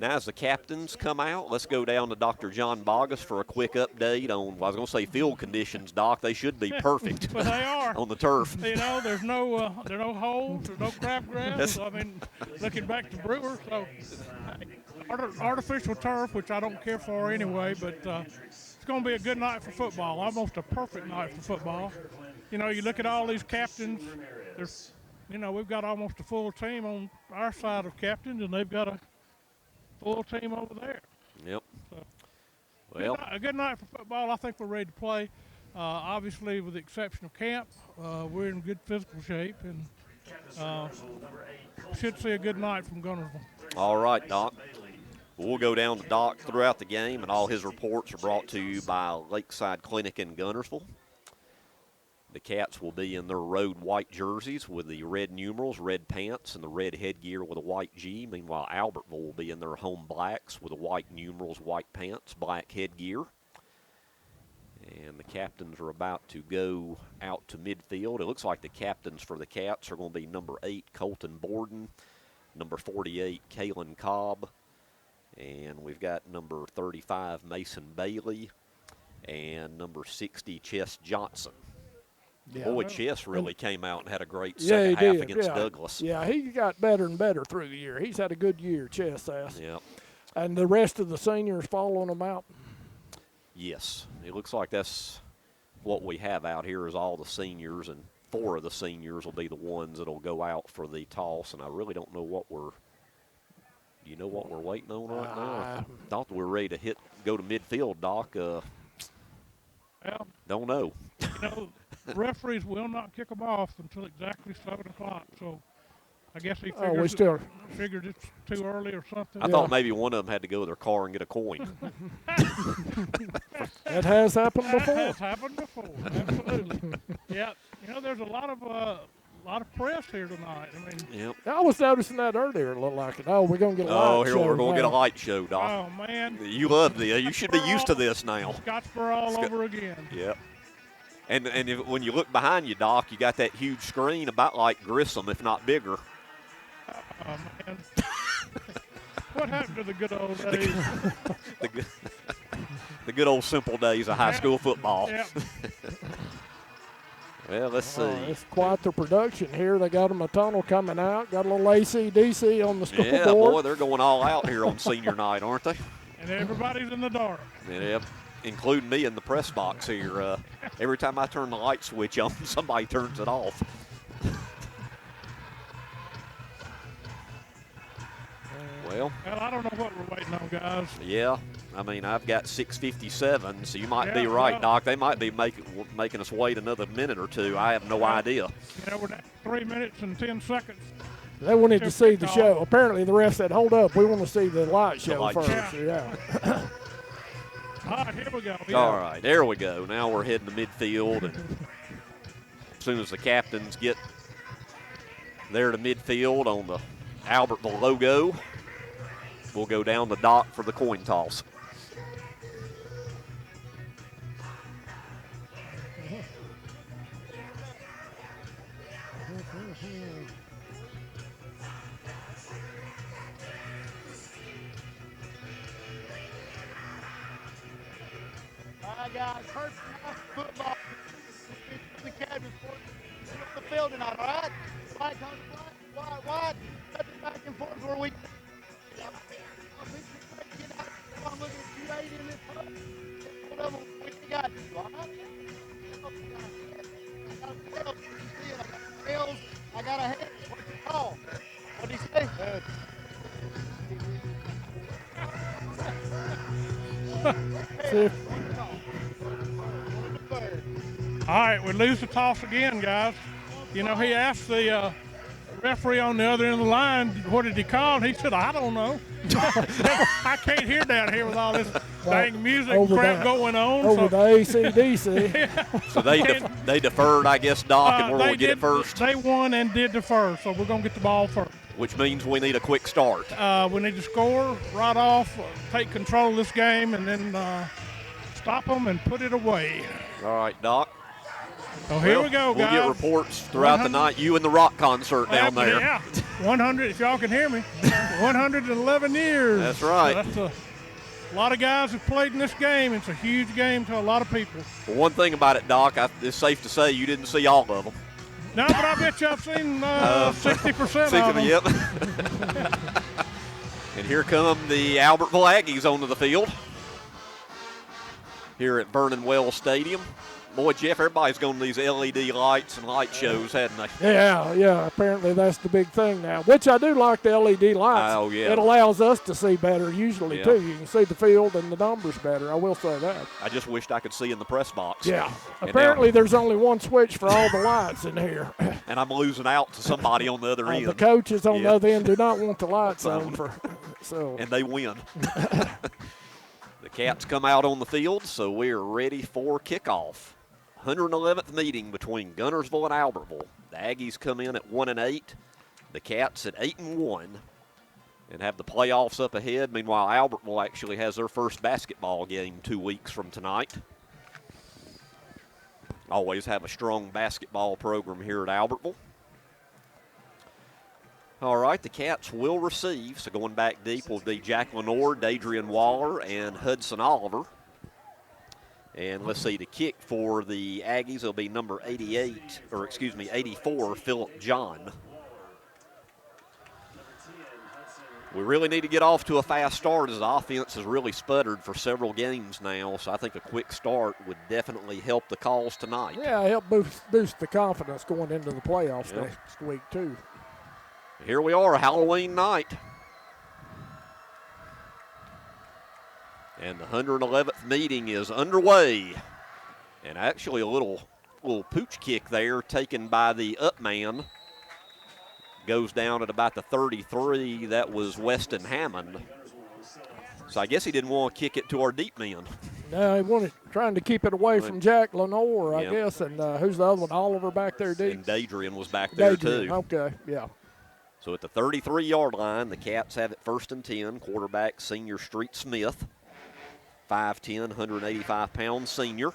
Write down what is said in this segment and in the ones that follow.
Now, as the captains come out, let's go down to Dr. John Bogus for a quick update on, well, I was going to say field conditions, Doc. They should be perfect. But they are. On the turf. You know, there's no holes, there's no crabgrass. I mean, looking back to Brewer, so artificial turf, which I don't care for anyway, but it's going to be a good night for football, almost a perfect night for football. You know, you look at all these captains, there's, you know, we've got almost a full team on our side of captains, and they've got a full team over there. Yep. So, well, a good night for football. I think we're ready to play. Obviously, with the exception of camp, we're in good physical shape, and should see a good night from Guntersville. All right, Doc. We'll go down to Doc throughout the game, and all his reports are brought to you by Lakeside Clinic in Guntersville. The Cats will be in their road white jerseys with the red numerals, red pants, and the red headgear with a white G. Meanwhile, Albertville will be in their home blacks with the white numerals, white pants, black headgear. And the captains are about to go out to midfield. It looks like the captains for the Cats are going to be number 8, Colton Borden, number 48, Kalen Cobb, and we've got number 35, Mason Bailey, and number 60, Chess Johnson. Yeah, boy, Chess really came out and had a great second half against Douglas. Yeah, he got better and better through the year. He's had a good year, Chess has. Yeah. And the rest of the seniors following him out? Yes. It looks like that's what we have out here is all the seniors, and 4 of the seniors will be the ones that will go out for the toss, and I really don't know what we're – do you know what we're waiting on right now? I thought we were ready to go to midfield, Doc. Well, don't know. You know, referees will not kick them off until exactly 7 o'clock, so I guess he figured it's too early or something. I thought maybe one of them had to go to their car and get a coin. That has happened before. That has happened before, absolutely. Yeah, you know, there's a lot of press here tonight. I mean, yep. I was noticing that earlier. It looked like it. Oh, we're going to get a light show. Oh, we're going to get a light show, Doc. Oh, man. You love this. You should be used to this now. Scottsboro all over again. Yep. And when you look behind you, Doc, you got that huge screen about like Grissom, if not bigger. Oh, man. What happened to the good old days? the good old simple days of high school football. Yep. Well, let's see. It's quite the production here. They got them a tunnel coming out. Got a little AC/DC on the scoreboard. Yeah, boy, they're going all out here on senior night, aren't they? And everybody's in the dark. Yep, including me in the press box here. Every time I turn the light switch on, somebody turns it off. Well, I don't know what we're waiting on, guys. Yeah. I mean, I've got 6:57, so you might be right, Doc. They might be making us wait another minute or two. I have no idea. You know, we're at 3 minutes and 10 seconds. They wanted to see the show. Apparently, the ref said, hold up, we want to see the light show first. Yeah. All right, here we go. Yeah. All right, there we go. Now we're heading to midfield, and as soon as the captains get there to midfield on the Albertville logo, we'll go down the Doc for the coin toss. All right, guys, first football. The cabin for the field tonight, all right? White, white, touching back and forth where we get out. I'm looking at you eight in this hut. One of them, we got you, all right? I got tails, I got a head. What's it called? What did he say? All right, we lose the toss again, guys. You know, he asked the referee on the other end of the line, what did he call? And he said, I don't know. I can't hear down here with all this dang music crap going on. Over the AC/DC. Yeah. So they deferred, I guess, Doc, and we're going to get it first. They won and did the first, so we're going to get the ball first. Which means we need a quick start. We need to score right off, take control of this game, and then stop them and put it away. All right, Doc. So here we go, guys. We'll get reports throughout the night. You and the rock concert down there. Yeah, 100, if y'all can hear me, 111 years. That's right. So that's a lot of guys have played in this game. It's a huge game to a lot of people. Well, one thing about it, Doc, it's safe to say you didn't see all of them. No, but I bet you I've seen 60% of them. Yep. And here come the Albertville Aggies onto the field here at Vernon Wells Stadium. Boy, Jeff, everybody's going to these LED lights and light shows, hadn't they? Yeah. Apparently that's the big thing now, which I do like the LED lights. Oh, yeah. It allows us to see better usually, Yeah. too. You can see the field and the numbers better. I will say that. I just wished I could see in the press box. Yeah. And Apparently now, there's only one switch for all the lights in here. and I'm losing out to somebody on the other end. The coaches on Yeah. the other end do not want the lights on. And they win. The Cats come out on the field, so we're ready for kickoff. 111th meeting between Guntersville and Albertville. The Aggies come in at 1-8. The Cats at 8-1, and have the playoffs up ahead. Meanwhile, Albertville actually has their first basketball game 2 weeks from tonight. Always have a strong basketball program here at Albertville. All right, the Cats will receive. So going back deep will be Jack Lenore, Dadrian Waller, and Hudson Oliver. And let's see, the kick for the Aggies will be number 84, Philip John. We really need to get off to a fast start as the offense has really sputtered for several games now. So I think a quick start would definitely help the cause tonight. Yeah, help boost the confidence going into the playoffs Yep. next week, too. Here we are, Halloween night. And the 111th meeting is underway. And actually a little pooch kick there taken by the up man. Goes down at about the 33. That was Weston Hammond. So I guess he didn't want to kick it to our deep man. No, he wanted trying to keep it away from Jack Lenore, I Yep. guess. And who's the other one? Oliver back there, deep? And Dadrian was back there Dadrian. too. Okay, yeah. So at the 33-yard line, the Cats have it 1st and 10. Quarterback senior Street Smith. 5'10", 185-pound senior.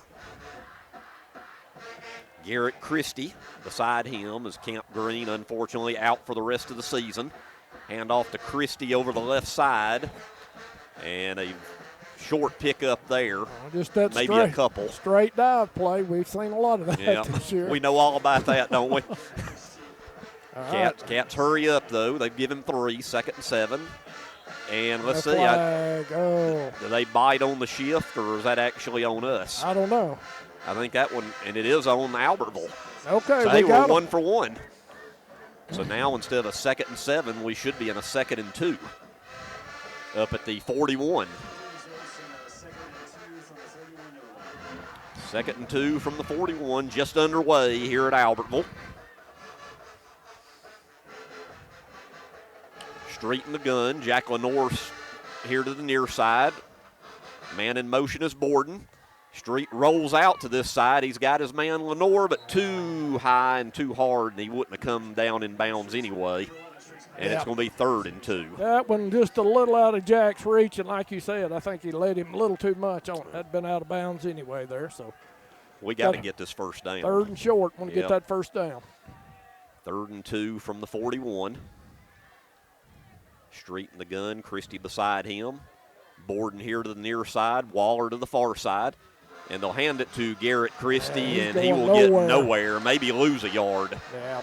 Garrett Christie beside him is Camp Green, unfortunately, out for the rest of the season. Hand off to Christie over the left side. And a short pickup there. Just that maybe straight, a couple. Straight dive play. We've seen a lot of that Yeah, this year. we know all about that, don't we? Right. Cats hurry up, though. They've given 3, 2nd and 7. And let's see, Oh. do they bite on the shift, or is that actually on us? I don't know. I think that one, and it is on Albertville. Okay, So we we're got 1 for 1. So now instead of a 2nd and 7, we should be in a 2nd and 2 up at the 41. 2nd and 2 from the 41, just underway here at Albertville. Straight in the gun. Jack Lenore's here to the near side. Man in motion is Borden. Street rolls out to this side. He's got his man Lenore, but too high and too hard, and he wouldn't have come down in bounds anyway. And it's going to be 3rd and 2. That one just a little out of Jack's reach, and like you said, I think he let him a little too much on it. That'd been out of bounds anyway there, so. We got to get this first down. 3rd and short. Want to get that first down. 3rd and 2 from the 41. Street in the gun, Christie beside him. Borden here to the near side, Waller to the far side. And they'll hand it to Garrett Christie, and he will get nowhere, maybe lose a yard. Yeah.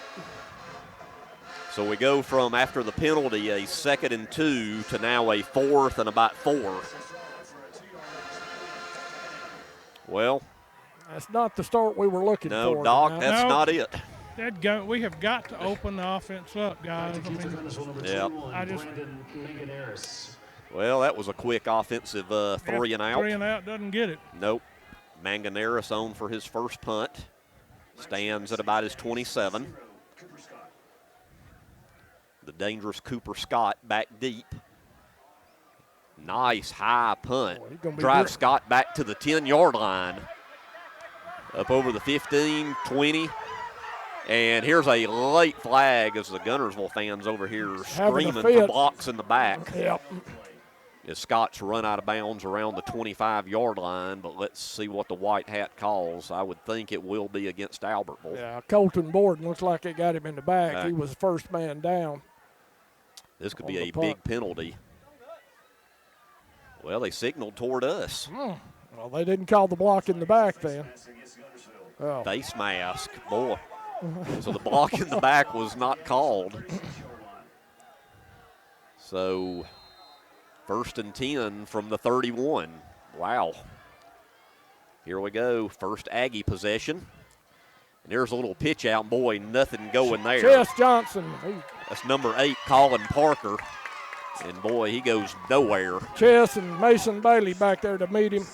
So we go from, after the penalty, a 2nd and 2 to now a 4th and about 4. Well, that's not the start we were looking for. No, Doc, that's not it. We have got to open the offense up, guys. I mean, Well, that was a quick offensive 3 and out. 3 and out doesn't get it. Nope. Manganeris on for his first punt. Stands at about his 27. The dangerous Cooper Scott back deep. Nice high punt. Drives Scott back to the 10-yard line. Up over the 15, 20. And here's a late flag as the Guntersville fans over here are screaming for blocks in the back. Yep. As Scott's run out of bounds around the 25-yard line, but let's see what the white hat calls. I would think it will be against Albertville. Yeah, Colton Borden looks like it got him in the back. He was the first man down. This could be a big penalty. Well, they signaled toward us. Well, they didn't call the block in the back then. Oh. Face mask, boy. So the block in the back was not called. So 1st and 10 from the 31. Wow. Here we go. First Aggie possession. And there's a little pitch out. Boy, nothing going there. Chess Johnson. That's number 8, Colin Parker. And, boy, he goes nowhere. Chess and Mason Bailey back there to meet him.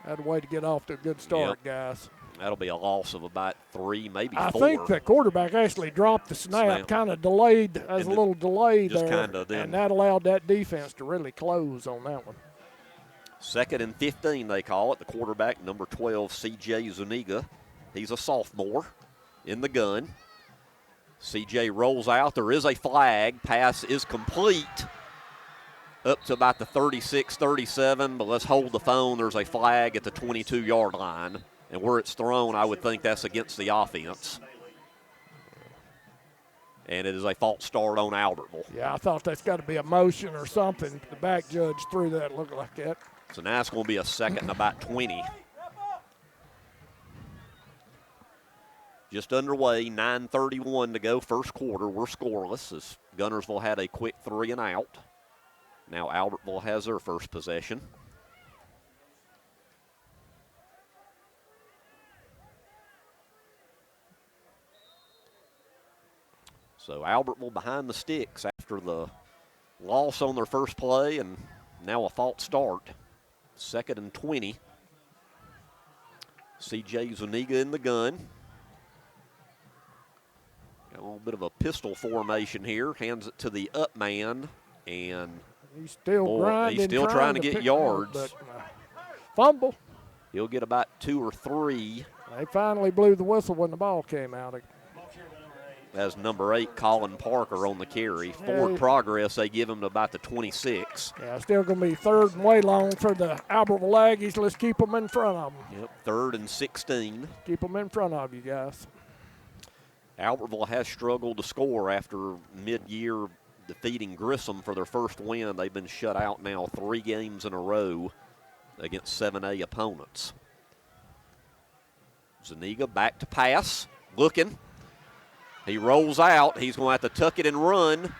Had a way to get off to a good start, guys. That'll be a loss of about 3, maybe 4. I think the quarterback actually dropped the snap. Kind of delayed, as a little delay there, and that allowed that defense to really close on that one. 2nd and 15, they call it. The quarterback, number 12, C.J. Zuniga. He's a sophomore in the gun. C.J. rolls out. There is a flag. Pass is complete up to about the 36-37, but let's hold the phone. There's a flag at the 22-yard line. And where it's thrown, I would think that's against the offense. And it is a false start on Albertville. Yeah, I thought that's got to be a motion or something. The back judge threw that, looked like that. So now it's going to be a 2nd and about 20. Just underway, 9:31 to go, first quarter. We're scoreless as Guntersville had a quick 3 and out. Now Albertville has their first possession. So Albertville behind the sticks after the loss on their first play and now a false start. 2nd and 20. C.J. Zuniga in the gun. Got a little bit of a pistol formation here. Hands it to the up man. And he's still grinding. He's still trying to get yards. But, fumble. He'll get about 2 or 3. They finally blew the whistle when the ball came out. As number 8, Colin Parker on the carry. Forward progress, they give him to about the 26. Yeah, still going to be 3rd and way long for the Albertville Aggies. Let's keep them in front of them. Yep, 3rd and 16. Keep them in front of you guys. Albertville has struggled to score after mid-year defeating Grissom for their first win. They've been shut out now 3 games in a row against 7A opponents. Zuniga back to pass, looking. He rolls out. He's going to have to tuck it and run,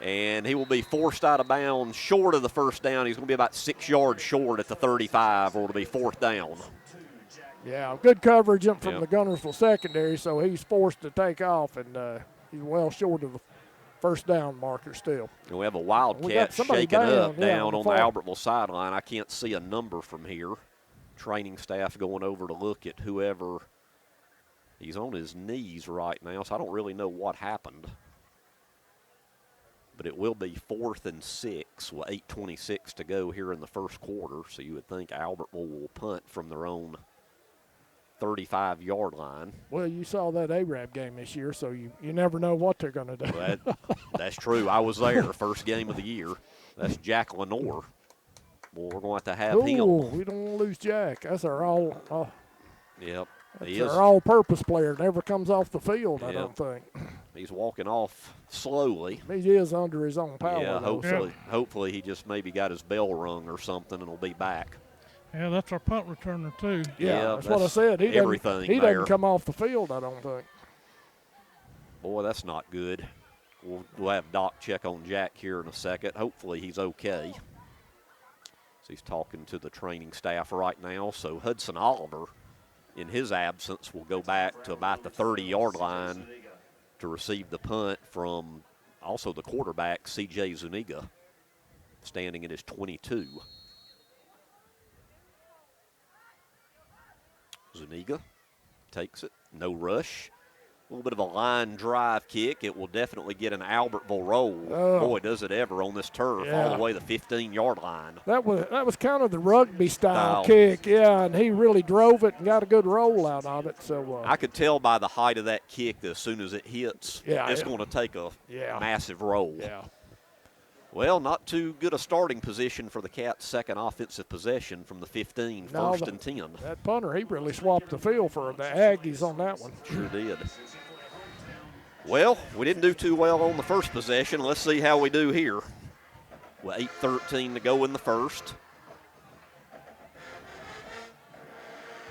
and he will be forced out of bounds short of the first down. He's going to be about 6 yards short at the 35, or it'll be 4th down. Yeah, good coverage from the Guntersville secondary, so he's forced to take off, and he's well short of the first down marker still. And we have a Wildcat shaking up down on the Albertville sideline. I can't see a number from here. Training staff going over to look at whoever. He's on his knees right now, so I don't really know what happened. But it will be 4th and 6 with 8:26 to go here in the first quarter. So you would think Albertville will punt from their own 35-yard line. Well, you saw that Arab game this year, so you never know what they're going to do. Well, that's true. I was there, first game of the year. That's Jack Lenore. Well, we're going to have him. We don't want to lose Jack. That's our all. Yep. That's our all-purpose player. Never comes off the field, I don't think. He's walking off slowly. He is under his own power. Yeah, hopefully he just maybe got his bell rung or something and will be back. Yeah, that's our punt returner, too. Yeah, that's what I said. He doesn't come off the field, I don't think. Boy, that's not good. We'll have Doc check on Jack here in a second. Hopefully he's okay. So he's talking to the training staff right now. So Hudson Oliver, in his absence, will go back to about the 30-yard line to receive the punt from also the quarterback, C.J. Zuniga, standing at his 22. Zuniga takes it, no rush. A little bit of a line drive kick. It will definitely get an Albertville roll. Boy, does it ever on this turf, all the way to the 15-yard line. That was kind of the rugby-style kick, and he really drove it and got a good roll out of it. So I could tell by the height of that kick that as soon as it hits, it's going to take a massive roll. Yeah. Well, not too good a starting position for the Cats' second offensive possession from the 15, first and 10. That punter, he really swapped the field for the Aggies on that one. Sure did. Well, we didn't do too well on the first possession. Let's see how we do here. With 8:13 to go in the first.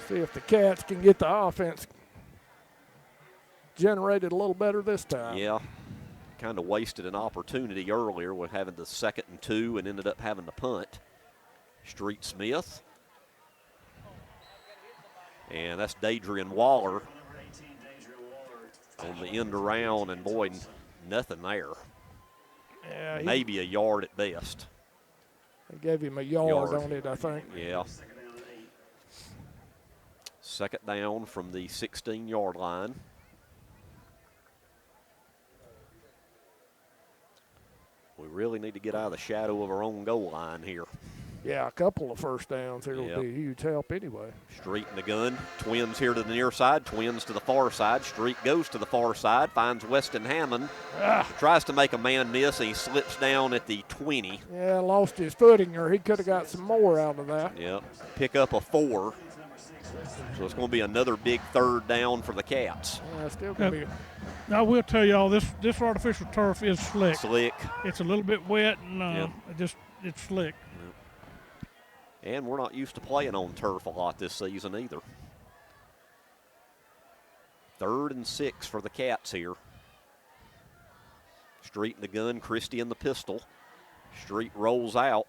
See if the Cats can get the offense generated a little better this time. Yeah, kind of wasted an opportunity earlier with having the 2nd and 2 and ended up having to punt. Street Smith. And that's Dadrian Waller on the end around, and boy, nothing there. Yeah, maybe a yard at best. They gave him a yard on it, I think. Yeah. 2nd down from the 16-yard line. We really need to get out of the shadow of our own goal line here. Yeah, a couple of first downs here will be a huge help anyway. Street in the gun. Twins here to the near side. Twins to the far side. Street goes to the far side. Finds Weston Hammond. Tries to make a man miss, and he slips down at the 20. Yeah, lost his footing, or he could have got some more out of that. Yep. Pick up a 4. So it's going to be another big 3rd down for the Cats. Yeah, still going to be. I will tell y'all, this artificial turf is slick. Slick. It's a little bit wet, and it's slick. And we're not used to playing on turf a lot this season either. 3rd and 6 for the Cats here. Street in the gun, Christie in the pistol. Street rolls out.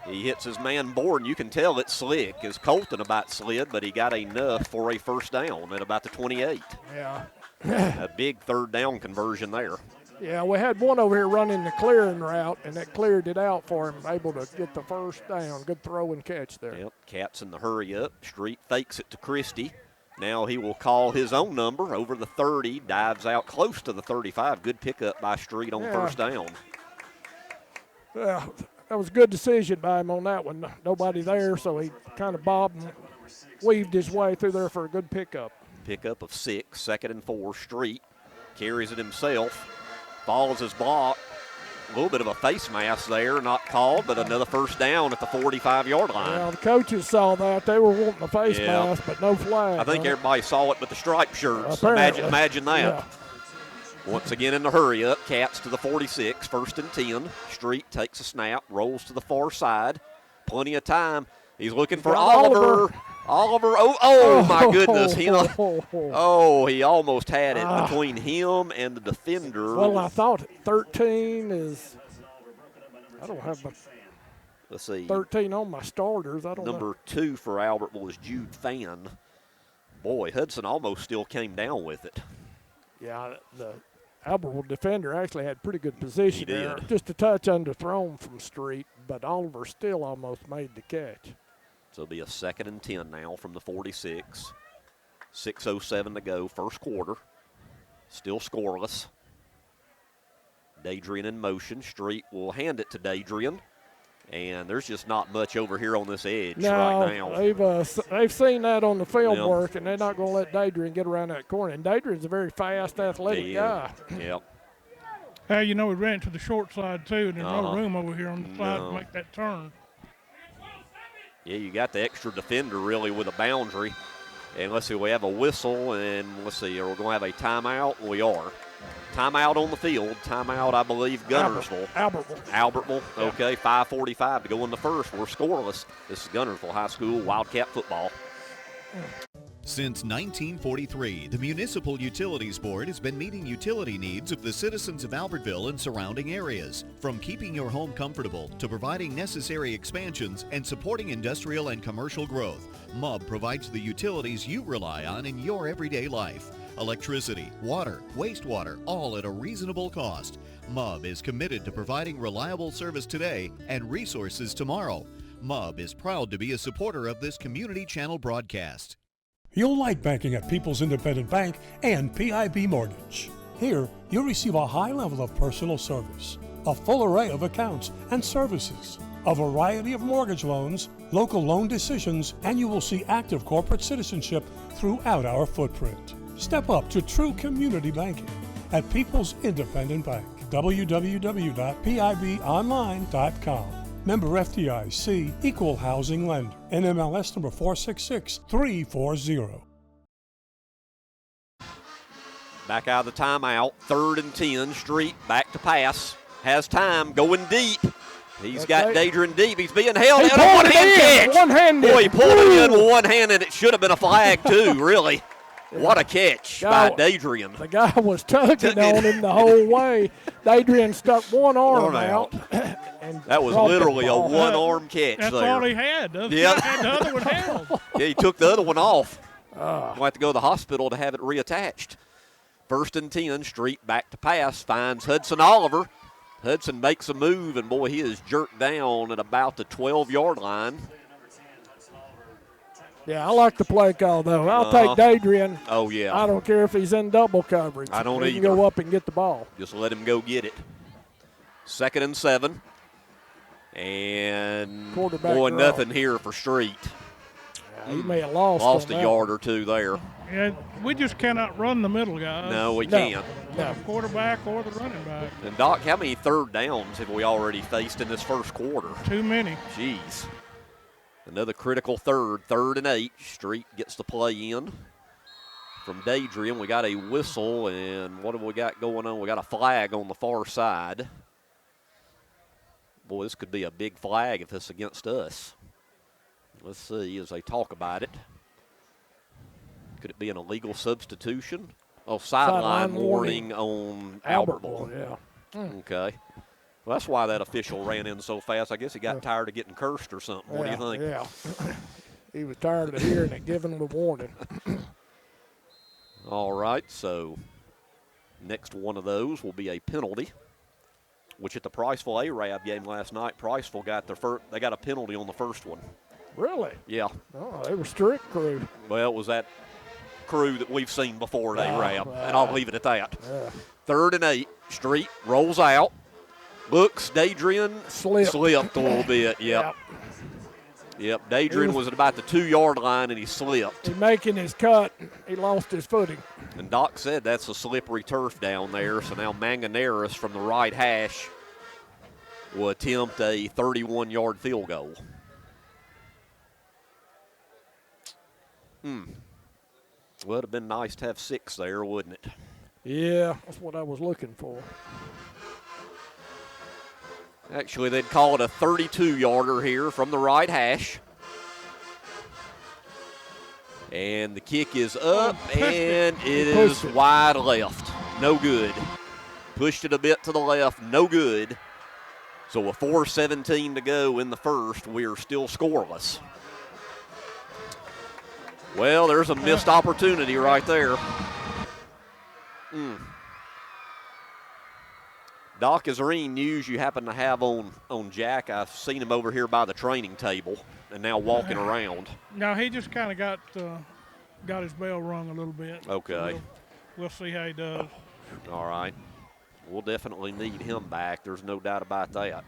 He hits his man Borden. You can tell it's slick. His Colton about slid, but he got enough for a first down at about the 28. Yeah. A big 3rd down conversion there. Yeah, we had one over here running the clearing route, and that cleared it out for him, able to get the first down. Good throw and catch there. Yep, Cats in the hurry up. Street fakes it to Christie. Now he will call his own number over the 30, dives out close to the 35. Good pickup by Street on first down. Yeah, that was a good decision by him on that one. Nobody there, so he kind of bobbed and weaved his way through there for a good pickup. Pickup of 6, 2nd and 4. Street carries it himself. Follows his block. A little bit of a face mask there, not called, but another first down at the 45-yard line. Well, the coaches saw that. They were wanting a face mask, but no flag. I think everybody saw it but the striped shirts. Apparently. Imagine that. Yeah. Once again in the hurry up, Cats to the 46, 1st and 10. Street takes a snap, rolls to the far side. Plenty of time. He's looking for Oliver. Oh, my goodness. He almost had it between him and the defender. Well, I thought 13 is, I don't have my, let's see, 13 on my starters. I don't know. Number 2 for Albertville is Jude Fan. Boy, Hudson almost still came down with it. Yeah, the Albertville defender actually had pretty good position there. Did. Just a touch underthrown from Street, but Oliver still almost made the catch. So it'll be a 2nd and 10 now from the 46. 6:07 to go, first quarter. Still scoreless. Dadrian in motion. Street will hand it to Dadrian. And there's just not much over here on this edge right now. They've seen that on the film work, and they're not going to let Dadrian get around that corner. And Dadrian's a very fast, athletic guy. Yep. Hey, we ran to the short side, too, and there's no room over here on the side to make that turn. Yeah, you got the extra defender really with a boundary. And let's see, we have a whistle, and let's see, are we going to have a timeout? We are. Timeout on the field. Timeout, I believe, Guntersville. Albertville. Okay, 5:45 to go in the first. We're scoreless. This is Guntersville High School Wildcat football. Since 1943, the Municipal Utilities Board has been meeting utility needs of the citizens of Albertville and surrounding areas. From keeping your home comfortable to providing necessary expansions and supporting industrial and commercial growth, MUB provides the utilities you rely on in your everyday life. Electricity, water, wastewater, all at a reasonable cost. MUB is committed to providing reliable service today and resources tomorrow. MUB is proud to be a supporter of this community channel broadcast. You'll like banking at People's Independent Bank and PIB Mortgage. Here, you'll receive a high level of personal service, a full array of accounts and services, a variety of mortgage loans, local loan decisions, and you will see active corporate citizenship throughout our footprint. Step up to true community banking at People's Independent Bank. www.pibonline.com. Member FDIC, Equal Housing Lender. NMLS number 466340. Back out of the timeout, 3rd and 10. Street back to pass. Has time, going deep. He's got Dadrian deep. He's being held. And a one-hand catch. One-handed. Boy, he pulled it in with one hand, and it should have been a flag, too, really. What a catch by Dadrian. The guy was tugging on him the whole way. Dadrian stuck one arm out. And that was literally a one-arm catch That's there. all he had. Had the other one held. Yeah, he took the other one off. We'll have to go to the hospital to have it reattached. 1st and 10, Street back to pass, finds Hudson Oliver. Hudson makes a move, and, boy, he is jerked down at about the 12-yard line. Yeah, I like the play call, though. I'll take Dadrian. Oh, yeah. I don't care if he's in double coverage. I don't he either. can go up and get the ball. Just let him go get it. 2nd and 7. And, Quarterback boy, draw. nothing here for Street. Yeah, he may have lost a yard or two there. Yeah, we just cannot run the middle, guys. No, we can't. The quarterback or the running back. And, Doc, how many 3rd downs have we already faced in this first quarter? Too many. Jeez. Another critical 3rd and 8. Street gets the play in from Dadrian. We got a whistle, and what have we got going on? We got a flag on the far side. Boy, this could be a big flag if it's against us. Let's see as they talk about it. Could it be an illegal substitution? Oh, sideline warning on Albertville. Yeah. Okay. Well, that's why that official ran in so fast. I guess he got tired of getting cursed or something. What do you think? Yeah. He was tired of hearing it, giving him a warning. All right, so next one of those will be a penalty, which at the Priceville Arab game last night, Priceville got they got a penalty on the first one. Really? Yeah. Oh, they were strict crew. Well, it was that crew that we've seen before at Arab, and I'll leave it at that. Yeah. 3rd and 8. Street rolls out. Looks, Dadrian slipped a little bit. Yep. Dadrian was at about the 2-yard line, and he slipped. He making his cut. He lost his footing. And Doc said that's a slippery turf down there, so now Manganeris from the right hash will attempt a 31-yard field goal. Well, it would have been nice to have 6 there, wouldn't it? Yeah, that's what I was looking for. Actually, they'd call it a 32-yarder here from the right hash. And the kick is up, and it is wide left. No good. Pushed it a bit to the left, no good. So with 4:17 to go in the first, we are still scoreless. Well, there's a missed opportunity right there. Doc, is there any news you happen to have on Jack? I've seen him over here by the training table and now walking around. No, he just kind of got his bell rung a little bit. Okay. So we'll see how he does. All right. We'll definitely need him back. There's no doubt about that.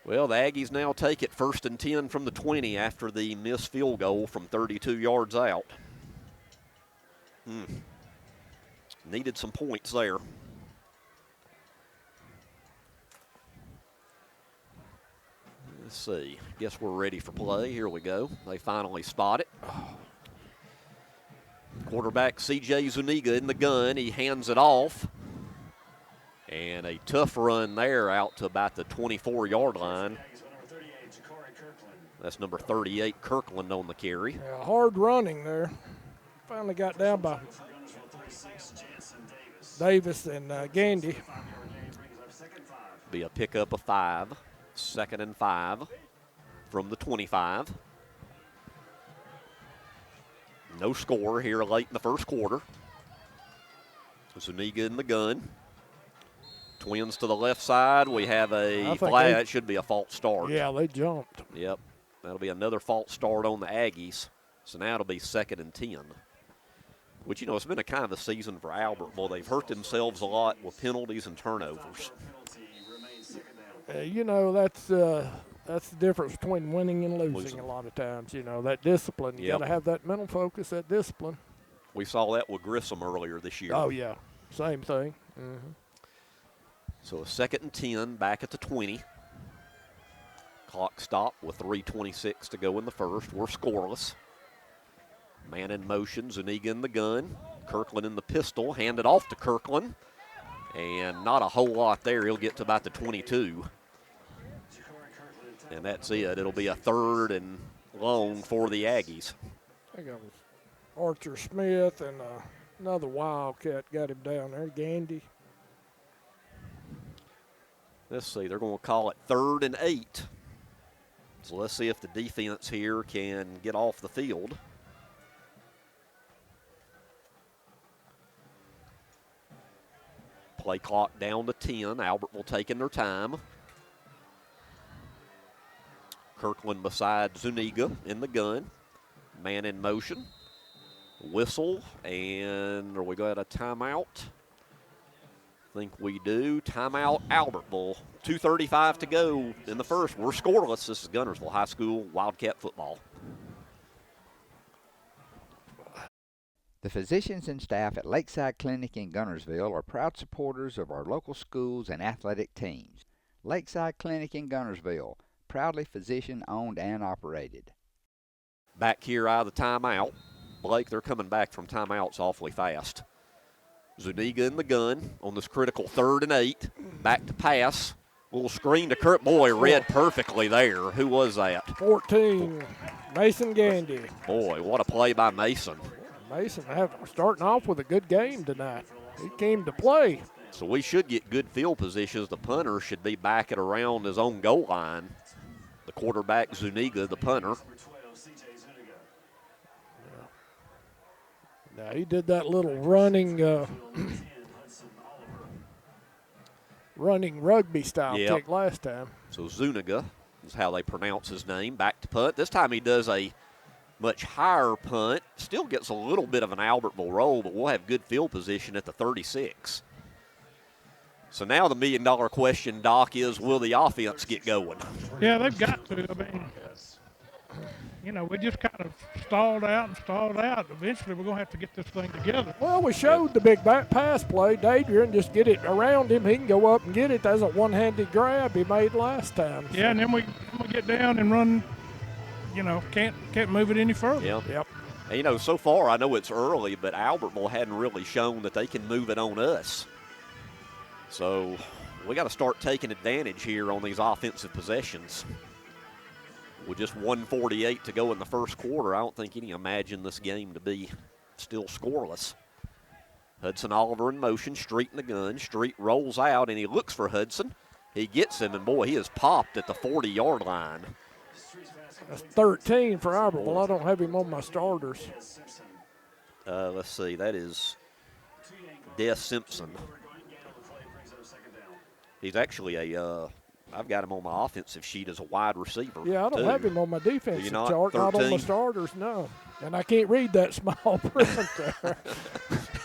Well, the Aggies now take it 1st and 10 from the 20 after the missed field goal from 32 yards out. Needed some points there. Let's see. Guess we're ready for play. Here we go. They finally spot it. Quarterback C.J. Zuniga in the gun. He hands it off. And a tough run there out to about the 24-yard line. That's number 38, Kirkland, on the carry. Yeah, hard running there. Finally got down by Davis and Gandy. Be a pickup of 5. 2nd and 5 from the 25. No score here late in the first quarter. Zuniga in the gun. Twins to the left side. We have a flag. That should be a false start. Yeah, they jumped. Yep. That'll be another false start on the Aggies. So now it'll be 2nd and 10. Which, you know, it's been a kind of a season for Albertville. They've hurt themselves a lot with penalties and turnovers. You know, that's the difference between winning and losing a lot of times. You know, that discipline. You got to have that mental focus, that discipline. We saw that with Grissom earlier this year. Oh, yeah. Same thing. So a 2nd and 10 back at the 20. Clock stopped with 3:26 to go in the first. We're scoreless. Man in motion, Zuniga in the gun. Kirkland in the pistol, handed off to Kirkland. And not a whole lot there. He'll get to about the 22. And that's it. It'll be a 3rd and long for the Aggies. I think it was Archer Smith and another Wildcat got him down there, Gandy. Let's see, they're going to call it 3rd and 8. So let's see if the defense here can get off the field. Play clock down to 10. Albertville taking their time. Kirkland beside Zuniga in the gun. Man in motion. Whistle, and are we going to a timeout? I think we do. Timeout, Albertville. 2:35 to go in the first. We're scoreless. This is Guntersville High School Wildcat football. The physicians and staff at Lakeside Clinic in Guntersville are proud supporters of our local schools and athletic teams. Lakeside Clinic in Guntersville, proudly physician-owned and operated. Back here out of the timeout. Blake, they're coming back from timeouts awfully fast. Zuniga in the gun on this critical 3rd and 8. Back to pass. Little screen to Kurt. Boy, read perfectly there. Who was that? 14, Mason Gandy. Boy, what a play by Mason. Mason starting off with a good game tonight. He came to play. So we should get good field positions. The punter should be back at around his own goal line. The quarterback, Zuniga, the punter. Now he did that little running running rugby style kick last time. So Zuniga is how they pronounce his name. Back to punt. This time he does a much higher punt. Still gets a little bit of an Albertville roll, but we'll have good field position at the 36. So now the million-dollar question, Doc, is will the offense get going? Yeah, they've got to. I mean, you know, we just kind of stalled out. Eventually, we're going to have to get this thing together. Well, we showed the big back pass play. Adrian just get it around him. He can go up and get it. That's a one-handed grab he made last time. Yeah, and then we get down and run. You know, can't move it any further. Yep. And, you know, so far I know it's early, but Albertville hadn't really shown that they can move it on us. So we got to start taking advantage here on these offensive possessions. With just 1:48 to go in the first quarter, I don't think any imagine this game to be still scoreless. Hudson Oliver in motion, Street in the gun. Street rolls out, and he looks for Hudson. He gets him, and, boy, he is popped at the 40-yard line. That's 13 for Albertville. I don't have him on my starters. Let's see. That is Des Simpson. He's actually I've got him on my offensive sheet as a wide receiver. Yeah, I don't have him on my defensive chart. 13? Not on my starters, no. And I can't read that small print there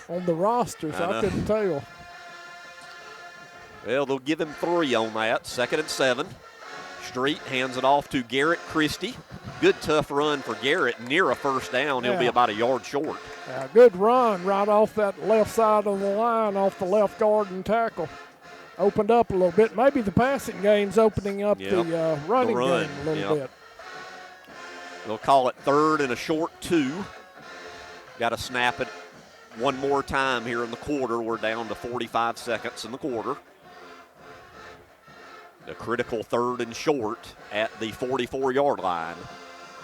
on the roster, so I couldn't tell. Well, they'll give him 3 on that. 2nd and 7. Street hands it off to Garrett Christie. Good tough run for Garrett. Near a first down. He'll be about a yard short. Yeah, good run right off that left side of the line, off the left guard and tackle. Opened up a little bit. Maybe the passing game's opening up the running game a little bit. They'll call it 3rd and a short 2. Got to snap it one more time here in the quarter. We're down to 45 seconds in the quarter. The critical 3rd and short at the 44-yard line.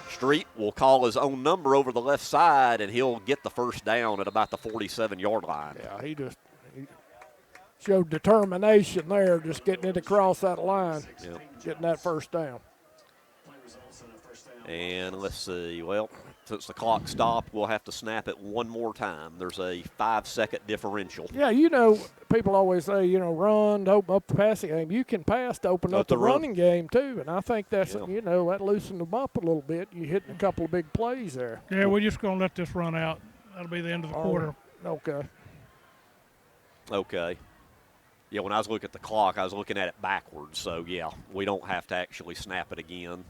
Street will call his own number over the left side, and he'll get the first down at about the 47-yard line. Yeah, he showed determination there, just getting it across that line, getting that first down. And let's see, well, since the clock stopped, we'll have to snap it one more time. There's a 5-second differential. Yeah, you know, people always say, you know, run to open up the passing game. You can pass to open up the running game, too. And I think that's, you know, that loosened them up a little bit. You hitting a couple of big plays there. Yeah, we're just going to let this run out. That'll be the end of the quarter. Okay. Yeah, when I was looking at the clock, I was looking at it backwards. So, yeah, we don't have to actually snap it again.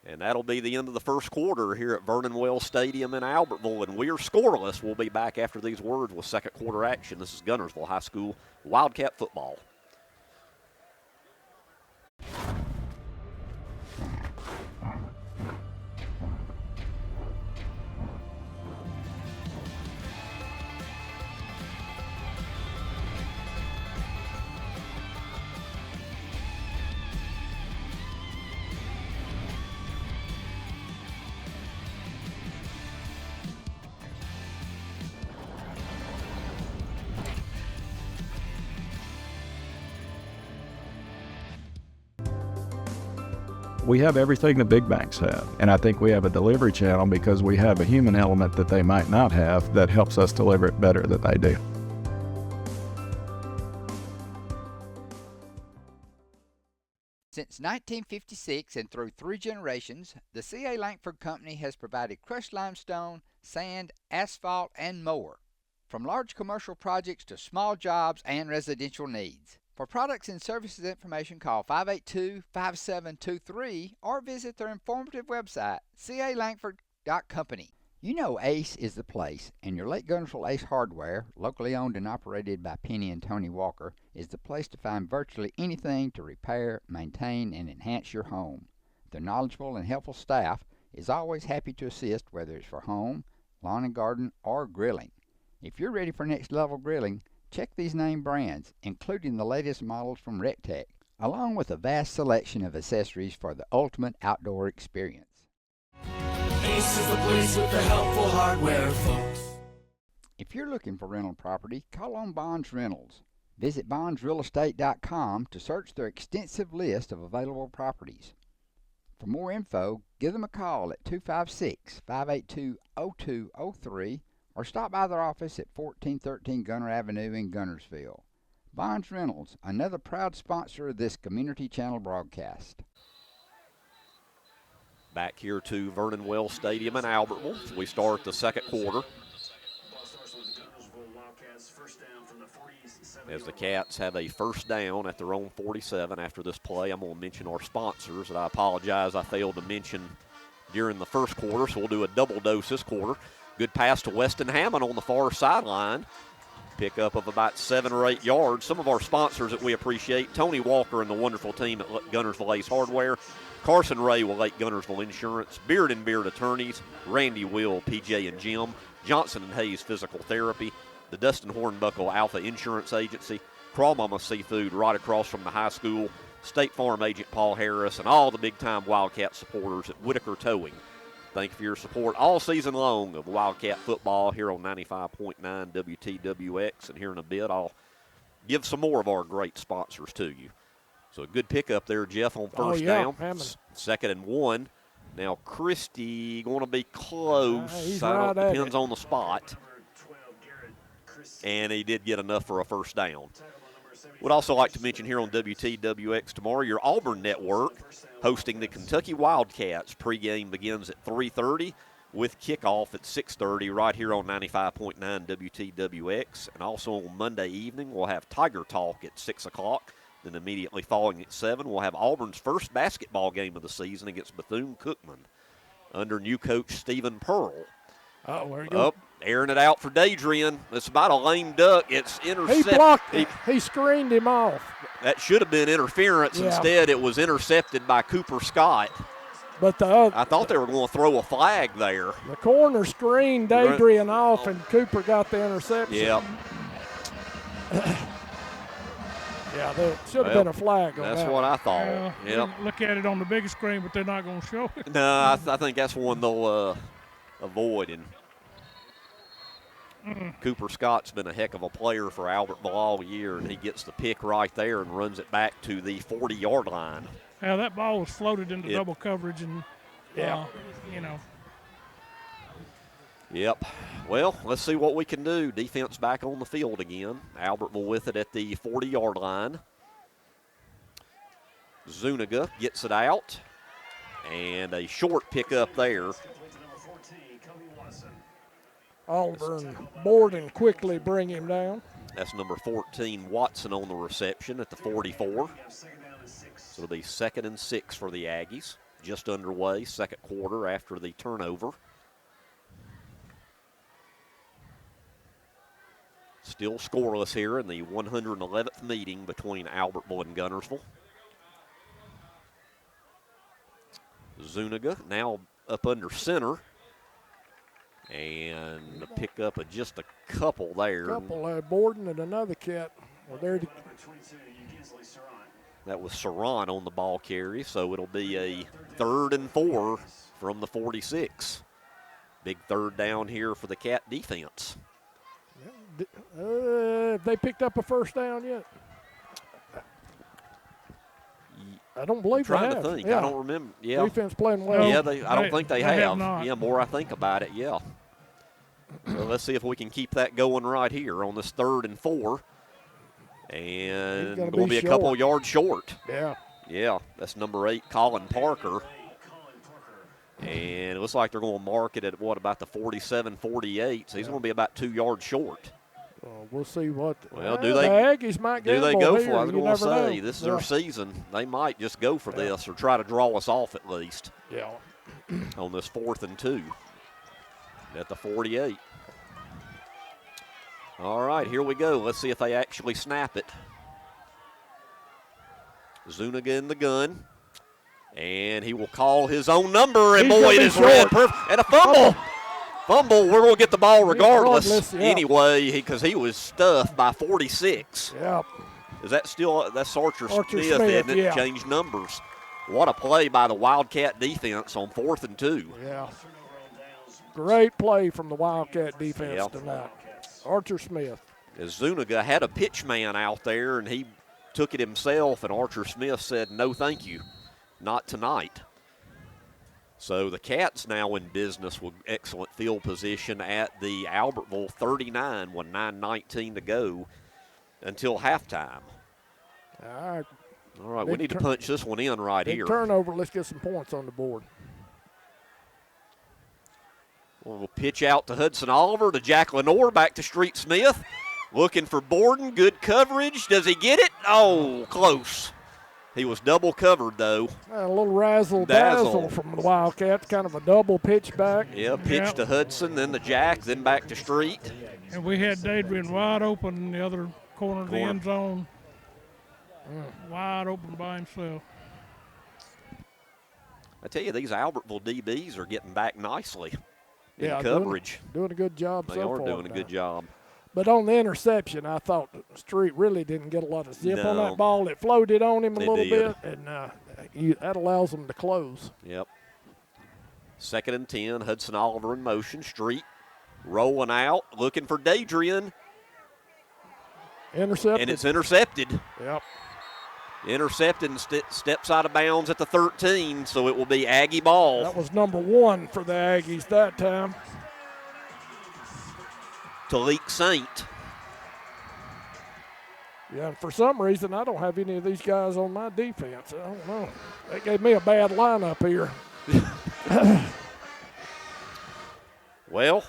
And that'll be the end of the first quarter here at Vernon Wells Stadium in Albertville. And we are scoreless. We'll be back after these words with second quarter action. This is Guntersville High School Wildcat football. We have everything the big banks have, and I think we have a delivery channel because we have a human element that they might not have that helps us deliver it better than they do. Since 1956 and through 3 generations, the C.A. Langford Company has provided crushed limestone, sand, asphalt, and more, from large commercial projects to small jobs and residential needs. For products and services information, call 582-5723 or visit their informative website, calangford.company. You know Ace is the place, and your Lake Guntersville Ace Hardware, locally owned and operated by Penny and Tony Walker, is the place to find virtually anything to repair, maintain, and enhance your home. Their knowledgeable and helpful staff is always happy to assist, whether it's for home, lawn and garden, or grilling. If you're ready for next level grilling, check these name brands, including the latest models from RecTech, along with a vast selection of accessories for the ultimate outdoor experience. Ace is the place with the helpful hardware, folks. If you're looking for rental property, call on Bonds Rentals. Visit bondsrealestate.com to search their extensive list of available properties. For more info, give them a call at 256-582-0203 or stop by their office at 1413 Gunner Avenue in Guntersville. Bonds Rentals, another proud sponsor of this Community Channel broadcast. Back here to Vernon Wells Stadium in Albertville as we start the second quarter. As the Cats have a first down at their own 47 after this play, I'm going to mention our sponsors that I apologize I failed to mention during the first quarter, so we'll do a double dose this quarter. Good pass to Weston Hammond on the far sideline. Pickup of about 7 or 8 yards. Some of our sponsors that we appreciate, Tony Walker and the wonderful team at Guntersville Ace Hardware, Carson Ray with Lake Guntersville Insurance, Beard and Beard Attorneys, Randy Will, PJ and Jim, Johnson and Hayes Physical Therapy, the Dustin Hornbuckle Alpha Insurance Agency, Crawl Mama Seafood right across from the high school, State Farm Agent Paul Harris, and all the big-time Wildcat supporters at Whitaker Towing. Thank you for your support all season long of Wildcat football here on 95.9 WTWX. And here in a bit, I'll give some more of our great sponsors to you. So a good pickup there, Jeff, on first down. Second and 1. Now Christie going to be close. Depends on the spot. And he did get enough for a first down. Would also like to mention here on WTWX tomorrow, your Auburn network hosting the Kentucky Wildcats. Pregame begins at 3:30 with kickoff at 6:30 right here on 95.9 WTWX. And also on Monday evening, we'll have Tiger Talk at 6 o'clock. Then immediately following at 7, we'll have Auburn's first basketball game of the season against Bethune-Cookman under new coach Stephen Pearl. Oh, where you go? Airing it out for Dadrian. It's about a lame duck. It's intercepted. He blocked it. He screened him off. That should have been interference. Yeah. Instead, it was intercepted by Cooper Scott. But I thought they were going to throw a flag there. The corner screened Dadrian off, and Cooper got the interception. Yep. Yeah, there should have been a flag on that. That's what I thought. Yep. Look at it on the big screen, but they're not going to show it. No, I think that's one they'll avoid. And Cooper Scott's been a heck of a player for Albertville all year, and he gets the pick right there and runs it back to the 40-yard line. Yeah, that ball was floated into double coverage, and, Yep. Well, let's see what we can do. Defense back on the field again. Albertville with it at the 40-yard line. Zuniga gets it out, and a short pickup there. Auburn board and quickly bring him down. That's number 14, Watson, on the reception at the 44. So it'll be 2nd and 6 for the Aggies. just underway, second quarter after the turnover. Still scoreless here in the 111th meeting between Albertville and Guntersville. Zuniga now up under center. And the pickup of just a couple there. Couple, Borden and another cat were there to. That was Saran on the ball carry, so it'll be a 3rd and 4 from the 46. Big third down here for the Cat defense. Have they picked up a first down yet? I don't believe they have. I'm trying to think. Yeah. I don't remember. Yeah. Defense playing well. Yeah, I don't think they have. Not. Yeah, more I think about it, yeah. Well, let's see if we can keep that going right here on this 3rd and 4. And going to be a couple yards short. Yeah. Yeah, that's number 8, Colin Parker. And it looks like they're going to mark it at, what, about the 47-48. So he's going to be about 2 yards short. We'll see what. Well, the Aggies might do they go for it? I was going to say, know. this is their season. They might just go for this or try to draw us off at least. Yeah. On this 4th and 2 at the 48. All right, here we go. Let's see if they actually snap it. Zuniga in the gun. And he will call his own number, and boy, it is red. And a fumble. Fumble, we're going to get the ball regardless. Anyway, because he was stuffed by 46. Yeah. Is that still, that's Archer Smith, Smith, isn't it? Changed numbers. What a play by the Wildcat defense on 4th and 2. Yeah. Great play from the Wildcat defense tonight. Archer Smith. As Zuniga had a pitch man out there, and he took it himself, and Archer Smith said, no, thank you, not tonight. So the Cats now in business with excellent field position at the Albertville 39 with 9:19 to go until halftime. All right, we need to punch this one in right here. Turnover, let's get some points on the board. We'll pitch out to Hudson Oliver, to Jack Lenore, back to Street Smith. Looking for Borden, good coverage. Does he get it? Oh, close. He was double covered, though. A little razzle-dazzle from the Wildcats, kind of a double pitch back. Yeah, pitch to Hudson, then to Jack, then back to Street. And we had Dadrian wide open in the other corner of the end zone. Wide open by himself. I tell you, these Albertville DBs are getting back nicely in coverage. Doing a good job so far. They are doing a good job. But on the interception, I thought Street really didn't get a lot of zip on that ball. It floated on him a little bit, and that allows them to close. Yep. 2nd and 10, Hudson Oliver in motion. Street rolling out, looking for Dadrian. Intercepted. And it's intercepted. Yep. Intercepted and steps out of bounds at the 13, so it will be Aggie ball. That was number 1 for the Aggies that time. Talik Saint. Yeah, and for some reason, I don't have any of these guys on my defense. I don't know. They gave me a bad lineup here. Well,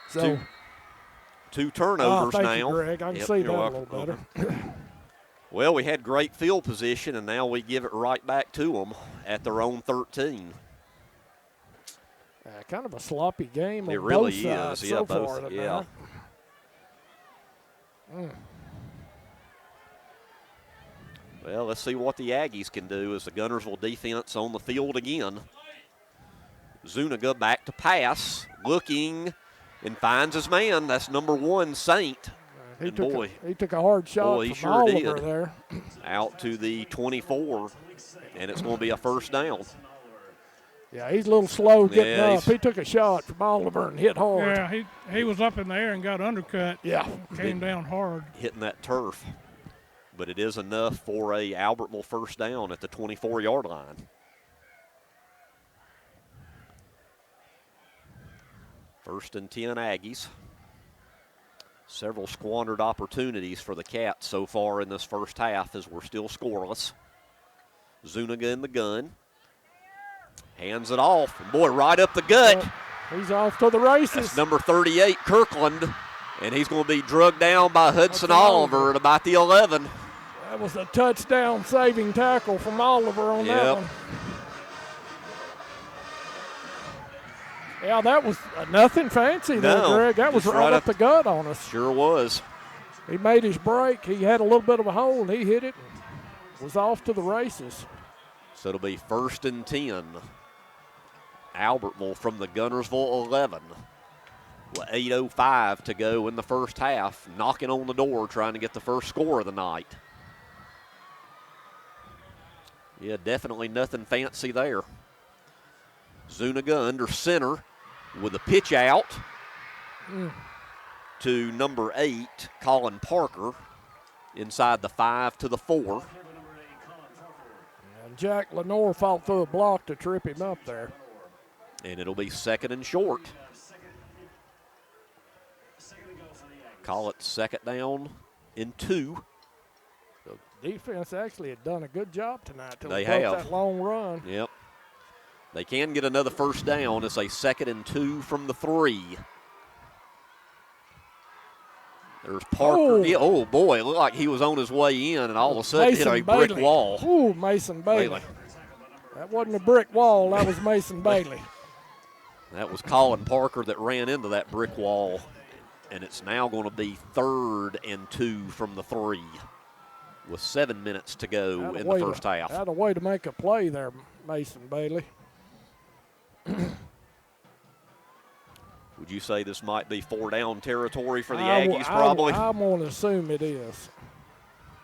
so two turnovers thank now. You, Greg. I can see that a little better. Well, we had great field position, and now we give it right back to them at their own 13. Kind of a sloppy game on really both sides is. so both, far tonight. Yeah. Well, let's see what the Aggies can do as the Guntersville defense on the field again. Zuniga back to pass, looking, and finds his man. That's number 1, Saint. He took a hard shot from Oliver there. Out to the 24, and it's going to be a first down. Yeah, he's a little slow getting up. He took a shot from Oliver and hit hard. Yeah, he was up in the air and got undercut. Yeah. Came down hard. Hitting that turf. But it is enough for a Albertville first down at the 24-yard line. First and 10 Aggies. Several squandered opportunities for the Cats so far in this first half as we're still scoreless. Zuniga in the gun. Hands it off. And boy, right up the gut. He's off to the races. That's number 38, Kirkland. And he's going to be drugged down by Hudson Oliver at about the 11. That was a touchdown saving tackle from Oliver on that one. Yeah, that was nothing fancy there, No, Greg. That was just right right up the gut on us. Sure was. He made his break. He had a little bit of a hole, and he hit it and was off to the races. So it'll be 1st and 10. Albertville from the Guntersville 11. With 8:05 to go in the first half, knocking on the door, trying to get the first score of the night. Yeah, definitely nothing fancy there. Zuniga under center with a pitch out to number 8, Colin Parker, inside the 5 to the 4. And Jack Lenore fought through a block to trip him up there. And it'll be 2nd and short. Call it 2nd down and 2. Defense actually had done a good job tonight till They they broke have. that long run. Yep. They can get another 1st down. It's a 2nd and 2 from the 3. There's Parker. Oh. Yeah, oh boy, it looked like he was on his way in and all of a sudden hit a brick Bailey. wall. Ooh, Mason Bailey. That wasn't a brick wall, that was Mason Bailey. That was Colin Parker that ran into that brick wall. And it's now going to be 3rd and 2 from the 3 with 7 minutes to go in the first half. Had a way to make a play there, Mason Bailey. Would you say this might be 4-down territory for the Aggies probably? I'm going to assume it is.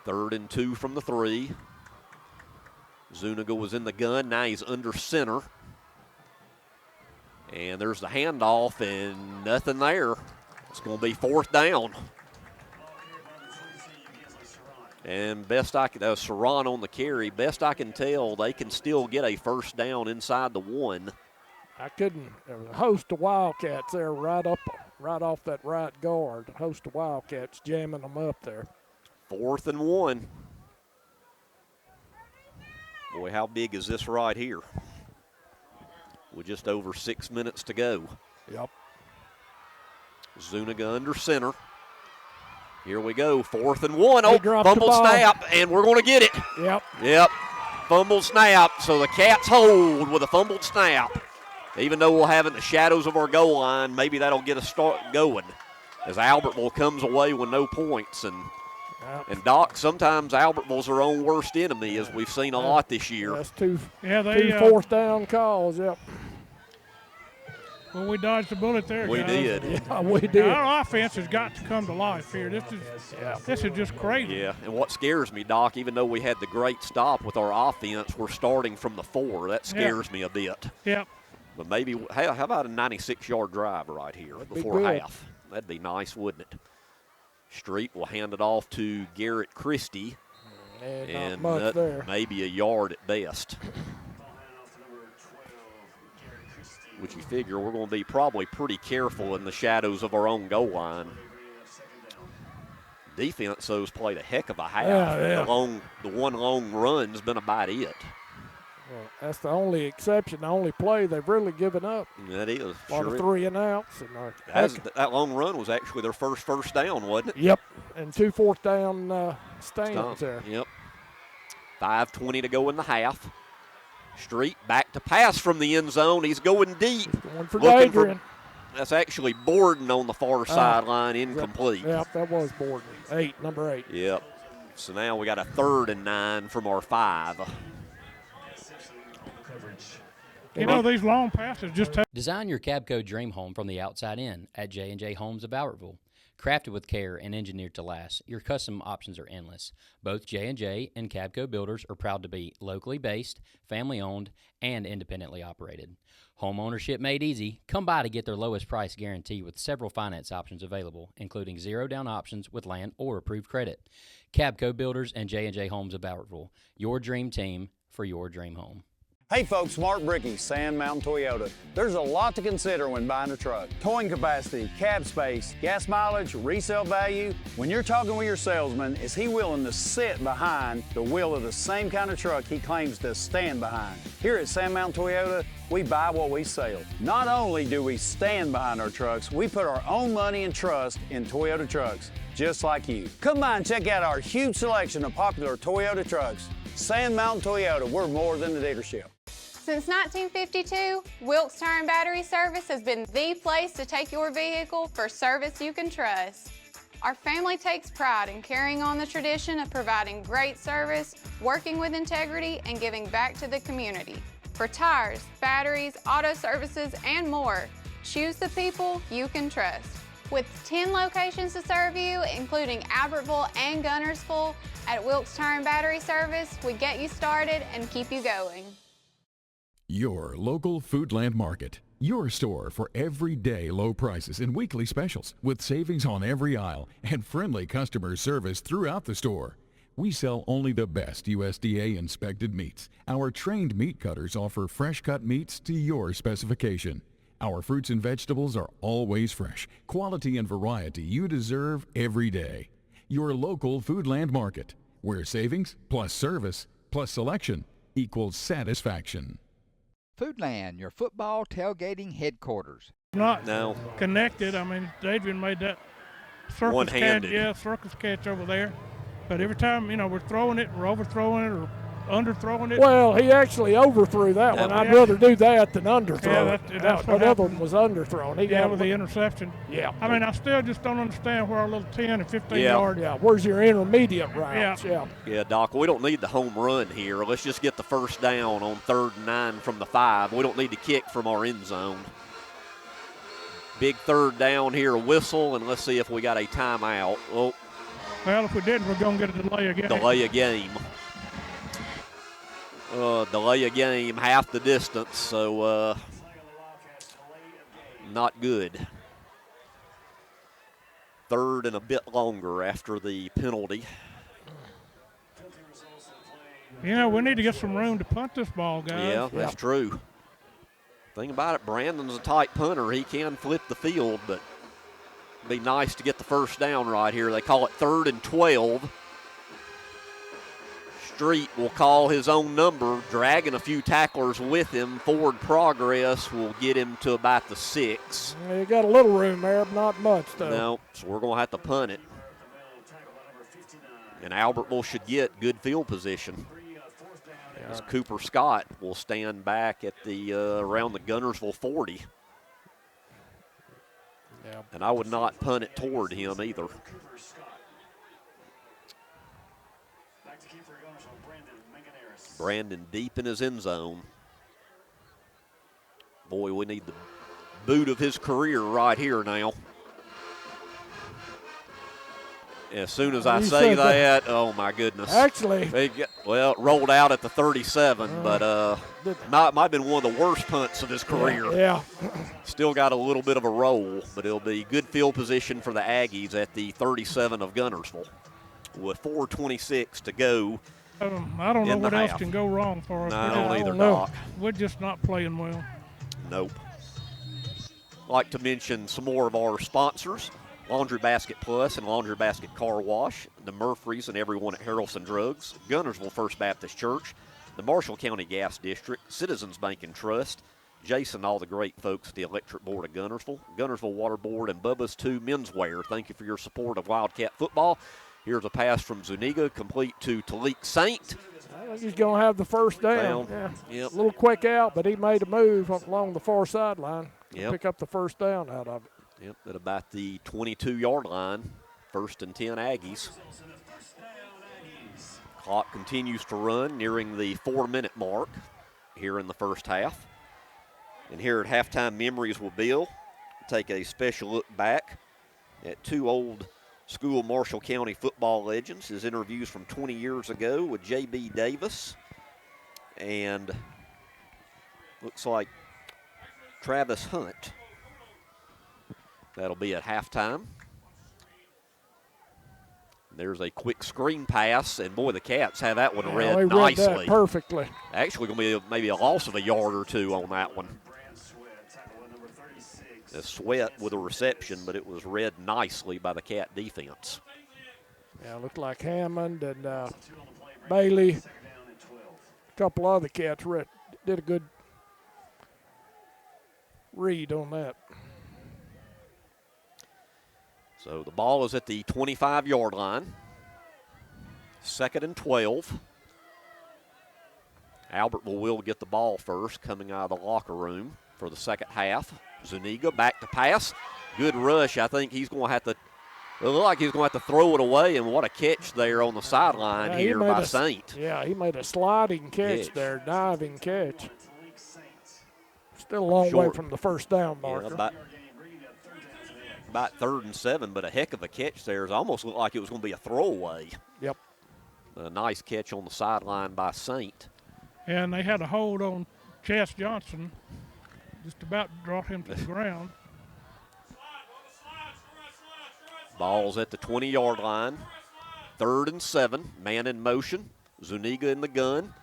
3rd and 2 from the 3. Zuniga was in the gun. Now he's under center. And there's the handoff and nothing there. It's going to be 4th down. And best I can, Saran on the carry, best I can tell, they can still get a 1st down inside the 1. I couldn't. There was a host of Wildcats there right off that right guard. A host of Wildcats jamming them up there. 4th and 1. Boy, how big is this right here? With just over 6 minutes to go. Yep. Zuniga under center. Here we go, 4th and 1. He Oh, dropped the fumble ball. snap, and we're going to get it. Yep. Yep, fumble snap. So the Cats hold with a fumbled snap. Even though we'll have it in the shadows of our goal line, maybe that'll get us start going as Albertville comes away with no points. And Doc, sometimes Albertville's their own worst enemy, as we've seen a lot this year. That's two 4th down calls, yep. Well, we dodged a bullet there, We guys. did. Yeah, we did. Our offense has got to come to life here. This is just crazy. Yeah, and what scares me, Doc, even though we had the great stop with our offense, we're starting from the 4. That scares me a bit. Yep. But maybe, how about a 96-yard drive right here before half? That'd be nice, wouldn't it? Street will hand it off to Garrett Christie. And not much there. Maybe a yard at best. Which you figure we're going to be probably pretty careful in the shadows of our own goal line. Defense, though, has played a heck of a half. Yeah. The one long run's been about it. Well, that's the only exception, the only play they've really given up. That is. A lot of 3 and outs. That long run was actually their first down, wasn't it? Yep, and 2 4th down stands there. Yep. 5:20 to go in the half. Street back to pass from the end zone. He's going deep. Going for Adrian. That's actually Borden on the far sideline, incomplete. Yep, that was Borden. Number 8. Yep. So now we got a 3rd and 9 from our 5. You know, these long passes just take. Design your Cabco dream home from the outside in at J&J Homes of Albertville. Crafted with care and engineered to last, your custom options are endless. Both J&J and Cabco builders are proud to be locally based, family-owned, and independently operated. Home ownership made easy. Come by to get their lowest price guarantee with several finance options available, including zero-down options with land or approved credit. Cabco builders and J&J Homes of Albertville, your dream team for your dream home. Hey folks, Mark Brickey, Sand Mountain Toyota. There's a lot to consider when buying a truck. Towing capacity, cab space, gas mileage, resale value. When you're talking with your salesman, is he willing to sit behind the wheel of the same kind of truck he claims to stand behind? Here at Sand Mountain Toyota, we buy what we sell. Not only do we stand behind our trucks, we put our own money and trust in Toyota trucks, just like you. Come by and check out our huge selection of popular Toyota trucks. Sand Mountain Toyota, we're more than a dealership. Since 1952, Wilkes Tire and Battery Service has been the place to take your vehicle for service you can trust. Our family takes pride in carrying on the tradition of providing great service, working with integrity, and giving back to the community. For tires, batteries, auto services, and more, choose the people you can trust. With 10 locations to serve you, including Albertville and Guntersville, at Wilkes Tire and Battery Service, we get you started and keep you going. Your local Foodland Market. Your store for everyday low prices and weekly specials with savings on every aisle and friendly customer service throughout the store. We sell only the best USDA inspected meats. Our trained meat cutters offer fresh cut meats to your specification. Our fruits and vegetables are always fresh, quality and variety you deserve every day. Your local Foodland Market, where savings plus service plus selection equals satisfaction. Foodland, your football tailgating headquarters. Not connected. I mean, Adrian made that circus catch over there. But every time, we're throwing it, we're overthrowing it, or underthrowing it. Well, he actually overthrew that one. I'd rather do that than underthrow it. That's what other one was underthrown. With the interception. Yeah. I mean, I still just don't understand where our little 10 and 15 yard. Yeah, where's your intermediate routes? Yeah, Doc, we don't need the home run here. Let's just get the first down on 3rd and 9 from the 5. We don't need to kick from our end zone. Big 3rd down here, whistle, and let's see if we got a timeout. Oh. Well, if we didn't, we're going to get a delay again. Delay a game. Delay a game half the distance, so not good. 3rd and a bit longer after the penalty. We need to get some room to punt this ball, guys. Yeah, that's true. Thing about it, Brandon's a tight punter. He can flip the field, but it'd be nice to get the first down right here. They call it 3rd and 12. Street will call his own number, dragging a few tacklers with him. Forward progress will get him to about the 6. You got a little room there, but not much, though. No, so we're going to have to punt it. And Albertville should get good field position. As Cooper Scott will stand back at the around the Guntersville 40. Yeah. And I would not punt it toward him either. Brandon deep in his end zone. Boy, we need the boot of his career right here now. As soon as I say that, oh my goodness. Actually. It rolled out at the 37, but might have been one of the worst punts of his career. Yeah. Still got a little bit of a roll, but it'll be good field position for the Aggies at the 37 of Guntersville with 4:26 to go. I don't know what else can go wrong for us. No, I don't either, Doc. We're just not playing well. Nope. Like to mention some more of our sponsors. Laundry Basket Plus and Laundry Basket Car Wash, the Murphys and everyone at Harrelson Drugs, Guntersville First Baptist Church, the Marshall County Gas District, Citizens Bank and Trust, Jason, all the great folks at the Electric Board of Guntersville Water Board, and Bubba's 2 Menswear. Thank you for your support of Wildcat football. Here's a pass from Zuniga, complete to Talik Saint. I think he's going to have the first down. Yeah. Yep. A little quick out, but he made a move along the far sideline. Yep. Pick up the first down out of it. Yep, at about the 22-yard line. 1st and 10 Aggies. Clock continues to run, nearing the 4-minute mark here in the first half. And here at halftime, memories will build. Take a special look back at 2 old school Marshall County football legends. His interviews from 20 years ago with J.B. Davis and looks like Travis Hunt. That'll be at halftime. There's a quick screen pass, and boy, the Cats have that one read nicely. Read that perfectly. Actually going to be maybe a loss of a yard or 2 on that one. A Sweat with a reception, but it was read nicely by the Cat defense. Yeah, it looked like Hammond and Bailey. A couple other Cats did a good read on that. So the ball is at the 25-yard line. 2nd and 12. Albertville will get the ball first, coming out of the locker room for the second half. Zuniga back to pass. Good rush. I think he's going to have to, it looked like he's going to have to throw it away, and what a catch there on the sideline here by Saint. Yeah, he made a sliding catch there, diving catch. Still a long way from the first down marker. Yeah, about 3rd and 7, but a heck of a catch there. It almost looked like it was going to be a throwaway. Yep. A nice catch on the sideline by Saint. And they had a hold on Chas Johnson, just about brought him to the ground. Ball's at the 20-yard line. 3rd and 7, man in motion. Zuniga in the gun.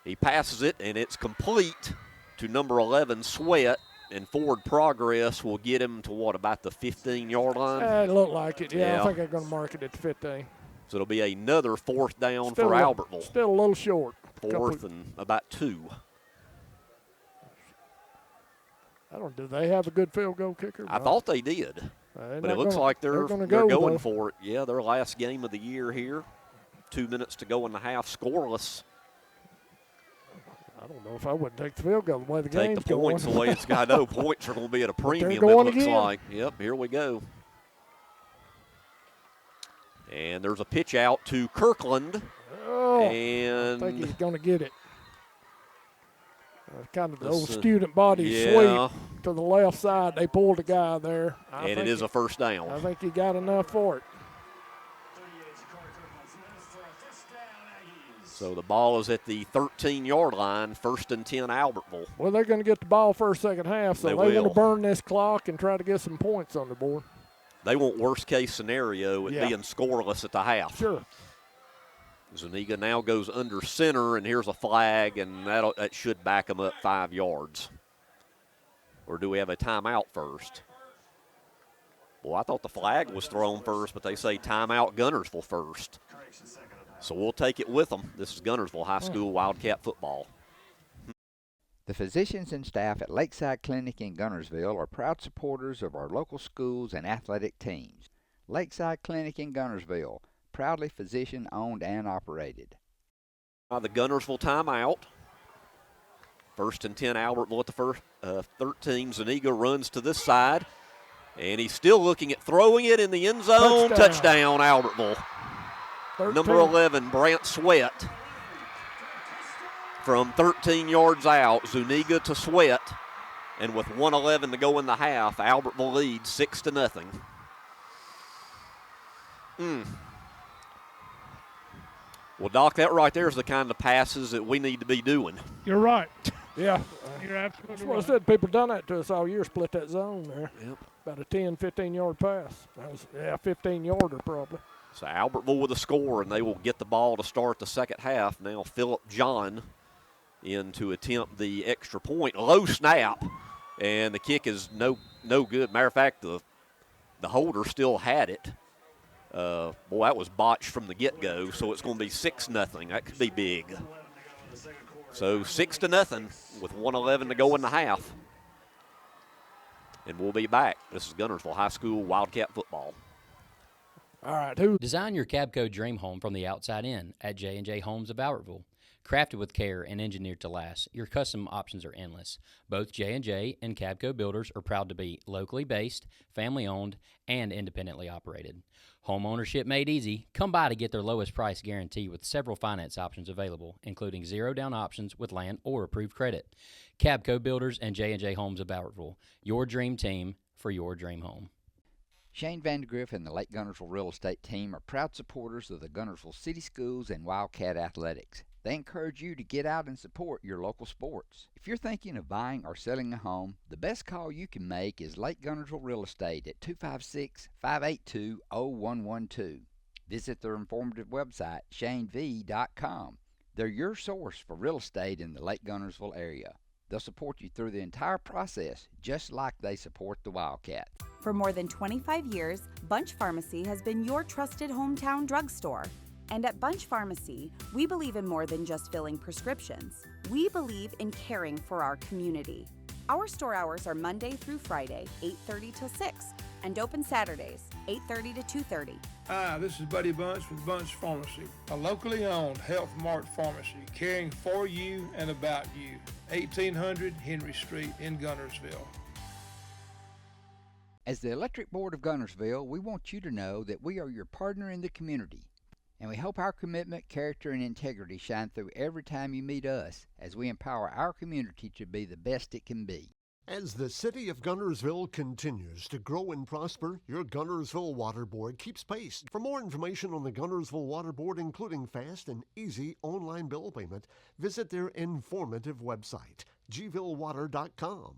He passes it, and it's complete to number 11, Sweat. And forward progress will get him to what, about the 15-yard line? It looked like it, yeah. I think they're going to mark it at the 15. So it'll be another 4th down for Albertville. Still a little short. 4th and about 2. Do they have a good field goal kicker? I thought they did. But it looks like they're going for it. Yeah, their last game of the year here. 2 minutes to go in the half, scoreless. I don't know if I wouldn't take the field goal the way the game's going. Take the points the way it's got. I know points are going to be at a premium, it looks like. Yep, here we go. And there's a pitch out to Kirkland. Oh, and I think he's going to get it. Kind of the old student body sweep to the left side. They pulled a guy there. And it is a first down. I think he got enough for it. So the ball is at the 13-yard line, 1st and 10 Albertville. Well, they're going to get the ball first, second half, so they want to burn this clock and try to get some points on the board. They want worst-case scenario at being scoreless at the half. Sure. Zuniga now goes under center, and here's a flag, and that should back them up 5 yards. Or do we have a timeout first? Well, I thought the flag was thrown first, but they say timeout Guntersville first. So we'll take it with them. This is Guntersville High School Wildcat football. The physicians and staff at Lakeside Clinic in Guntersville are proud supporters of our local schools and athletic teams. Lakeside Clinic in Guntersville, proudly physician-owned and operated. The Guntersville timeout. 1st and 10 Albertville at the first 13. Zuniga runs to this side, and he's still looking at throwing it in the end zone. Touchdown Albertville. 13. Number 11, Brant Sweat. From 13 yards out, Zuniga to Sweat. And with 1:11 to go in the half, Albertville leads 6-0. Well, Doc, that right there is the kind of passes that we need to be dodoing. You're right. Yeah. You're absolutely That's what right. I said. People done that to us all year, split that zone there. Yep. About a 10, 15-yard pass. That was, 15-yarder probably. So Albertville with a score, and they will get the ball to start the second half. Now Phillip John in to attempt the extra point. Low snap, and the kick is no good. Matter of fact, the holder still had it. Boy, that was botched from the get-go, so it's going to be 6-0. That could be big. So 6-0 with 1:11 to go in the half. And we'll be back. This is Guntersville High School Wildcat football. All right, who? Design your Cabco dream home from the outside in at J&J Homes of Albertville. Crafted with care and engineered to last, your custom options are endless. Both J&J and Cabco builders are proud to be locally based, family-owned, and independently operated. Home ownership made easy. Come by to get their lowest price guarantee with several finance options available, including zero-down options with land or approved credit. Cabco Builders and J&J Homes of Albertville, your dream team for your dream home. Shane Vandergriff and the Lake Guntersville Real Estate Team are proud supporters of the Guntersville City Schools and Wildcat Athletics. They encourage you to get out and support your local sports. If you're thinking of buying or selling a home, the best call you can make is Lake Guntersville Real Estate at 256-582-0112. Visit their informative website, shanev.com. They're your source for real estate in the Lake Guntersville area. They'll support you through the entire process, just like they support the Wildcat. For more than 25 years, Bunch Pharmacy has been your trusted hometown drugstore. And at Bunch Pharmacy, we believe in more than just filling prescriptions. We believe in caring for our community. Our store hours are Monday through Friday, 8:30 till 6, and open Saturdays, 8:30 to 2:30. Hi, this is Buddy Bunch with Bunch Pharmacy, a locally owned Health Mart pharmacy caring for you and about you. 1800 Henry Street in Guntersville. As the Electric Board of Guntersville, we want you to know that we are your partner in the community, and we hope our commitment, character, and integrity shine through every time you meet us as we empower our community to be the best it can be. As the city of Guntersville continues to grow and prosper, your Guntersville Water Board keeps pace. For more information on the Guntersville Water Board, including fast and easy online bill payment, visit their informative website, gvillewater.com.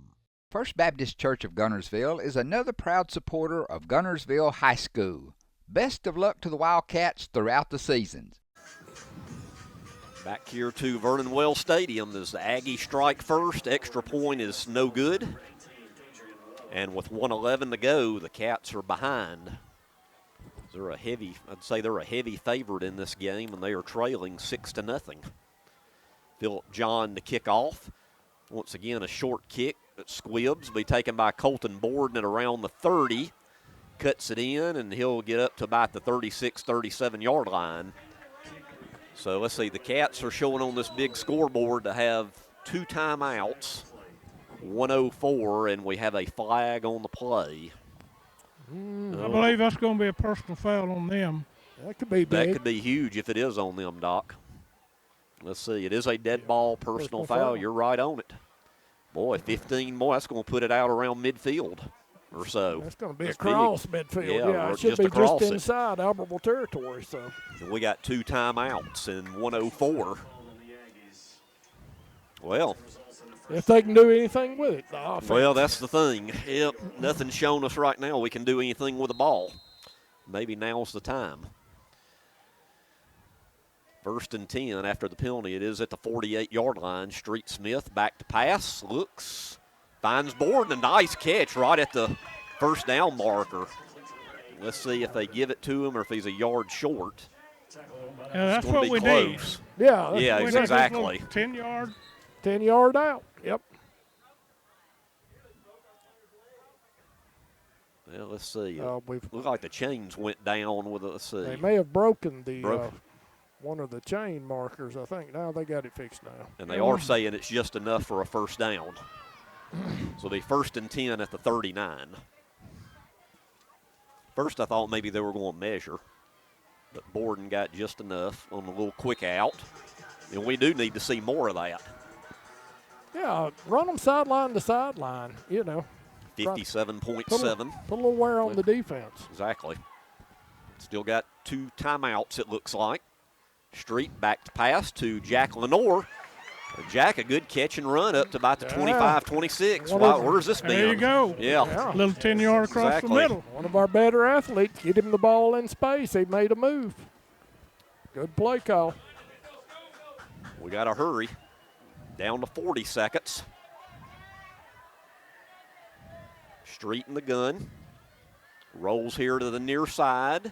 First Baptist Church of Guntersville is another proud supporter of Guntersville High School. Best of luck to the Wildcats throughout the seasons. Back here to Vernon Wells Stadium as the Aggies strike first. Extra point is no good. And with 1:11 to go, the Cats are behind. I'd say they're a heavy favorite in this game, and they are trailing 6-0. Philip John to kick off. Once again, a short kick that squibs, be taken by Colton Borden at around the 30. Cuts it in, and he'll get up to about the 36, 37-yard line. So let's see, the Cats are showing on this big scoreboard to have 2 timeouts, 1:04, and we have a flag on the play. I believe that's going to be a personal foul on them. That could be big. That could be huge if it is on them, Doc. Let's see, it is a dead ball personal foul. You're right on it. Boy, 15 more, that's going to put it out around midfield or so. That's going to be across midfield. Yeah, it should just be just inside Albertville territory. So we got 2 timeouts and 1:04. Well, if they can do anything with it, the offense. Well, that's the thing. Yep, nothing's shown us right now we can do anything with the ball. Maybe now's the time. 1st and 10 after the penalty. It is at the 48-yard line. Street Smith back to pass. Looks. Finds Borden. A nice catch right at the first down marker. Let's see if they give it to him or if he's a yard short. Yeah, that's what we need. Yeah, exactly. 10 yard. 10 yard out. Yep. Well, let's see. Looked like the chains went down with it. Let's see. They may have broken the one of the chain markers, I think. Now they got it fixed now. And they are saying it's just enough for a first down. So the 1st and 10 at the 39. First I thought maybe they were going to measure, but Borden got just enough on a little quick out. And we do need to see more of that. Yeah, run them sideline to sideline, 57.7. Put a little wear on the defense. Exactly. Still got 2 timeouts, it looks like. Street back to pass to Jack Lenore. Jack, a good catch and run up to about the 25-26. Wow, where's this been? There you go. Yeah. A little 10-yard across the middle. One of our better athletes. Get him the ball in space. He made a move. Good play call. We got to hurry. Down to 40 seconds. Street in the gun. Rolls here to the near side.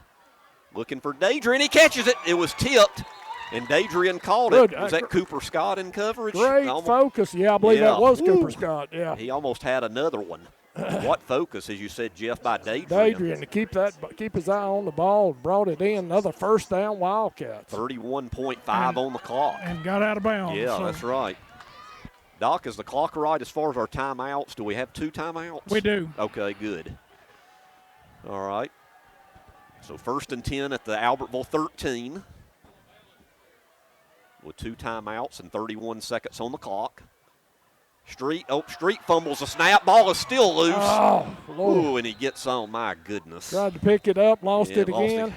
Looking for Dadrian. He catches it. It was tipped. And Dadrian called it. Was that Cooper Scott in coverage? Great focus. Yeah, I believe that was Cooper Scott. Yeah. He almost had another one. What focus, as you said, Jeff, by Dadrian. Dadrian to keep his eye on the ball, brought it in. Another first down Wildcats. 31.5 on the clock. And got out of bounds. Yeah, that's right. Doc, is the clock right as far as our timeouts? Do we have 2 timeouts? We do. Okay, good. All right. So 1st and 10 at the Albertville 13. With 2 timeouts and 31 seconds on the clock. Street fumbles a snap. Ball is still loose. Oh, Lord. Ooh, and he gets on. My goodness. Tried to pick it up, lost it again.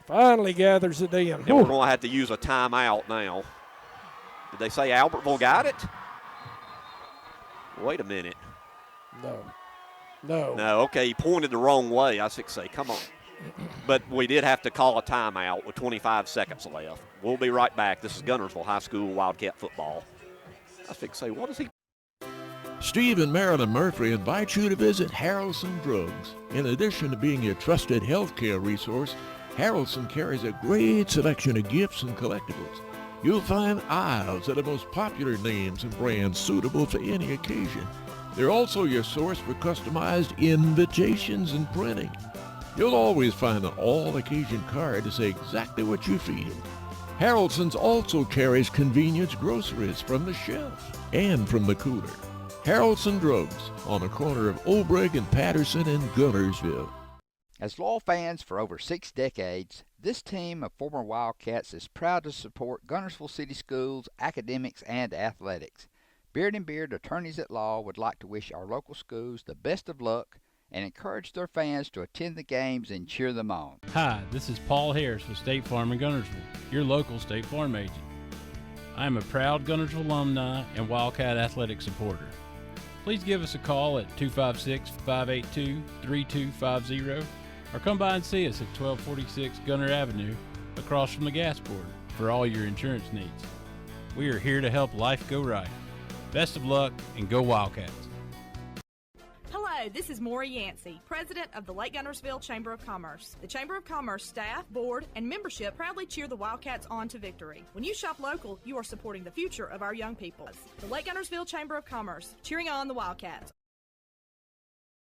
Finally gathers it in. And we're going to have to use a timeout now. Did they say Albertville got it? Wait a minute. No. No, okay, he pointed the wrong way. I was going to say, come on. But we did have to call a timeout with 25 seconds left. We'll be right back. This is Guntersville High School Wildcat football. I was going to say, what is he? Steve and Marilyn Murphy invite you to visit Harrelson Drugs. In addition to being your trusted healthcare resource, Harrelson carries a great selection of gifts and collectibles. You'll find aisles of the most popular names and brands suitable for any occasion. They're also your source for customized invitations and printing. You'll always find an all-occasion card to say exactly what you feel. Haraldson's also carries convenience groceries from the shelf and from the cooler. Haraldson Drugs on the corner of Olbrich and Patterson in Guntersville. As loyal fans for over 6 decades, this team of former Wildcats is proud to support Guntersville City Schools, academics, and athletics. Beard and Beard Attorneys at Law would like to wish our local schools the best of luck and encourage their fans to attend the games and cheer them on. Hi, this is Paul Harris with State Farm in Guntersville, your local State Farm agent. I am a proud Guntersville alumni and Wildcat athletic supporter. Please give us a call at 256-582-3250 or come by and see us at 1246 Gunter Avenue across from the gas board for all your insurance needs. We are here to help life go right. Best of luck and go Wildcats. Hello, this is Maury Yancey, President of the Lake Guntersville Chamber of Commerce. The Chamber of Commerce staff, board, and membership proudly cheer the Wildcats on to victory. When you shop local, you are supporting the future of our young people. The Lake Guntersville Chamber of Commerce, cheering on the Wildcats.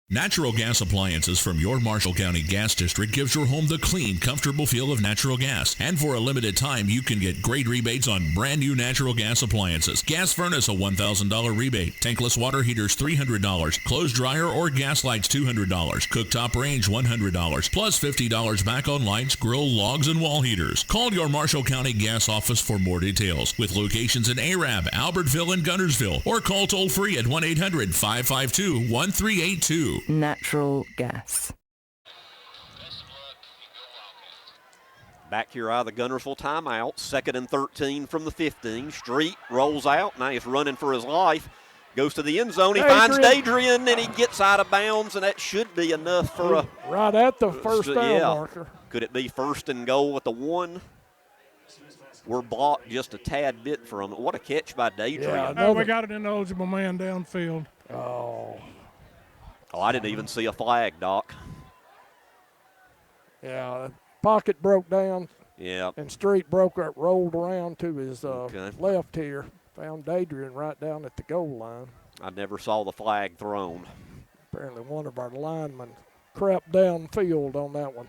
Natural gas appliances from your Marshall County Gas District gives your home the clean, comfortable feel of natural gas. And for a limited time, you can get great rebates on brand new natural gas appliances. Gas furnace, a $1,000 rebate. Tankless water heaters, $300. Clothes dryer or gas lights, $200. Cooktop range, $100. Plus $50 back on lights, grill, logs, and wall heaters. Call your Marshall County Gas office for more details. With locations in Arab, Albertville, and Guntersville. Or call toll free at 1-800-552-1382. Natural gas. Back here out of the Guntersville timeout. 2nd and 13 from the 15. Street rolls out. Now he's running for his life. Goes to the end zone. He finds Dadrian, and he gets out of bounds, and that should be enough for a... Right at the first down marker. Could it be 1st and goal at the 1? We're blocked just a tad bit from it. What a catch by Dadrian. Yeah, we got an ineligible man downfield. Oh, I didn't even see a flag, Doc. Yeah, pocket broke down. Yeah. And Street rolled around to his left here. Found Dadrian right down at the goal line. I never saw the flag thrown. Apparently one of our linemen crept downfield on that one.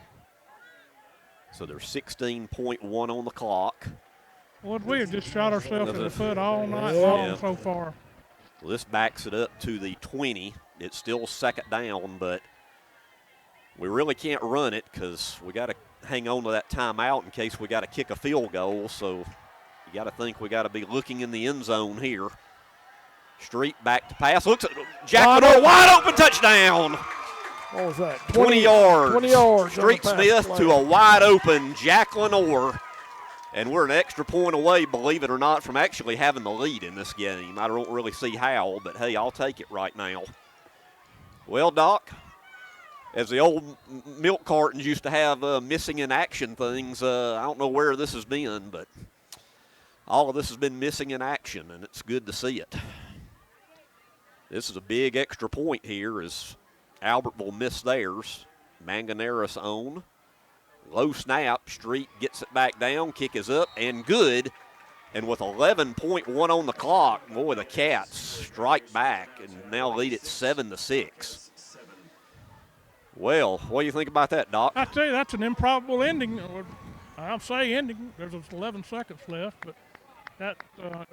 So there's 16.1 on the clock. Well, we have just shot ourselves in the foot all night long so far. Well, this backs it up to the 20. It's still 2nd down, but we really can't run it because we got to hang on to that timeout in case we got to kick a field goal. So you got to think we got to be looking in the end zone here. Street back to pass. Looks at Jacqueline, wide open touchdown. What was that? 20 yards. 20 yards. Street Smith to a wide open Jacqueline Orr. And we're an extra point away, believe it or not, from actually having the lead in this game. I don't really see how, but hey, I'll take it right now. Well, Doc, as the old milk cartons used to have missing in action things, I don't know where this has been, but all of this has been missing in action, and it's good to see it. This is a big extra point here as Albertville missed theirs. Manganeras own. Low snap, Street gets it back down, kick is up, and good. And with 11.1 on the clock, boy, the Cats strike back and now lead it 7-6. Well, what do you think about that, Doc? I tell you, that's an improbable ending. I'll say ending. There's 11 seconds left, but that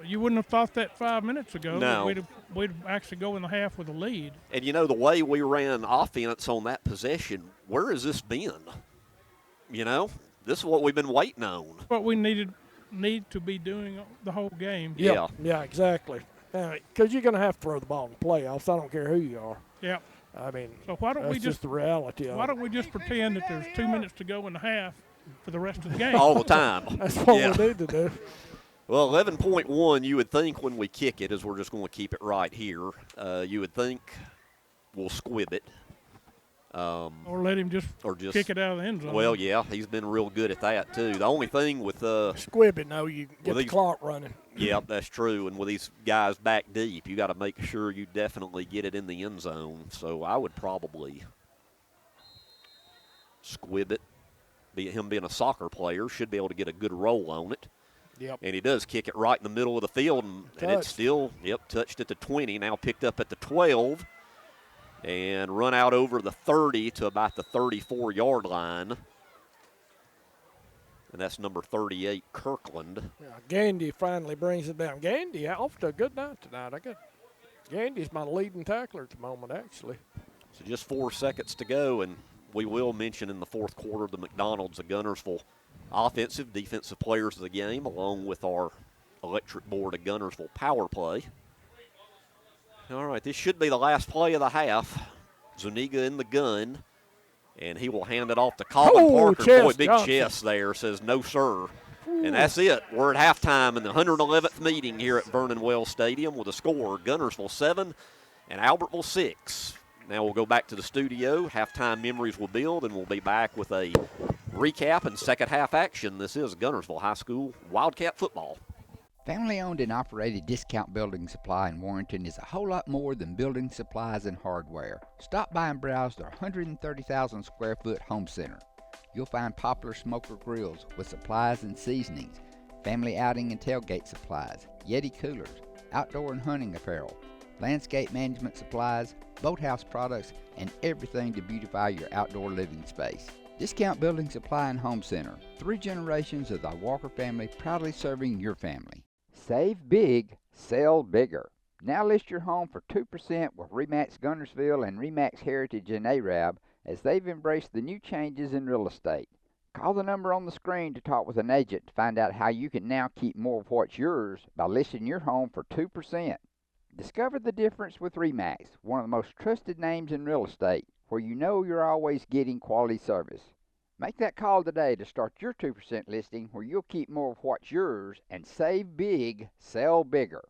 you wouldn't have thought that 5 minutes ago. No. We'd actually go in the half with a lead. And, you know, the way we ran offense on that possession, where has this been? You know, this is what we've been waiting on. What we need to be doing the whole game. Yeah, exactly. Because you're going to have to throw the ball in the playoffs. I don't care who you are. Yeah. I mean, so why don't that's we just the reality of it. Why don't we just pretend that there's 2 minutes to go in the half for the rest of the game? All the time. That's what we need to do. Well, 11.1, you would think when we kick it, as we're just going to keep it right here, you would think we'll squib it. Or let him just kick it out of the end zone. Well, yeah, he's been real good at that, too. The only thing with squib it, no, you get the clock running. Yeah, that's true. And with these guys back deep, you got to make sure you definitely get it in the end zone. So I would probably squib it. Him being a soccer player, should be able to get a good roll on it. Yep. And he does kick it right in the middle of the field, and it's still, touched at the 20, now picked up at the 12. and run out over the 30 to about the 34-yard line. And that's number 38, Kirkland. Yeah, Gandy finally brings it down. Gandy off to a good night tonight. Gandy's my leading tackler at the moment, actually. So just 4 seconds to go, and we will mention in the fourth quarter the McDonald's of Guntersville offensive, defensive players of the game, along with our electric board of Guntersville power play. All right, this should be the last play of the half. Zuniga in the gun, and he will hand it off to Colin Parker. Boy, big chest there, says no, sir. And that's it. We're at halftime in the 111th meeting here at Vernon Wells Stadium with a score, Guntersville 7 and Albertville 6. Now we'll go back to the studio. Halftime memories will build, and we'll be back with a recap and second half action. This is Guntersville High School Wildcat football. Family-owned and operated Discount Building Supply in Warrenton is a whole lot more than building supplies and hardware. Stop by and browse their 130,000 square foot home center. You'll find popular smoker grills with supplies and seasonings, family outing and tailgate supplies, Yeti coolers, outdoor and hunting apparel, landscape management supplies, boathouse products, and everything to beautify your outdoor living space. Discount Building Supply and Home Center. 3 generations of the Walker family proudly serving your family. Save big, sell bigger. Now list your home for 2% with RE/MAX Guntersville and RE/MAX Heritage in Arab as they've embraced the new changes in real estate. Call the number on the screen to talk with an agent to find out how you can now keep more of what's yours by listing your home for 2%. Discover the difference with RE/MAX, one of the most trusted names in real estate, where you know you're always getting quality service. Make that call today to start your 2% listing where you'll keep more of what's yours and save big, sell bigger.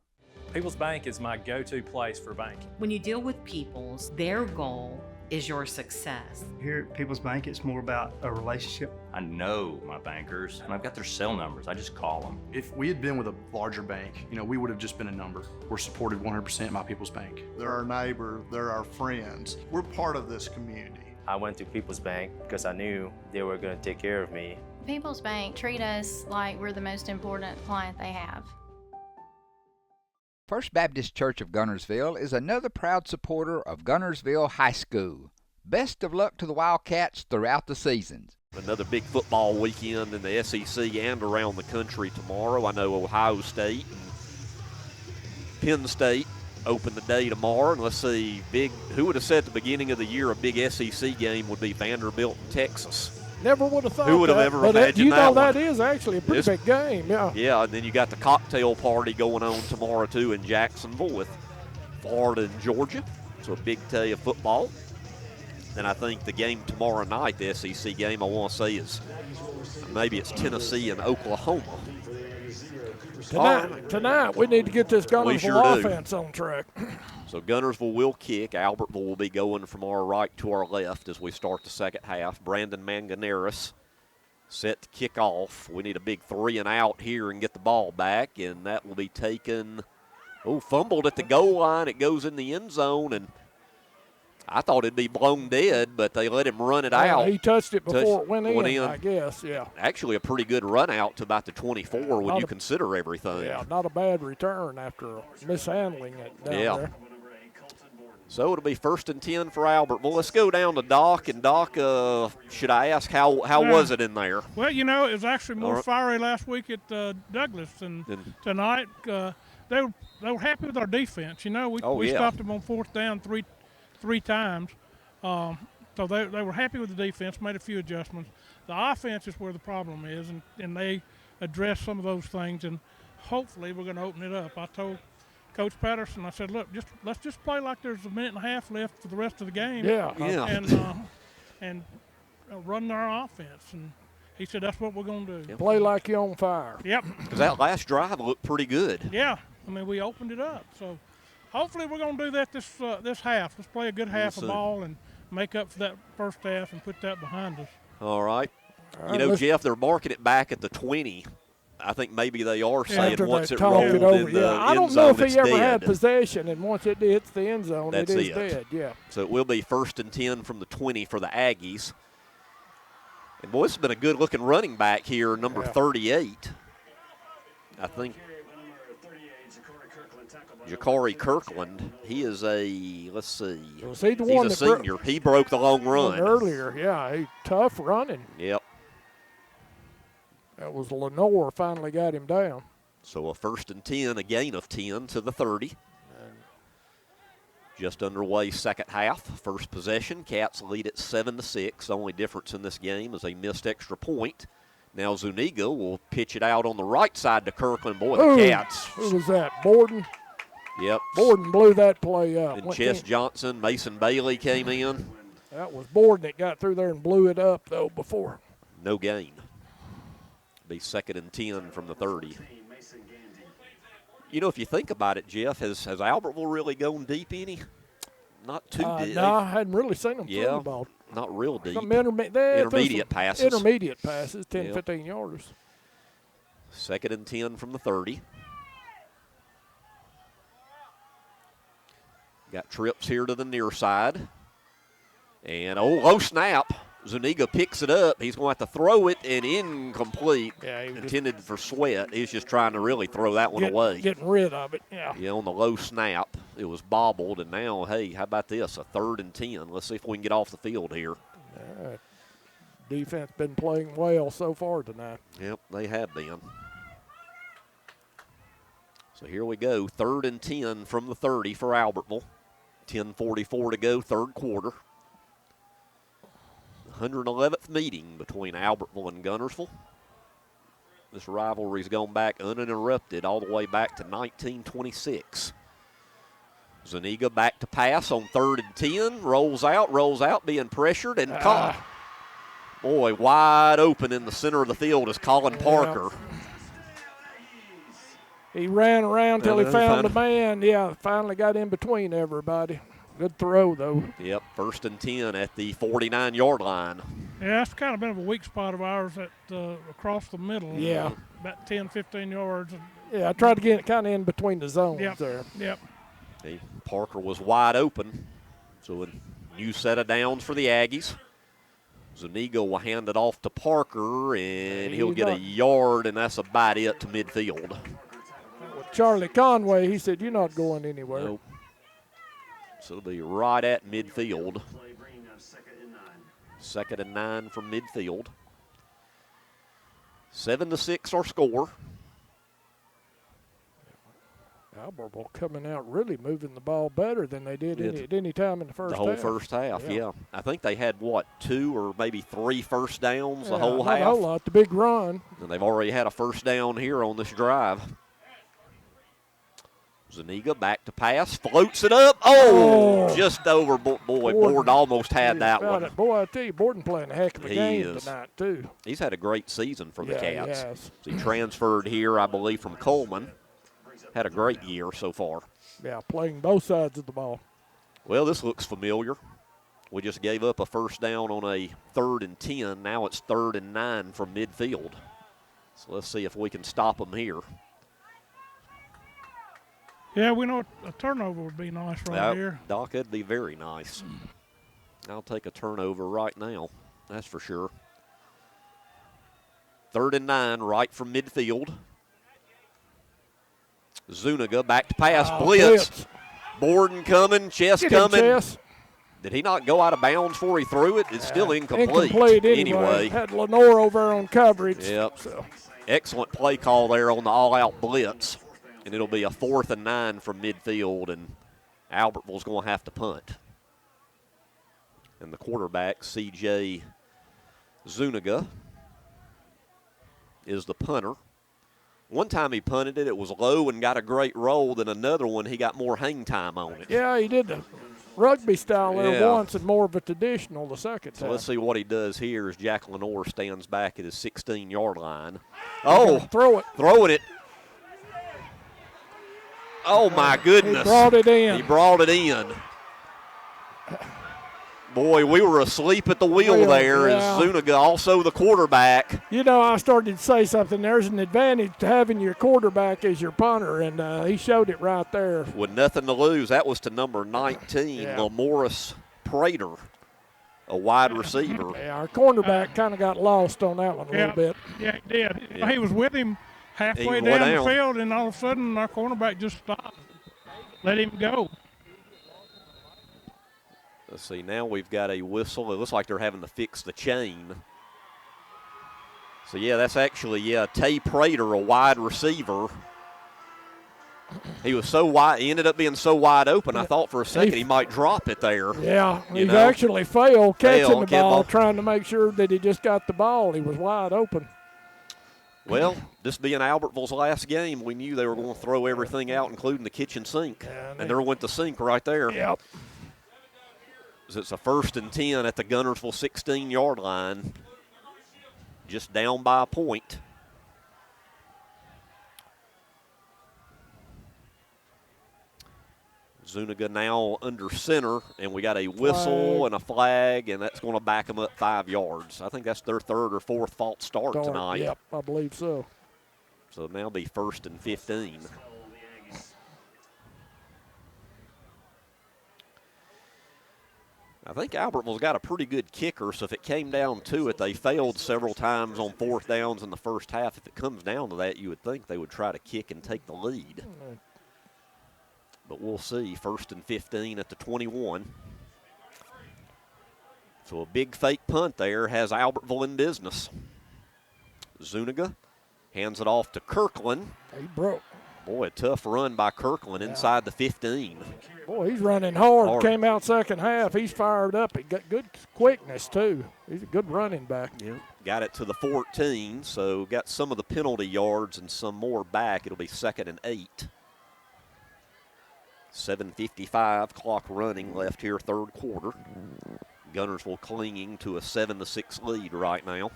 People's Bank is my go-to place for banking. When you deal with People's, their goal is your success. Here at People's Bank, it's more about a relationship. I know my bankers, and I've got their cell numbers. I just call them. If we had been with a larger bank, we would have just been a number. We're supported 100% by People's Bank. They're our neighbor, they're our friends. We're part of this community. I went to People's Bank because I knew they were going to take care of me. People's Bank treat us like we're the most important client they have. First Baptist Church of Guntersville is another proud supporter of Guntersville High School. Best of luck to the Wildcats throughout the seasons. Another big football weekend in the SEC and around the country tomorrow. I know Ohio State and Penn State open the day tomorrow. And let's see, who would have said at the beginning of the year a big SEC game would be Vanderbilt and Texas? Never would have thought Who would have ever imagined that that is actually a pretty big game, yeah. Yeah, and then you got the cocktail party going on tomorrow, too, in Jacksonville with Florida and Georgia. So a big day of football. Then I think the game tomorrow night, the SEC game, I want to say is maybe it's Tennessee and Oklahoma. Tonight we need to get this Guntersville offense on track. So Guntersville will kick. Albertville will be going from our right to our left as we start the second half. Brandon Manganeris set to kick off. We need a big 3 and out here and get the ball back, and that will be taken. Fumbled at the goal line. It goes in the end zone, and I thought it'd be blown dead, but they let him run it out. He touched it before it went in, I guess, yeah. Actually, a pretty good run out to about the 24 when you consider everything. Yeah, not a bad return after mishandling it down there. So it'll be 1st and 10 for Albertville. Let's go down to Doc. And Doc, should I ask how was it in there? Well, it was actually more fiery last week at Douglas than tonight. They were happy with our defense. We stopped them on 4th down three times. So they were happy with the defense, made a few adjustments. The offense is where the problem is, and they addressed some of those things, and hopefully we're going to open it up. I told Coach Patterson, I said, look, let's just play like there's a minute and a half left for the rest of the game. And run our offense. And he said that's what we're going to do. Play like you're on fire. Yep. Because that last drive looked pretty good. Yeah. We opened it up. So hopefully we're going to do that this half. Let's play a good half of ball and make up for that first half and put that behind us. All right. Jeff, they're marking it back at the 20. I think maybe they are saying once it rolled in the end zone, I don't know if he ever had possession, and once it hits the end zone, it is dead. Yeah. So it will be 1st and 10 from the 20 for the Aggies. And, boy, this has been a good-looking running back here, number 38. I think. Jakari Kirkland, he is let's see. Was he the He's one a that senior. He broke the long run. Earlier, yeah. He tough running. Yep. That was Lenore finally got him down. So a 1st and 10, a gain of 10 to the 30. Just underway second half. First possession, Cats lead at 7-6. Only difference in this game is a missed extra point. Now Zuniga will pitch it out on the right side to Kirkland. Boy, the Cats. Who was that, Borden? Yep. Borden blew that play up. And Chess Johnson, Mason Bailey came in. That was Borden that got through there and blew it up, though, before. No gain. Be 2nd and 10 from the 30. You know, if you think about it, Jeff, has Albertville really gone deep any? Not too deep. No, I hadn't really seen them throw the ball. Not real deep. Some intermediate passes. Intermediate passes, 10, 15 yarders. 2nd and 10 from the 30. Got trips here to the near side. And, low snap. Zuniga picks it up. He's going to have to throw it, and incomplete. Yeah, intended for Sweat. He's just trying to really throw that one away. Getting rid of it, yeah. Yeah, on the low snap. It was bobbled, and now, hey, how about this? A 3rd and 10. Let's see if we can get off the field here. Defense been playing well so far tonight. Yep, they have been. So here we go. 3rd and 10 from the 30 for Albertville. 10:44 to go, third quarter. 111th meeting between Albertville and Guntersville. This rivalry's gone back uninterrupted all the way back to 1926. Zuniga back to pass on 3rd and 10. Rolls out, being pressured and caught. Boy, wide open in the center of the field is Colin Parker. He ran around till he found the man. Yeah, finally got in between everybody. Good throw, though. Yep, 1st and 10 at the 49-yard line. Yeah, that's kind of been a weak spot of ours at across the middle. Yeah. About 10, 15 yards. Yeah, I tried to get it kind of in between the zones there. Yep. Parker was wide open. So a new set of downs for the Aggies. Zuniga will hand it off to Parker, and he'll get a yard, and that's about it to midfield. With Charlie Conway, he said, "You're not going anywhere." Nope. So it'll be right at midfield. 2nd and 9 from midfield. 7-6 our score. Albertville coming out really moving the ball better than they did at any time in the first half. The whole first half, yeah. I think they had, 2 or maybe 3 first downs the whole half? half? A whole lot, the big run. And they've already had a first down here on this drive. Zuniga back to pass, floats it up. Just over. Boy, Borden almost had that one. Boy, I tell you, Borden playing a heck of a game tonight, too. He's had a great season for the Cats. He has. He transferred here, I believe, from Coleman. Had a great year so far. Yeah, playing both sides of the ball. Well, this looks familiar. We just gave up a first down on a 3rd and 10. Now it's 3rd and 9 from midfield. So let's see if we can stop them here. Yeah, we know a turnover would be nice here. Doc, it'd be very nice. I'll take a turnover right now. That's for sure. 3rd and 9 right from midfield. Zuniga back to pass. Blitz. Borden coming. Chess coming. Chess. Did he not go out of bounds before he threw it? It's still incomplete. Incomplete anyway. Had Lenore over on coverage. Yep. So. Excellent play call there on the all-out blitz. And it'll be a 4th and 9 from midfield, and Albertville's going to have to punt. And the quarterback, C.J. Zuniga, is the punter. One time he punted it, it was low and got a great roll. Then another one, he got more hang time on it. Yeah, he did the rugby style there once and more of a traditional the second time. So let's see what he does here as Jack Lenore stands back at his 16-yard line. Throwing it. Oh, my goodness. He brought it in. Boy, we were asleep at the wheel there as Zuniga, also the quarterback. You know, I started to say something. There's an advantage to having your quarterback as your punter, and he showed it right there. With nothing to lose, that was to number 19, Lamoris Prater, a wide receiver. Yeah, our cornerback kind of got lost on that one a little bit. Yeah, he did. Yeah. He was with him halfway down the field, and all of a sudden our cornerback just stopped. let him go. Let's see, now we've got a whistle. It looks like they're having to fix the chain. So, yeah, that's actually, Tay Prater, a wide receiver. He was so wide, he ended up being so wide open, I thought for a second he might drop it there. Yeah, he actually failed catching the ball, ball, trying to make sure that he just got the ball. He was wide open. Well, this being Albertville's last game, we knew they were going to throw everything out, including the kitchen sink. And there went the sink right there. Yep. It's a 1st and 10 at the Guntersville 16-yard line, just down by a point. Zuniga now under center, and we got a whistle and a flag, and that's going to back them up 5 yards. I think that's their 3rd or 4th false start tonight. Yep, I believe so. So it'll now be 1st and 15. I think Albertville's got a pretty good kicker, so if it came down to it, they failed several times on 4th downs in the first half. If it comes down to that, you would think they would try to kick and take the lead. But we'll see. 1st and 15 at the 21. So a big fake punt there has Albertville in business. Zuniga hands it off to Kirkland. He broke. Boy, a tough run by Kirkland inside the 15. Boy, he's running hard. Came out second half. He's fired up. He got good quickness, too. He's a good running back. Yeah. Got it to the 14, so got some of the penalty yards and some more back. It'll be 2nd and 8. 7:55 clock running left here, 3rd quarter. Guntersville clinging to a 7-6 lead right now.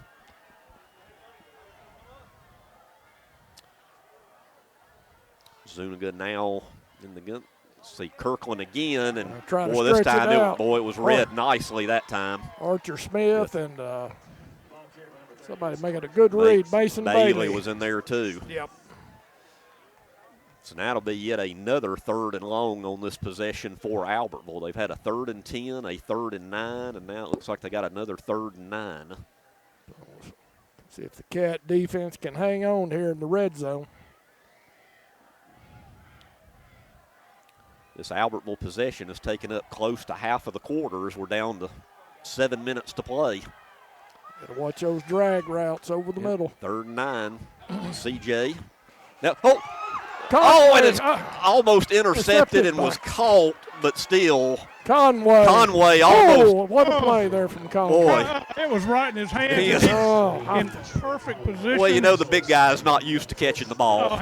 Zuniga now in the gun. See Kirkland again, and boy, this time it was read nicely that time. Archer Smith and somebody making a good read. Mason Bailey was in there too. Yep. So now it'll be yet another 3rd and long on this possession for Albertville. They've had a 3rd and 10, a 3rd and 9, and now it looks like they got another 3rd and 9. See if the Cat defense can hang on here in the red zone. This Albertville possession has taken up close to half of the quarters. We're down to 7 minutes to play. Got to watch those drag routes over the middle. 3rd and 9. CJ. Now, and it's almost intercepted and was caught, but still. Conway almost. What a play there from Conway. Boy. It was right in his hands. In perfect position. Well, you know the big guy's not used to catching the ball.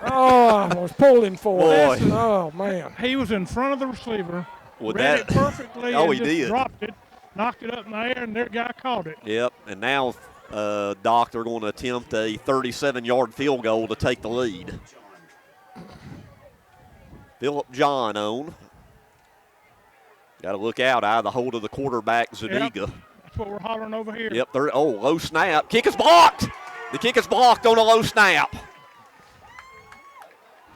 I was pulling for it. Oh, man. He was in front of the receiver. Read it perfectly. He just did. Dropped it, knocked it up in the air, and their guy caught it. Yep, and now, Doc, they're going to attempt a 37-yard field goal to take the lead. Phillip John on. Got to look out of the hold of the quarterback, Zuniga. Yep. That's what we're hollering over here. Yep, low snap. Kick is blocked. The kick is blocked on a low snap.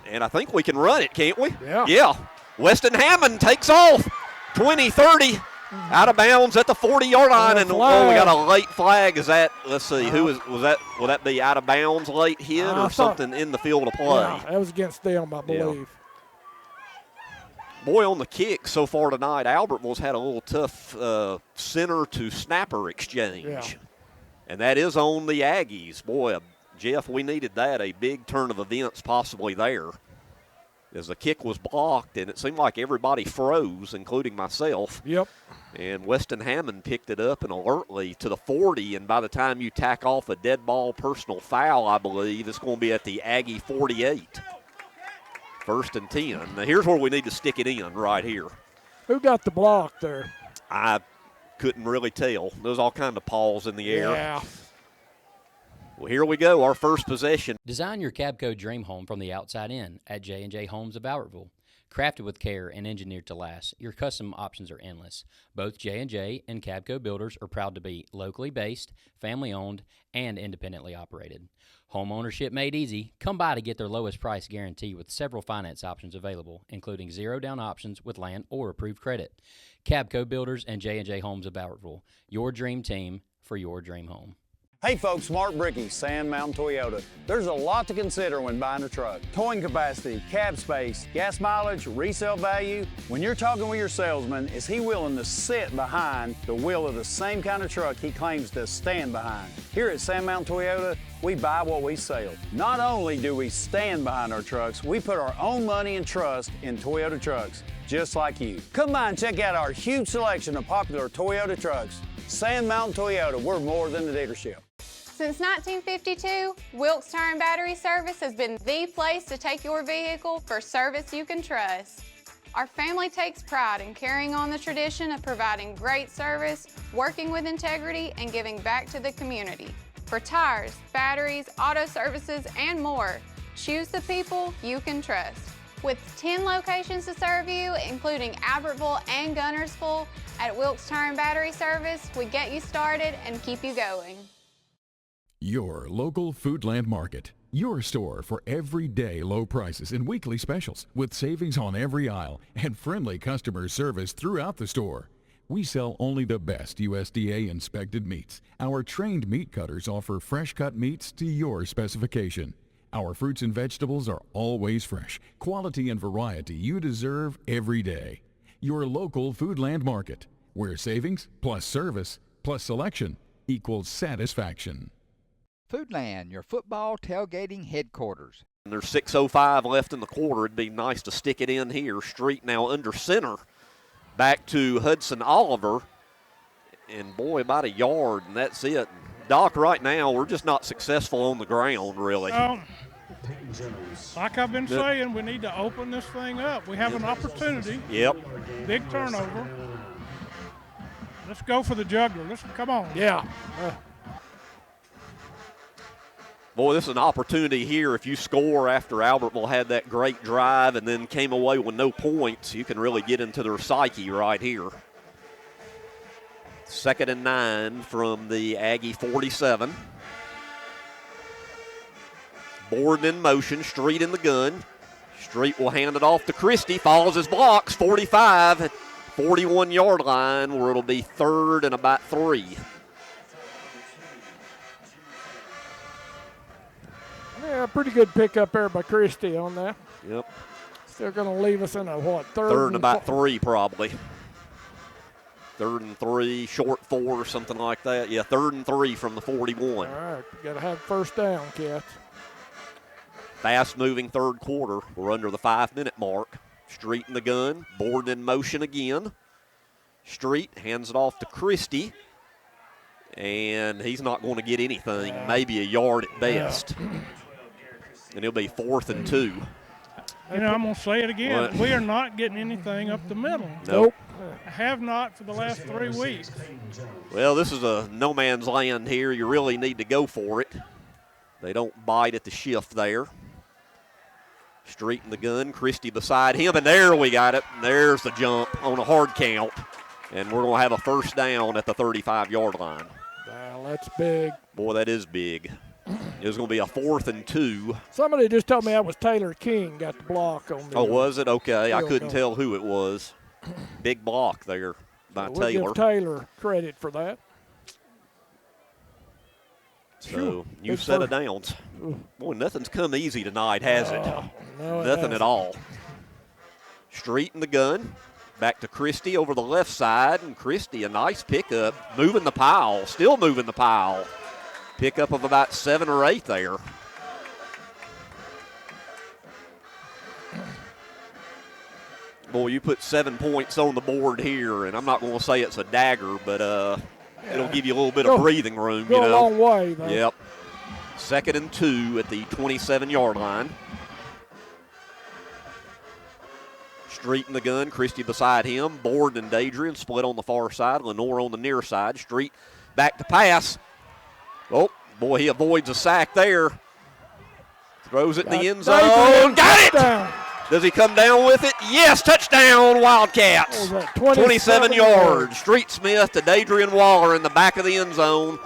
And I think we can run it, can't we? Yeah. Weston Hammond takes off. 20-30. Out of bounds at the 40-yard line. And we got a late flag. Is that, let's see, was that? Will that be out of bounds late hit or something in the field of play? Yeah, that was against them, I believe. Yeah. Boy, on the kick so far tonight, Albertville's had a little tough center to snapper exchange. Yeah. And that is on the Aggies. Boy, Jeff, we needed that, a big turn of events possibly there. As the kick was blocked, and it seemed like everybody froze, including myself. Yep. And Weston Hammond picked it up and alertly to the 40, and by the time you tack off a dead ball personal foul, I believe, it's going to be at the Aggie 48. 1st and 10. Now, here's where we need to stick it in right here. Who got the block there? I couldn't really tell. There's all kind of paws in the air. Yeah. Well, here we go, our first possession. Design your Cabco dream home from the outside in at J&J Homes of Albertville. Crafted with care and engineered to last, your custom options are endless. Both J&J and Cabco builders are proud to be locally based, family-owned, and independently operated. Home ownership made easy. Come by to get their lowest price guarantee with several finance options available, including zero-down options with land or approved credit. Cabco Builders and J&J Homes of Albertville, your dream team for your dream home. Hey folks, Mark Brickey, Sand Mountain Toyota. There's a lot to consider when buying a truck. Towing capacity, cab space, gas mileage, resale value. When you're talking with your salesman, is he willing to sit behind the wheel of the same kind of truck he claims to stand behind? Here at Sand Mountain Toyota, we buy what we sell. Not only do we stand behind our trucks, we put our own money and trust in Toyota trucks, just like you. Come by and check out our huge selection of popular Toyota trucks. Sand Mountain Toyota, we're more than a dealership. Since 1952, Wilkes Tire and Battery Service has been the place to take your vehicle for service you can trust. Our family takes pride in carrying on the tradition of providing great service, working with integrity, and giving back to the community. For tires, batteries, auto services, and more, choose the people you can trust. With 10 locations to serve you, including Albertville and Guntersville, at Wilkes Tire and Battery Service, we get you started and keep you going. Your local Foodland Market. Your store for everyday low prices and weekly specials with savings on every aisle and friendly customer service throughout the store. We sell only the best USDA inspected meats. Our trained meat cutters offer fresh cut meats to your specification. Our fruits and vegetables are always fresh. Quality and variety you deserve every day. Your local Foodland Market, where savings plus service plus selection equals satisfaction. Foodland, your football tailgating headquarters. And there's 6:05 left in the quarter. It'd be nice to stick it in here. Street now under center. Back to Hudson Oliver. And boy, about a yard, and that's it. Doc, right now, we're just not successful on the ground, really. Like I've been saying, we need to open this thing up. We have an opportunity. Yep. Big turnover. Let's go for the juggler. Come on. Yeah. Boy, this is an opportunity here. If you score after Albertville had that great drive and then came away with no points, you can really get into their psyche right here. 2nd and 9 from the Aggie 47. Borden in motion, Street in the gun. Street will hand it off to Christie, follows his blocks, 45, 41-yard line, where it'll be 3rd and about 3. Yeah, pretty good pickup there by Christie on that. Yep. Still going to leave us in a, what, third and about 3 probably. 3rd and 3, short 4, something like that. Yeah, 3rd and 3 from the 41. All right, got to have first down, Cats. Fast-moving third quarter. We're under the 5-minute mark. Street in the gun. Borden in motion again. Street hands it off to Christie. And he's not going to get anything, maybe a yard at best. And it'll be 4th and 2. You know, I'm going to say it again. What? We are not getting anything up the middle. Nope. Have not for the last 3 weeks. Well, this is a no man's land here. You really need to go for it. They don't bite at the shift there. Street in the gun, Christie beside him, and there we got it. There's the jump on a hard count. And we're going to have a first down at the 35-yard line. Wow, that's big. Boy, that is big. It was going to be a 4th and 2. Somebody just told me that was Taylor King got the block on the. Oh, was it? Okay. I couldn't tell who it was. Big block there by we'll Taylor. Give Taylor credit for that. So you've set it down. Boy, nothing's come easy tonight, has it? No, Nothing at all. Street in the gun. Back to Christie over the left side. And Christie, a nice pickup. Moving the pile. Still moving the pile. Pickup of about 7 or 8 there. Boy, you put 7 points on the board here, and I'm not going to say it's a dagger, but it'll give you a little bit of breathing room. Go a long way, though. Yep. 2nd and 2 at the 27-yard line. Street in the gun, Christie beside him. Borden and Adrian split on the far side. Lenore on the near side. Street back to pass. Oh, boy, he avoids a sack there. Throws it in the end zone. Got it! Does he come down with it? Yes, touchdown, Wildcats. 27 yards. Street Smith to Dadrian Waller in the back of the end zone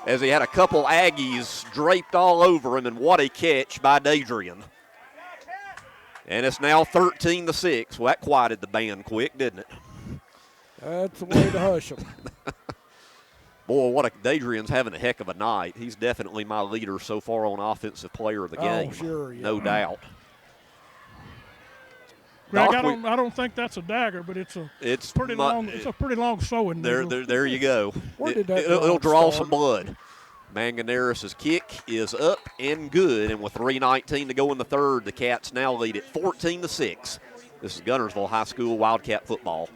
as he had a couple Aggies draped all over him, and what a catch by Dadrian. And it's now 13-6. Well, that quieted the band quick, didn't it? That's the way to hush them. Boy, Dadrian's having a heck of a night. He's definitely my leader so far on offensive player of the game. Oh, sure, yeah. No doubt. Greg, I don't think that's a dagger, but it's pretty long. It's a pretty long sewing needle. There you go. Where did that it'll draw start? some blood. Manganeris' kick is up and good, and with 3:19 to go in the third, the Cats now lead at 14-6. This is Guntersville High School Wildcat football.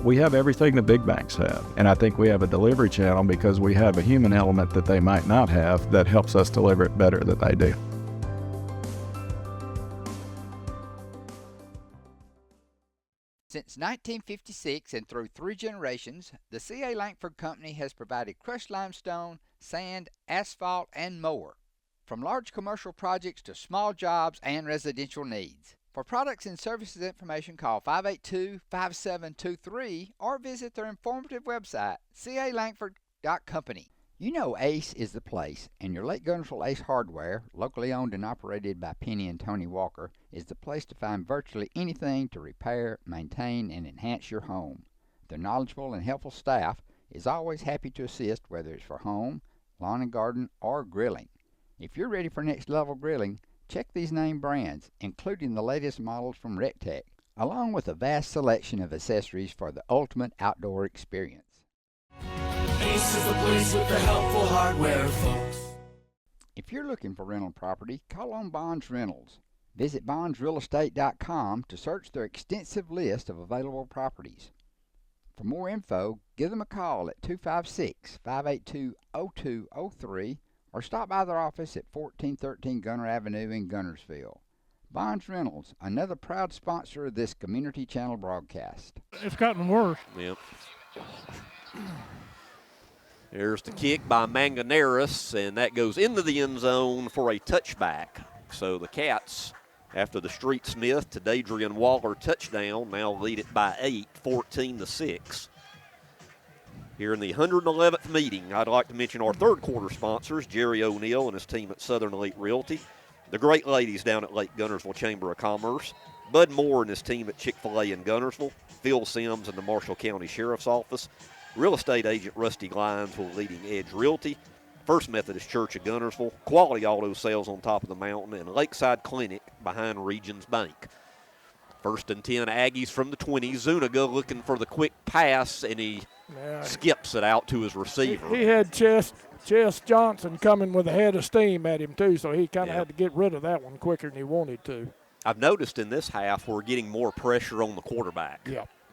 We have everything the big banks have, and I think we have a delivery channel because we have a human element that they might not have that helps us deliver it better than they do. Since 1956 and through 3 generations, the C.A. Langford Company has provided crushed limestone, sand, asphalt, and more, from large commercial projects to small jobs and residential needs. For products and services information, call 582-5723 or visit their informative website, calangford.company. You know Ace is the place, and your Lake Guntersville Ace Hardware, locally owned and operated by Penny and Tony Walker, is the place to find virtually anything to repair, maintain, and enhance your home. Their knowledgeable and helpful staff is always happy to assist, whether it's for home, lawn and garden, or grilling. If you're ready for next level grilling, check these name brands, including the latest models from RecTech, along with a vast selection of accessories for the ultimate outdoor experience. Ace is the place with the helpful hardware, folks. If you're looking for rental property, call on Bonds Rentals. Visit bondsrealestate.com to search their extensive list of available properties. For more info, give them a call at 256-582-0203 or stop by their office at 1413 Gunner Avenue in Guntersville. Bonds Rentals, another proud sponsor of this Community Channel broadcast. It's gotten worse. Yep. There's the kick by Manganeris, and that goes into the end zone for a touchback. So the Cats, after the Street Smith to Dadrian Waller touchdown, now lead it by 8, 14-6. Here in the 111th meeting, I'd like to mention our third quarter sponsors, Jerry O'Neill and his team at Southern Elite Realty, the great ladies down at Lake Guntersville Chamber of Commerce, Bud Moore and his team at Chick-fil-A in Guntersville, Phil Sims and the Marshall County Sheriff's Office, real estate agent Rusty Glines with Leading Edge Realty, First Methodist Church of Guntersville, Quality Auto Sales on top of the mountain, and Lakeside Clinic behind Regions Bank. First and 10 Aggies from the 20. Zuniga looking for the quick pass, and he skips it out to his receiver. He had Chess Johnson coming with a head of steam at him, too, so he kind of had to get rid of that one quicker than he wanted to. I've noticed in this half we're getting more pressure on the quarterback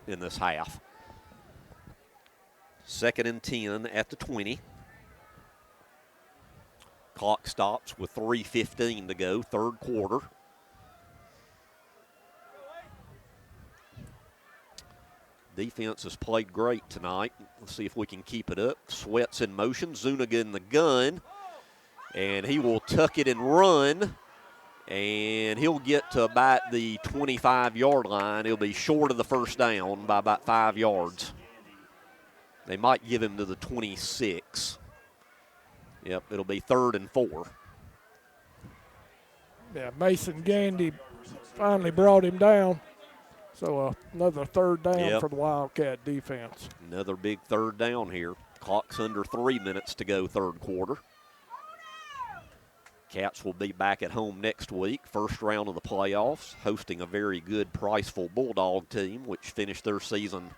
in this half. Second and 10 at the 20. Clock stops with 3:15 to go, third quarter. Defense has played great tonight. Let's see if we can keep it up. Sweat's in motion. Zuniga in the gun. And he will tuck it and run. And he'll get to about the 25-yard line. He'll be short of the first down by about 5 yards. They might give him to the 26. Yep, it'll be 3rd and 4. Yeah, Mason Gandy finally brought him down. So another third down for the Wildcat defense. Another big third down here. Clock's under 3 minutes to go, third quarter. Cats will be back at home next week, first round of the playoffs, hosting a very good Priceville Bulldog team, which finished their season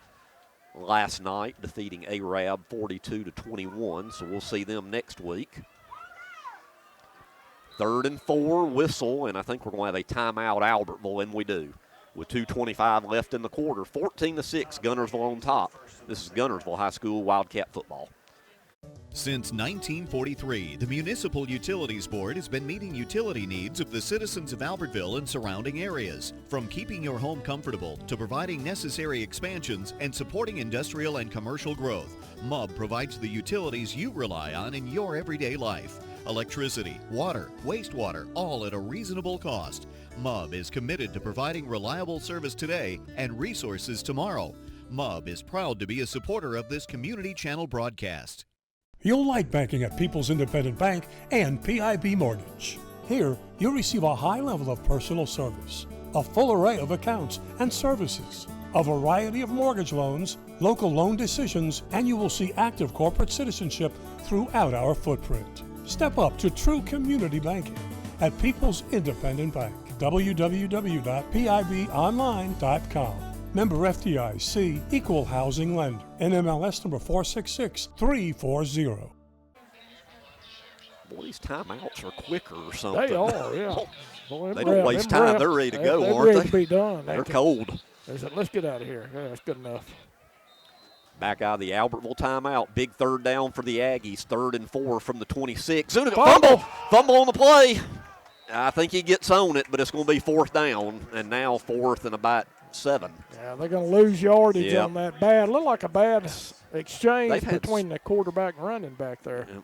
last night, defeating Arab 42-21. So we'll see them next week. 3rd and 4, whistle, and I think we're going to have a timeout Albertville, and we do. With 2:25 left in the quarter, 14-6, Guntersville on top. This is Guntersville High School Wildcat football. Since 1943, the Municipal Utilities Board has been meeting utility needs of the citizens of Albertville and surrounding areas. From keeping your home comfortable to providing necessary expansions and supporting industrial and commercial growth, MUB provides the utilities you rely on in your everyday life. Electricity, water, wastewater, all at a reasonable cost. MUB is committed to providing reliable service today and resources tomorrow. MUB is proud to be a supporter of this community channel broadcast. You'll like banking at People's Independent Bank and PIB Mortgage. Here, you'll receive a high level of personal service, a full array of accounts and services, a variety of mortgage loans, local loan decisions, and you will see active corporate citizenship throughout our footprint. Step up to true community banking at People's Independent Bank. www.pibonline.com. Member FDIC, Equal Housing Lender. NMLS number 466340. Boy, these timeouts are quicker or something. They are, yeah. Boy, they don't waste time. They're ready to go, aren't ready they? To be done. They're cold. They said, let's get out of here. Yeah, that's good enough. Back out of the Albertville timeout. Big third down for the Aggies. 3rd and 4 from the 26. Fumble on the play. I think he gets on it, but it's going to be 4th down, and now 4th and about 7. Yeah, they're going to lose yardage on that bad. Look like a bad exchange between the quarterback and running back there. Yep.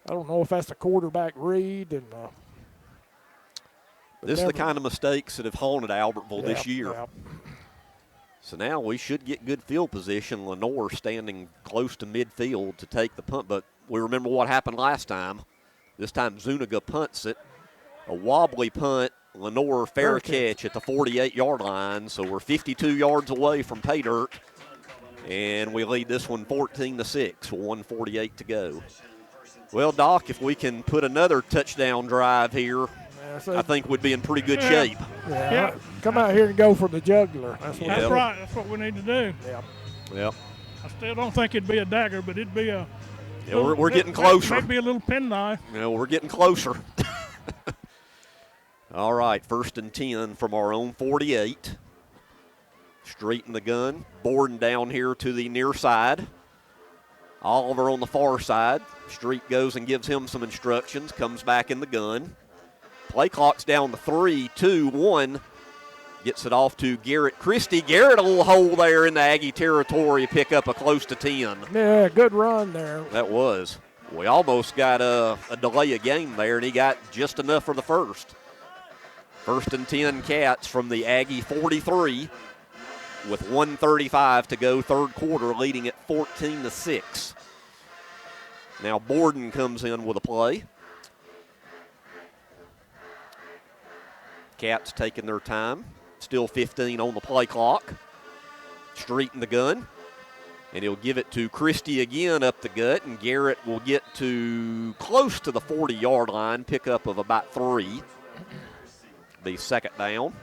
I don't know if that's a quarterback read. And this is the kind of mistakes that have haunted Albertville this year. Yep. So now we should get good field position. Lenore standing close to midfield to take the punt, but we remember what happened last time. This time Zuniga punts it. A wobbly punt. Lenore fair catch at the 48-yard line, so we're 52 yards away from pay dirt, and we lead this one 14-6 with 1:48 to go. Well, Doc, if we can put another touchdown drive here, I think we'd be in pretty good shape. Yeah. Come out here and go for the jugular. That's right. That's what we need to do. Yep. I still don't think it'd be a dagger, but it'd be a. Yeah, we're getting closer. Maybe a little penknife. Yeah, we're getting closer. All right, 1st and 10 from our own 48. Straighten the gun. Borden down here to the near side. Oliver on the far side. Street goes and gives him some instructions. Comes back in the gun. Play clock's down to 3, 2, 1. Gets it off to Garrett Christie. Garrett, a little hole there in the Aggie territory. Pick up a close to 10. Yeah, good run there. That was. We almost got a delay of game there, and he got just enough for the first. 1st and 10 Cats from the Aggie 43 with 1:35 to go, 3rd quarter, leading at 14-6. Now Borden comes in with a play. Cats taking their time. Still 15 on the play clock. Street in the gun. And he'll give it to Christie again up the gut, and Garrett will get to close to the 40-yard line, pickup of about 3. The 2nd down.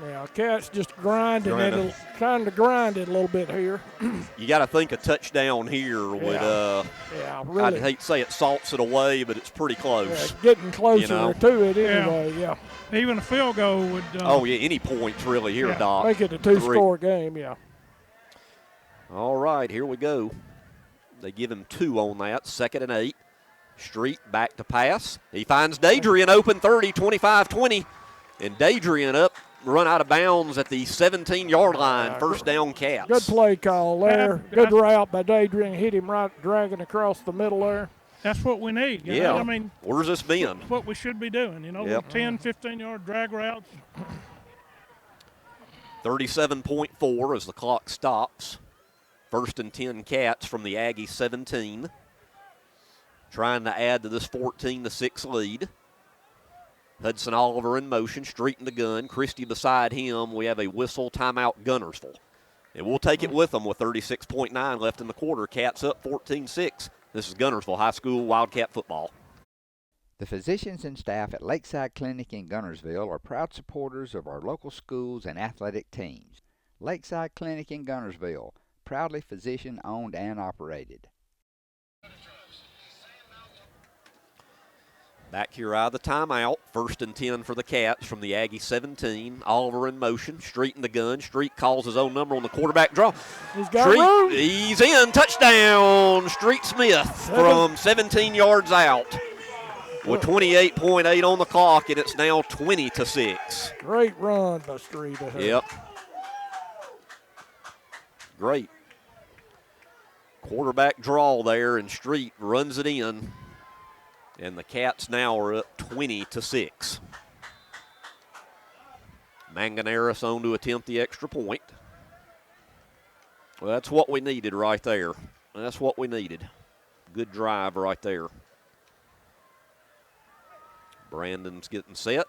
Yeah, Cats just trying to grind it a little bit here. You got to think a touchdown here would, really. I'd hate to say it salts it away, but it's pretty close. Yeah, getting closer to it anyway, yeah. Even a field goal would. Any points really here, Doc. Make it a 2-score game, yeah. All right, here we go. They give him 2 on that, 2nd and 8. Street back to pass. He finds Dadrian open 30, 25-20. And Dadrian up, run out of bounds at the 17-yard line. 1st down Cats. Good play call there. Good route by Dadrian. Hit him right, dragging across the middle there. That's what we need. Yeah. I mean, where's this been? What we should be doing, 10, 15-yard drag routes. 37.4 as the clock stops. 1st and 10 Cats from the Aggie 17. Trying to add to this 14-6 lead. Hudson Oliver in motion, Street in the gun. Christie beside him. We have a whistle timeout Guntersville. And we'll take it with them with 36.9 left in the quarter. Cats up 14-6. This is Guntersville High School Wildcat football. The physicians and staff at Lakeside Clinic in Guntersville are proud supporters of our local schools and athletic teams. Lakeside Clinic in Guntersville, proudly physician-owned and operated. Back here out of the timeout. 1st and 10 for the Cats from the Aggie 17. Oliver in motion. Street in the gun. Street calls his own number on the quarterback draw. He's got Street, room. he's in. Touchdown. Street Smith from 17 yards out. With 28.8 on the clock, and it's now 20-6. Great run by Street. Yep. Great. Quarterback draw there, and Street runs it in. And the Cats now are up 20-6. Manganeris on to attempt the extra point. Well, that's what we needed right there. That's what we needed. Good drive right there. Brandon's getting set.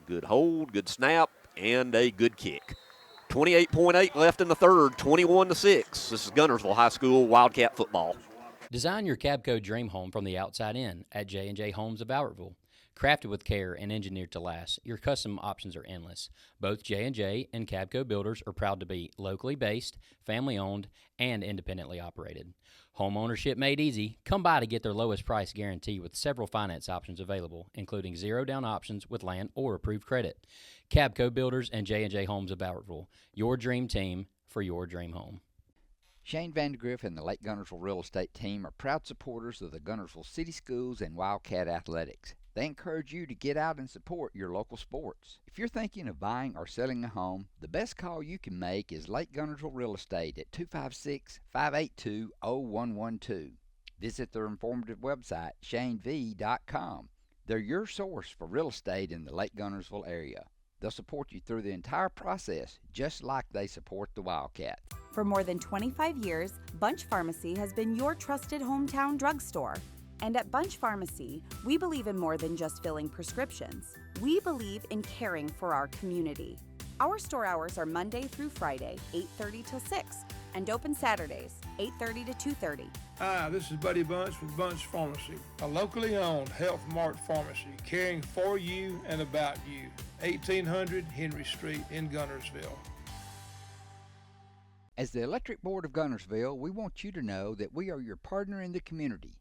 Good hold, good snap, and a good kick. 28.8 left in the third, 21-6. This is Guntersville High School Wildcat football. Design your Cabco dream home from the outside in at J&J Homes of Albertville. Crafted with care and engineered to last, your custom options are endless. Both J&J and Cabco builders are proud to be locally based, family-owned, and independently operated. Home ownership made easy. Come by to get their lowest price guarantee with several finance options available, including zero-down options with land or approved credit. Cabco Builders and J&J Homes of Albertville, your dream team for your dream home. Shane Vandergriff and the Lake Guntersville Real Estate Team are proud supporters of the Guntersville City Schools and Wildcat Athletics. They encourage you to get out and support your local sports. If you're thinking of buying or selling a home, the best call you can make is Lake Guntersville Real Estate at 256-582-0112. Visit their informative website, shanev.com. They're your source for real estate in the Lake Guntersville area. They'll support you through the entire process, just like they support the Wildcat. For more than 25 years, Bunch Pharmacy has been your trusted hometown drugstore. And at Bunch Pharmacy, we believe in more than just filling prescriptions. We believe in caring for our community. Our store hours are Monday through Friday, 8:30 till 6, and open Saturdays, 8:30 to 2:30. Hi, this is Buddy Bunch with Bunch Pharmacy, a locally owned Health Mart pharmacy caring for you and about you. 1800 Henry Street in Guntersville. As the Electric Board of Guntersville, we want you to know that we are your partner in the community.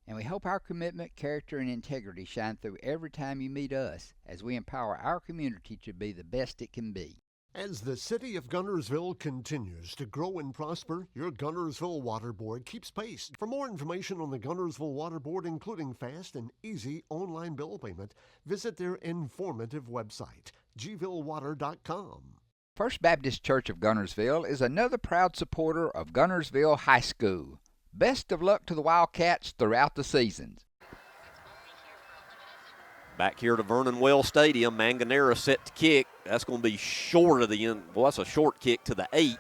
And we hope our commitment, character, and integrity shine through every time you meet us as we empower our community to be the best it can be. As the city of Guntersville continues to grow and prosper, your Guntersville Water Board keeps pace. For more information on the Guntersville Water Board, including fast and easy online bill payment, visit their informative website, gvillewater.com. First Baptist Church of Guntersville is another proud supporter of Guntersville High School. Best of luck to the Wildcats throughout the seasons. Back here to Vernon Wells Stadium, Manganera set to kick. That's going to be short of the end. Well, that's a short kick to the 8,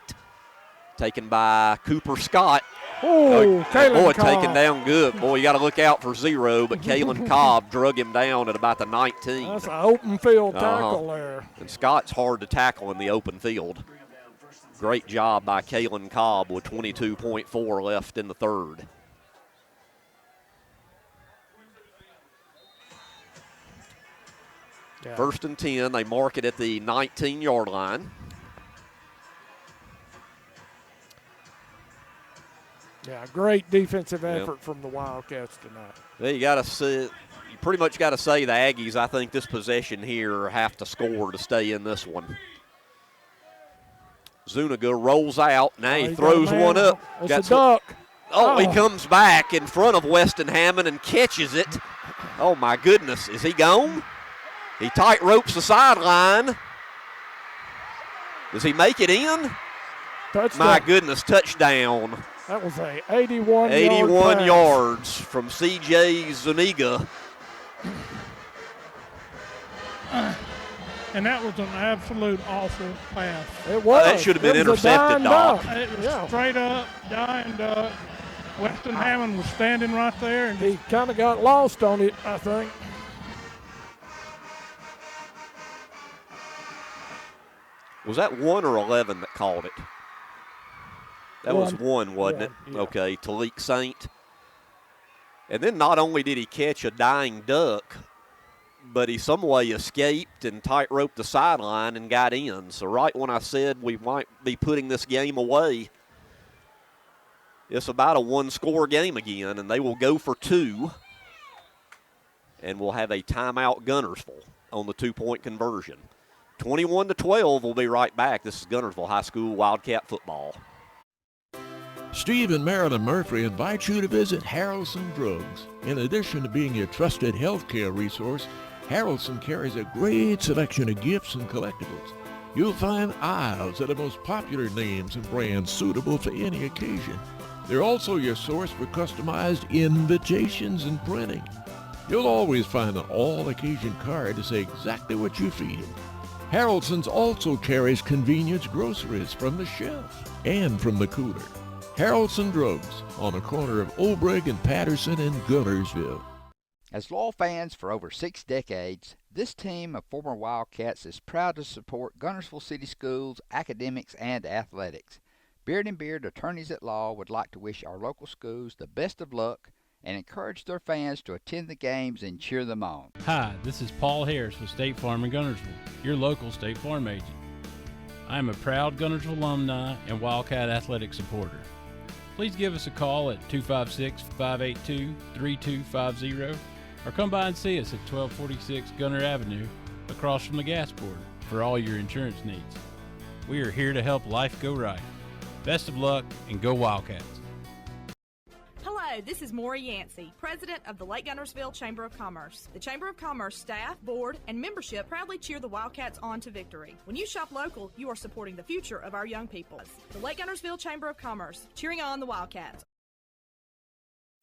taken by Cooper Scott. Oh, boy, taken down good. Boy, you got to look out for 0, but Kalen Cobb drug him down at about the 19. That's an open field tackle there. And Scott's hard to tackle in the open field. Great job by Kalen Cobb with 22.4 left in the third. Yeah. 1st and 10, they mark it at the 19-yard line. Yeah, great defensive effort from the Wildcats tonight. Well, you pretty much got to say the Aggies, I think this possession here have to score to stay in this one. Zuniga rolls out. Now he throws one up. It's a duck. He comes back in front of Weston Hammond and catches it. Oh, my goodness. Is he gone? He tight ropes the sideline. Does he make it in? Touchdown. My goodness, touchdown. That was a 81 yards from C.J. Zuniga. And that was an absolute awful pass. It was. That should have been intercepted, Doc. It was straight up, dying duck. Weston Hammond was standing right there. And he kind of got lost on it, I think. Was that 1 or 11 that called it? That was 1, wasn't it? Yeah. Okay, Talik Saint. And then not only did he catch a dying duck, but he some way escaped and tight roped the sideline and got in. So right when I said we might be putting this game away, it's about a one-score game again, and they will go for 2. and we'll have a timeout Guntersville on the 2-point conversion. 21-12, we'll be right back. This is Guntersville High School Wildcat football. Steve and Marilyn Murphy invite you to visit Harrelson Drugs. In addition to being your trusted healthcare resource, Harrelson carries a great selection of gifts and collectibles. You'll find aisles of the most popular names and brands suitable for any occasion. They're also your source for customized invitations and printing. You'll always find an all-occasion card to say exactly what you're feeling. Harrelson's also carries convenience groceries from the shelf and from the cooler. Harrelson Drugs on the corner of Olbrich and Patterson in Guntersville. As loyal fans for over 6 decades, this team of former Wildcats is proud to support Guntersville City Schools, academics, and athletics. Beard & Beard Attorneys at Law would like to wish our local schools the best of luck and encourage their fans to attend the games and cheer them on. Hi, this is Paul Harris with State Farm in Guntersville, your local State Farm agent. I am a proud Guntersville alumni and Wildcat athletic supporter. Please give us a call at 256-582-3250 or come by and see us at 1246 Gunter Avenue across from the gas board for all your insurance needs. We are here to help life go right. Best of luck and go Wildcats. Hello, this is Maury Yancey, President of the Lake Guntersville Chamber of Commerce. The Chamber of Commerce staff, board, and membership proudly cheer the Wildcats on to victory. When you shop local, you are supporting the future of our young people. The Lake Guntersville Chamber of Commerce, cheering on the Wildcats.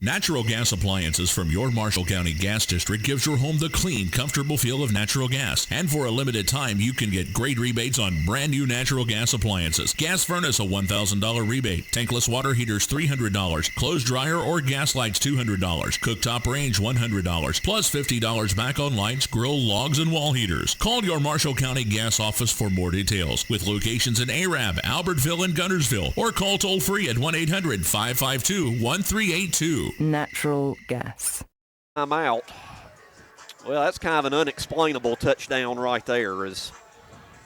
Natural gas appliances from your Marshall County Gas District gives your home the clean, comfortable feel of natural gas. And for a limited time, you can get great rebates on brand new natural gas appliances. Gas furnace, a $1,000 rebate. Tankless water heaters, $300. Clothes dryer or gas lights, $200. Cooktop range, $100. Plus $50 back on lights, grill, logs, and wall heaters. Call your Marshall County Gas office for more details. With locations in Arab, Albertville, and Guntersville. Or call toll free at 1-800-552-1382. Natural gas. I'm out. Well, that's kind of an unexplainable touchdown right there. As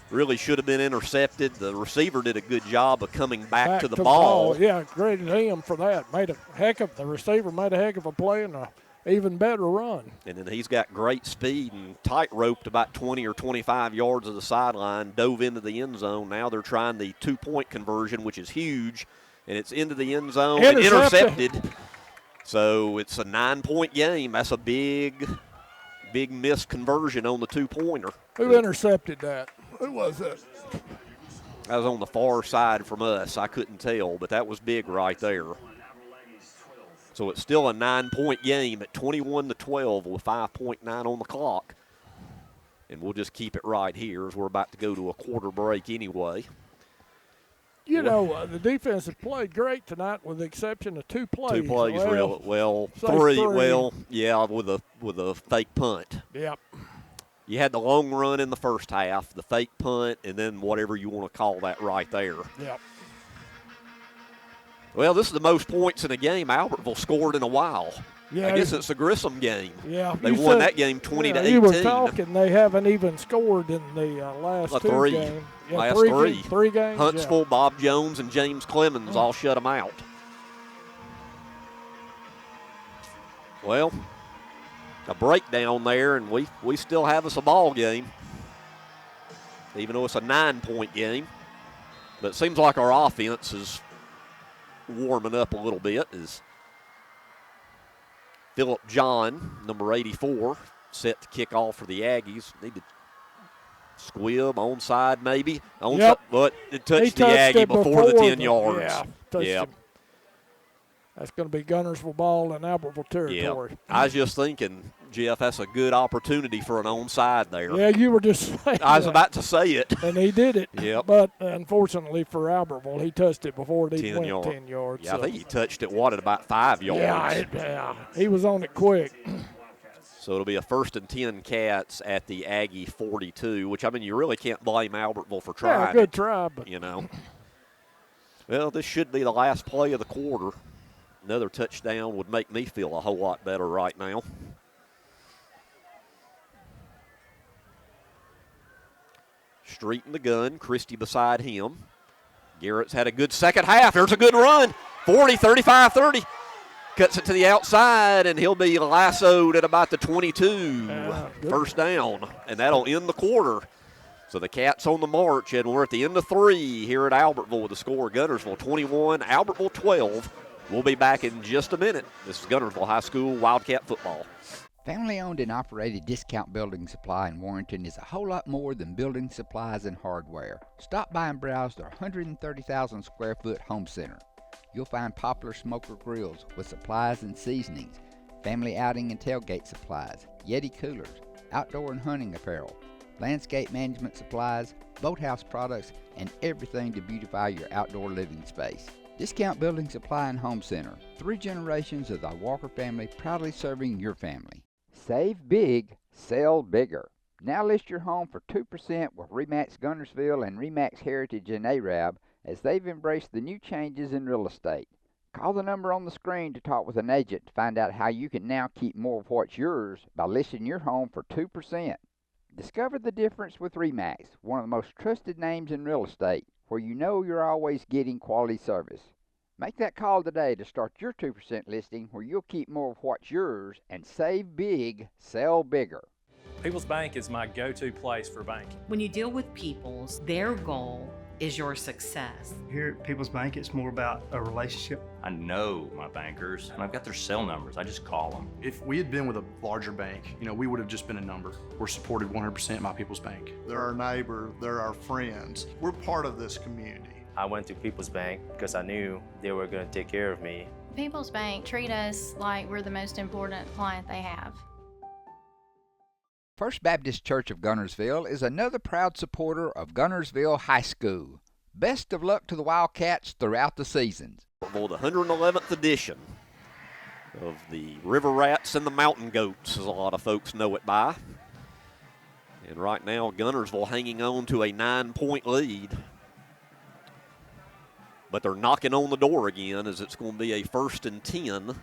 really should have been intercepted. The receiver did a good job of coming back to the ball. Yeah, graded him for that. The receiver made a heck of a play and a even better run. And then he's got great speed and tight-roped about 20 or 25 yards of the sideline, dove into the end zone. Now they're trying the 2-point conversion, which is huge, and it's into the end zone and intercepted. So it's a 9-point game. That's a big missed conversion on the 2-pointer. Who intercepted that? Who was it? That was on the far side from us. I couldn't tell, but that was big right there. So it's still a 9-point game at 21-12 with 5.9 on the clock. And we'll just keep it right here as we're about to go to a quarter break anyway. You know, the defense has played great tonight with the exception of 2 plays. 2 plays, three. Well, yeah, with a fake punt. Yep. You had the long run in the first half, the fake punt, and then whatever you want to call that right there. Yep. Well, this is the most points in a game Albertville scored in a while. Yeah, I guess it's a Grissom game. Yeah, they won that game 20-18. You were talking; they haven't even scored in the last 2 games. Yeah, last three games. Huntsville, Bob Jones, and James Clemens all shut them out. Well, a breakdown there, and we still have us a ball game, even though it's a 9-point game. But it seems like our offense is warming up a little bit as Phillip John, number 84, set to kick off for the Aggies. Need to squib, onside maybe. But it touched the Aggie before the 10 yards. Yeah, touched him. That's going to be Guntersville ball in Albertville territory. Yep. I was just thinking, Jeff, that's a good opportunity for an onside there. Yeah, you were just saying I was about to say it. And he did it. Yep. But unfortunately for Albertville, he touched it before it even went 10 yards. Yeah, so. I think he touched it, at about 5 yards? Yeah, he was on it quick. So it'll be a 1st and 10 Cats at the Aggie 42, which, I mean, you really can't blame Albertville for trying. Yeah, good try. But you know. Well, this should be the last play of the quarter. Another touchdown would make me feel a whole lot better right now. Street in the gun, Christie beside him. Garrett's had a good second half. There's a good run. 40, 35, 30. Cuts it to the outside, and he'll be lassoed at about the 22. First down, and that'll end the quarter. So the Cats on the march, and we're at the end of 3 here at Albertville with the score Guntersville 21, Albertville 12. We'll be back in just a minute. This is Guntersville High School Wildcat football. Family-owned and operated Discount Building Supply in Warrenton is a whole lot more than building supplies and hardware. Stop by and browse their 130,000 square foot home center. You'll find popular smoker grills with supplies and seasonings, family outing and tailgate supplies, Yeti coolers, outdoor and hunting apparel, landscape management supplies, boathouse products, and everything to beautify your outdoor living space. Discount Building Supply and Home Center. 3 generations of the Walker family proudly serving your family. Save big, sell bigger. Now list your home for 2% with RE/MAX Guntersville and RE/MAX Heritage in Arab as they've embraced the new changes in real estate. Call the number on the screen to talk with an agent to find out how you can now keep more of what's yours by listing your home for 2%. Discover the difference with RE/MAX, one of the most trusted names in real estate, where you know you're always getting quality service. Make that call today to start your 2% listing where you'll keep more of what's yours and save big, sell bigger. People's Bank is my go-to place for banking. When you deal with People's, their goal is your success. Here at People's Bank, it's more about a relationship. I know my bankers, and I've got their cell numbers. I just call them. If we had been with a larger bank, we would have just been a number. We're supported 100% by People's Bank. They're our neighbor, they're our friends. We're part of this community. I went to People's Bank because I knew they were going to take care of me. People's Bank treat us like we're the most important client they have. First Baptist Church of Guntersville is another proud supporter of Guntersville High School. Best of luck to the Wildcats throughout the seasons. For the 111th edition of the River Rats and the Mountain Goats, as a lot of folks know it by. And right now, Guntersville hanging on to a 9-point lead. But they're knocking on the door again as it's going to be a 1st and 10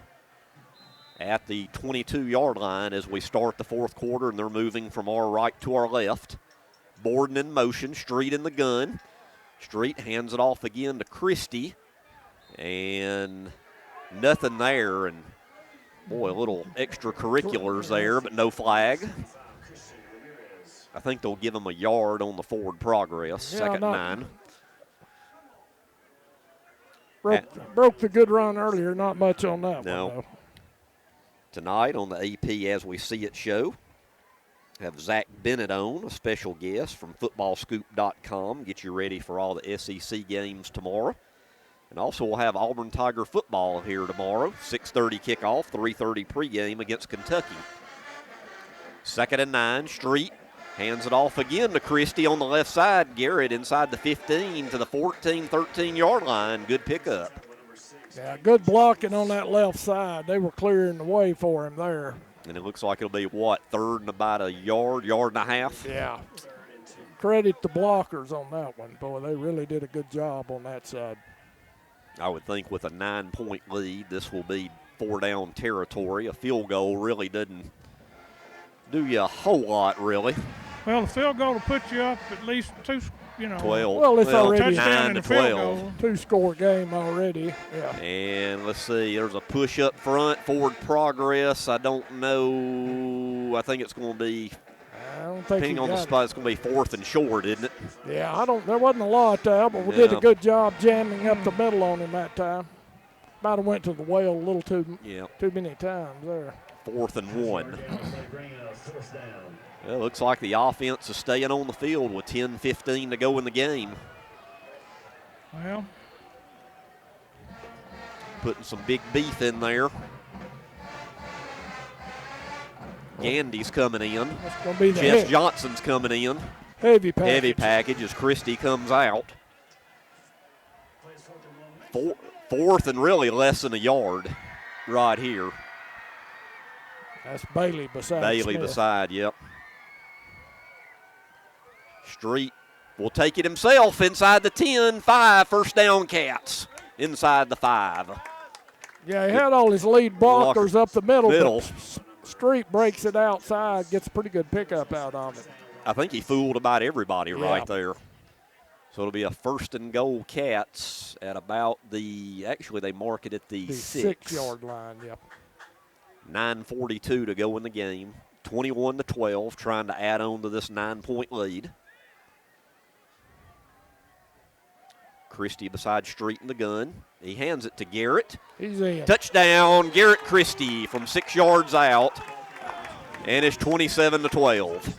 at the 22-yard line as we start the fourth quarter, and they're moving from our right to our left. Borden in motion, Street in the gun. Street hands it off again to Christie, and nothing there. And boy, a little extracurriculars there, but no flag. I think they'll give them a yard on the forward progress. Yeah, 2nd and 9. Broke the good run earlier, not much on that one, though. Tonight on the AP As We See It show, have Zach Bennett on, a special guest from footballscoop.com. Get you ready for all the SEC games tomorrow. And also we'll have Auburn Tiger football here tomorrow, 6:30 kickoff, 3:30 pregame against Kentucky. 2nd and 9, Street hands it off again to Christie on the left side. Garrett inside the 15 to the 14, 13-yard line. Good pickup. Yeah, good blocking on that left side. They were clearing the way for him there. And it looks like it'll be, what, 3rd and about a yard and a half? Yeah. Credit the blockers on that one. Boy, they really did a good job on that side. I would think with a 9-point lead, this will be 4-down territory. A field goal really doesn't do you a whole lot, really. Well, the field goal will put you up at least 2, 12. Well, it's already 9 to 12. 2-score game already. Yeah. And let's see, there's a push up front, forward progress. I don't know. I think it's going to be, depending on the spot, it's going to be 4th and short, isn't it? Yeah, there wasn't a lot there, but we did a good job jamming up the middle on him that time. Might have went to the well a little too many times there. 4th and 1. Well, it looks like the offense is staying on the field with 10-15 to go in the game. Well, putting some big beef in there. Gandy's coming in. That's going to be the Jess Johnson's coming in. Heavy package. Heavy package as Christie comes out. 4th and really less than a yard right here. That's Bailey beside Bailey Smith. beside, yep. Street will take it himself inside the 10, 5, 1st down Cats. Inside the 5. Yeah, he had all his lead blockers up the middle. But Street breaks it outside, gets a pretty good pickup out of it. I think he fooled about everybody right there. So it'll be a 1st and goal Cats at about actually they mark it at the 6-yard line, yep. 9:42 to go in the game. 21-12, trying to add on to this 9-point lead. Christie beside Street in the gun. He hands it to Garrett. He's in. Touchdown, Garrett Christie from 6 yards out. And it's 27-12.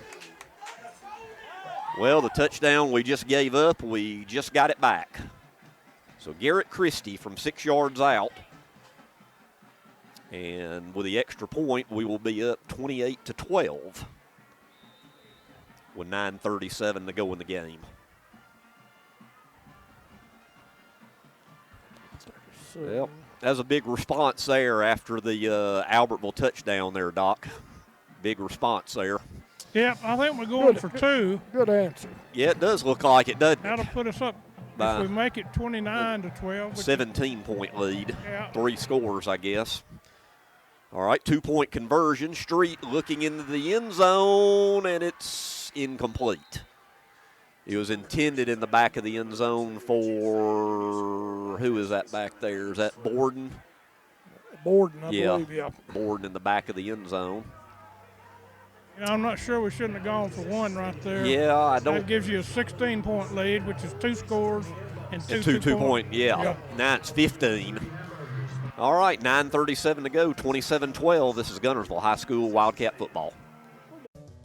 Well, the touchdown we just gave up, we just got it back. So Garrett Christie from 6 yards out. And with the extra point, we will be up 28-12 with 9:37 to go in the game. Well, that was a big response there after the Albertville touchdown there, Doc. Big response there. Yep, I think we're going for 2. Good answer. Yeah, it does look like it, doesn't it? That'll put us up if we make it 29-12. 17-point lead. Yeah. 3 scores, I guess. All right, 2-point conversion. Street looking into the end zone, and it's incomplete. It was intended in the back of the end zone for, who is that back there? Is that Borden? Borden, I believe, yeah. Borden in the back of the end zone. You know, I'm not sure we shouldn't have gone for 1 right there. Yeah, I don't. That gives you a 16-point lead, which is 2 scores and two 2-point. Yeah. Yep. Now it's 15. All right, 9:37 to go, 27-12. This is Guntersville High School Wildcat football.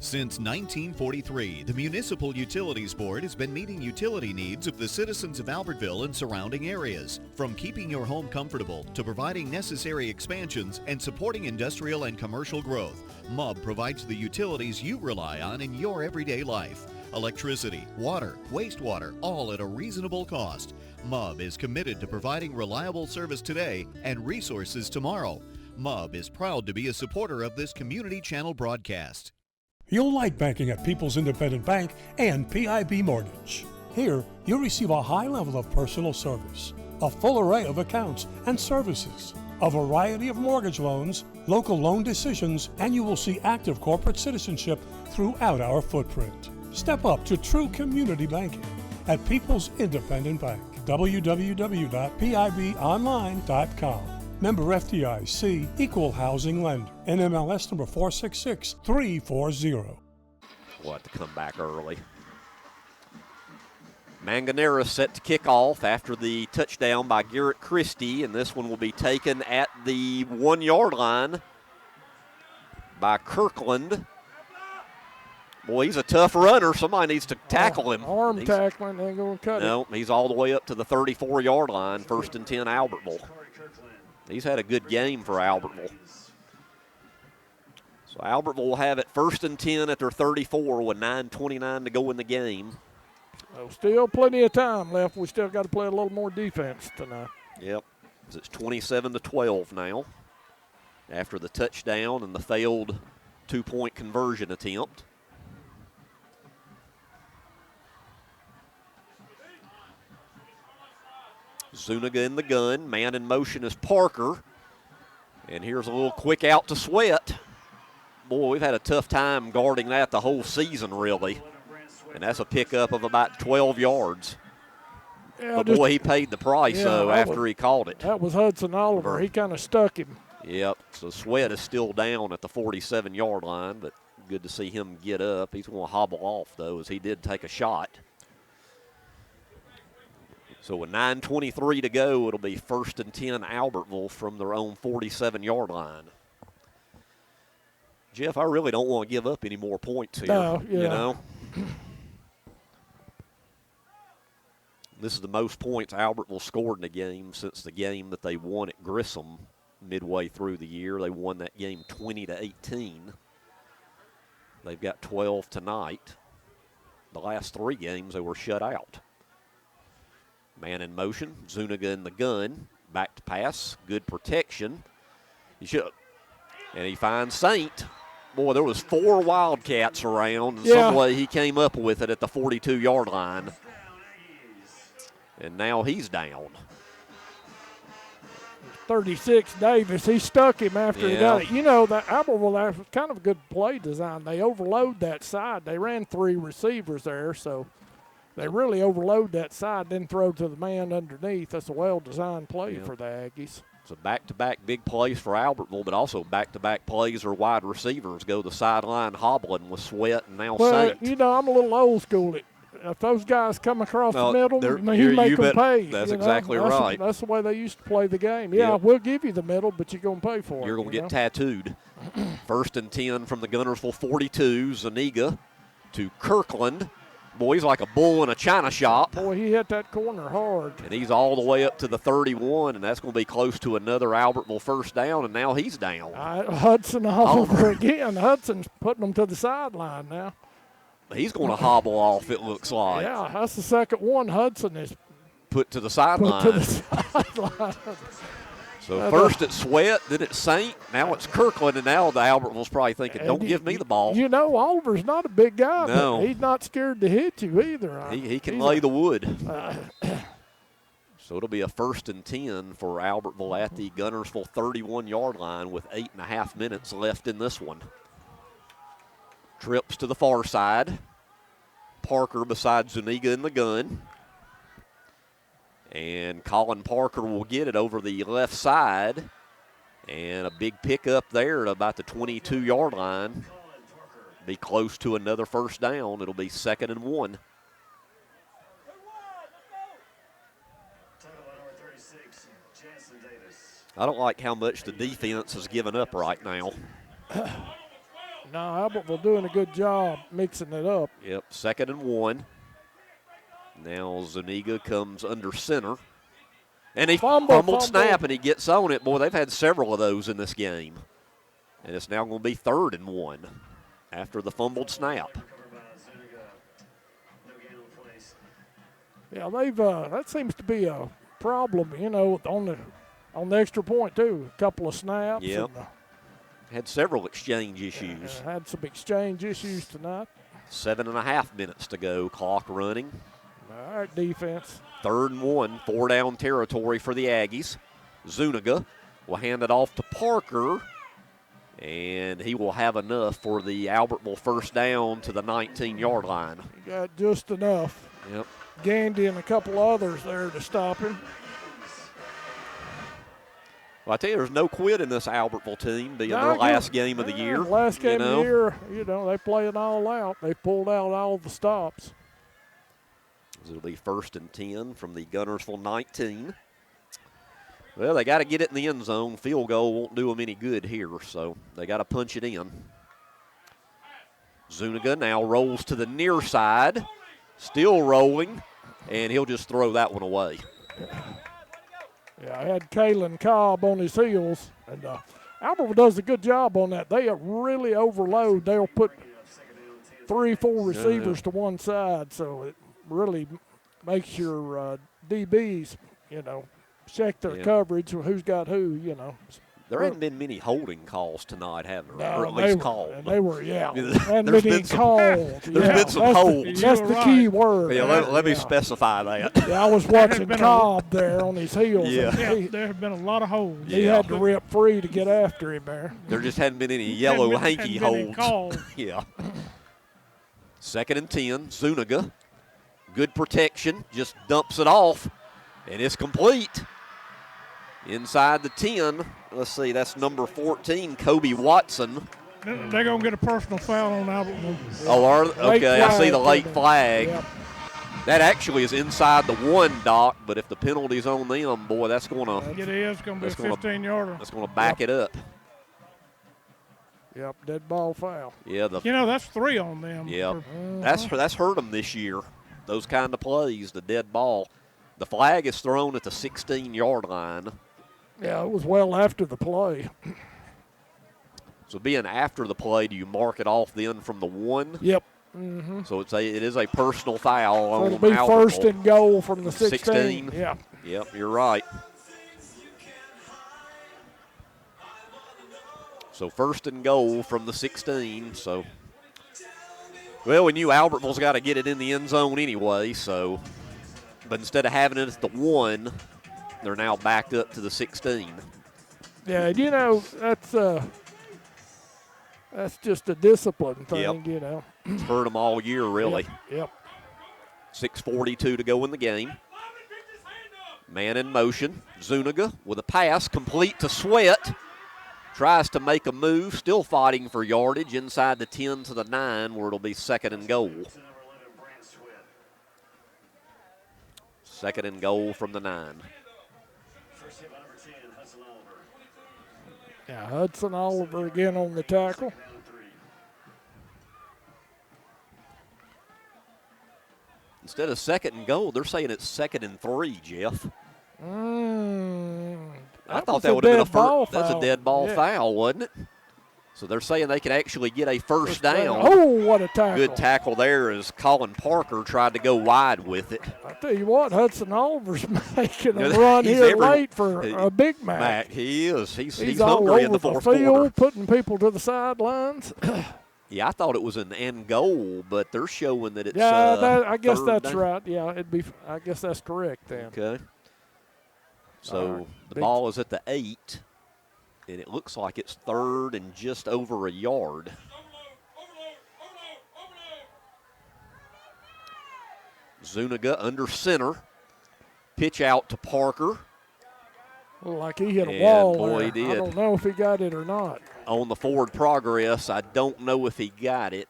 Since 1943, the Municipal Utilities Board has been meeting utility needs of the citizens of Albertville and surrounding areas. From keeping your home comfortable to providing necessary expansions and supporting industrial and commercial growth, MUB provides the utilities you rely on in your everyday life. Electricity, water, wastewater, all at a reasonable cost. MUB is committed to providing reliable service today and resources tomorrow. MUB is proud to be a supporter of this community channel broadcast. You'll like banking at People's Independent Bank and PIB Mortgage. Here, you'll receive a high level of personal service, a full array of accounts and services, a variety of mortgage loans, local loan decisions, and you will see active corporate citizenship throughout our footprint. Step up to true community banking at People's Independent Bank. www.pibonline.com. Member FDIC, Equal Housing Lender. NMLS number 466340. We'll have to come back early. Manganera set to kick off after the touchdown by Garrett Christie, and this one will be taken at the 1-yard line by Kirkland. Boy, he's a tough runner. Somebody needs to tackle him. Arm tackling, ain't going to cut it. No, he's all the way up to the 34-yard line, 1st and 10 Albertville. He's had a good game for Albertville. So Albertville will have it 1st and 10 at their 34 with 9:29 to go in the game. Well, still plenty of time left. We still got to play a little more defense tonight. Yep. It's 27-12 now after the touchdown and the failed 2-point conversion attempt. Zuniga in the gun. Man in motion is Parker. And here's a little quick out to Sweat. Boy, we've had a tough time guarding that the whole season, really. And that's a pickup of about 12 yards. Yeah, but, boy, he paid the price, though, after he caught it. That was Hudson Oliver. He kind of stuck him. Yep. So Sweat is still down at the 47-yard line, but good to see him get up. He's going to hobble off, though, as he did take a shot. So with 9:23 to go, it'll be 1st and 10 Albertville from their own 47-yard line. Jeff, I really don't want to give up any more points here. No, yeah. You know? This is the most points Albertville scored in a game since the game that they won at Grissom midway through the year. They won that game 20-18. They've got 12 tonight. The last 3 games they were shut out. Man in motion, Zuniga in the gun, back to pass, good protection. And he finds Saint. Boy, there was 4 Wildcats around, and some way he came up with it at the 42-yard line. And now he's down. 36, Davis, he stuck him after he got it. You know, that Albertville, that was kind of a good play design. They overload that side. They ran 3 receivers there, so They really overload that side, then throw to the man underneath. That's a well-designed play for the Aggies. So back-to-back big plays for Albertville, but also back-to-back plays or wide receivers go the sideline hobbling with Sweat and now Saint. You know, I'm a little old school. If those guys come across the middle, you make them pay. That's exactly right. That's the way they used to play the game. Yeah, we'll give you the middle, but you're going to pay for it. You're going to get tattooed. 1st and 10 from the Guntersville 42. Zuniga to Kirkland. Boy, he's like a bull in a china shop. Boy, he hit that corner hard. And he's all the way up to the 31, and that's going to be close to another Albertville first down, and now he's down. Hudson all over again. Hudson's putting them to the sideline now. He's going to hobble off, it looks like. Yeah, that's the second one Hudson is put to the sideline. So first it's Sweat, then it's Saint, now it's Kirkland, and now the Albertville's probably thinking, don't give me the ball. You know, Oliver's not a big guy, no. But he's not scared to hit you either. He can lay the wood. So it'll be a 1st and 10 for Albertville at the Guntersville 31-yard line with 8.5 minutes left in this one. Trips to the far side. Parker beside Zuniga in the gun. And Colin Parker will get it over the left side. And a big pickup there at about the 22-yard line. Be close to another first down. It'll be 2nd and 1. I don't like how much the defense has given up right now. No, Albertville doing a good job mixing it up. Yep, 2nd and 1. Now Zuniga comes under center. And he fumbled snap, and he gets on it. Boy, they've had several of those in this game. And it's now going to be 3rd and 1 after the fumbled snap. Yeah, that seems to be a problem, you know, on the extra point, too. A couple of snaps. Yep. Had several exchange issues. Had some exchange issues tonight. 7.5 minutes to go, clock running. All right, defense. 3rd and 1, 4-down territory for the Aggies. Zuniga will hand it off to Parker, and he will have enough for the Albertville first down to the 19-yard line. He got just enough. Yep. Gandy and a couple others there to stop him. Well, I tell you, there's no quit in this Albertville team being their last game of the year. Last game of the year, you know, they play it all out. They pulled out all the stops. It'll be 1st and 10 from the Guntersville 19. Well, they got to get it in the end zone. Field goal won't do them any good here, so they got to punch it in. Zuniga now rolls to the near side, still rolling, and he'll just throw that one away. Yeah, I had Kalen Cobb on his heels, and Albertville does a good job on that. They really overload. They'll put 3-4 receivers to one side, so it really makes your DBs, you know, check their coverage, who's got who, you know. There haven't been many holding calls tonight, have there? No, or at least called. And they were, yeah. There's been some holds. That's the key word. Yeah, let me specify that. Yeah, I was watching Cobb there on his heels. Yeah, there have been a lot of holds. He had to rip free to get after him there. There just hadn't been any yellow hanky holds. Yeah. 2nd and 10, Zuniga. Good protection, just dumps it off, and it's complete. Inside the 10, let's see, that's number 14, Kobe Watson. They're going to get a personal foul on Albertville. Oh, okay, I see the late flag. Yep. That actually is inside the 1, Doc, but if the penalty's on them, boy, that's going to. It is going to be a 15-yarder. That's going to back it up. Yep, dead ball foul. Yeah, that's 3 on them. Yeah, that's hurt them this year. Those kind of plays, the dead ball. The flag is thrown at the 16-yard line. Yeah, it was well after the play. So being after the play, do you mark it off then from the 1? Yep. Mm-hmm. So it is a personal foul on it'll be Albertville. 1st and goal from the 16. Yeah. Yep, you're right. So 1st and goal from the 16. So, well, we knew Albertville's got to get it in the end zone anyway. So, but instead of having it at the 1, they're now backed up to the 16. Yeah, you know, that's just a discipline thing, you know. It's hurt them all year, really. Yep. 6:42 to go in the game. Man in motion. Zuniga with a pass complete to Sweat. Tries to make a move, still fighting for yardage inside the 10 to the 9 where it'll be 2nd and goal. 2nd and goal from the 9. Yeah, Hudson Oliver again on the tackle. Instead of 2nd and goal, they're saying it's 2nd and 3, Jeff. I thought that would have been a first. That's a dead ball foul, wasn't it? So they're saying they could actually get a first down. Oh, what a tackle. Good tackle there as Colin Parker tried to go wide with it. I tell you what, Hudson Oliver's making a run here late for a Big Mac. He is. He's all hungry over in the fourth field, quarter. putting people to the sidelines. Yeah, I thought it was an end goal, but they're showing that it's I guess that's down. right. Yeah, I guess that's correct then. Okay. So the ball is at the 8, and it looks like it's 3rd and just over a yard. Zuniga under center. Pitch out to Parker. Well, like he hit a wall boy, there. he did. I don't know if he got it or not. On the forward progress, I don't know if he got it.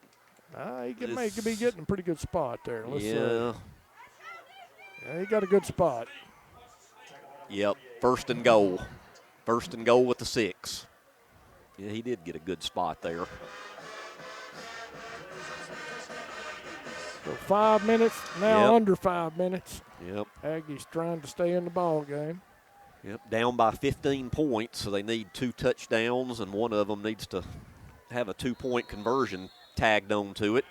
He could be getting a pretty good spot there. Let's see. Yeah, he got a good spot. Yep, 1st and goal. 1st and goal with the 6. Yeah, he did get a good spot there. So 5 minutes, now Yep. under 5 minutes. Yep. Aggies trying to stay in the ball game. Yep, down by 15 points, so they need 2 touchdowns, and one of them needs to have a 2-point conversion tagged on to it.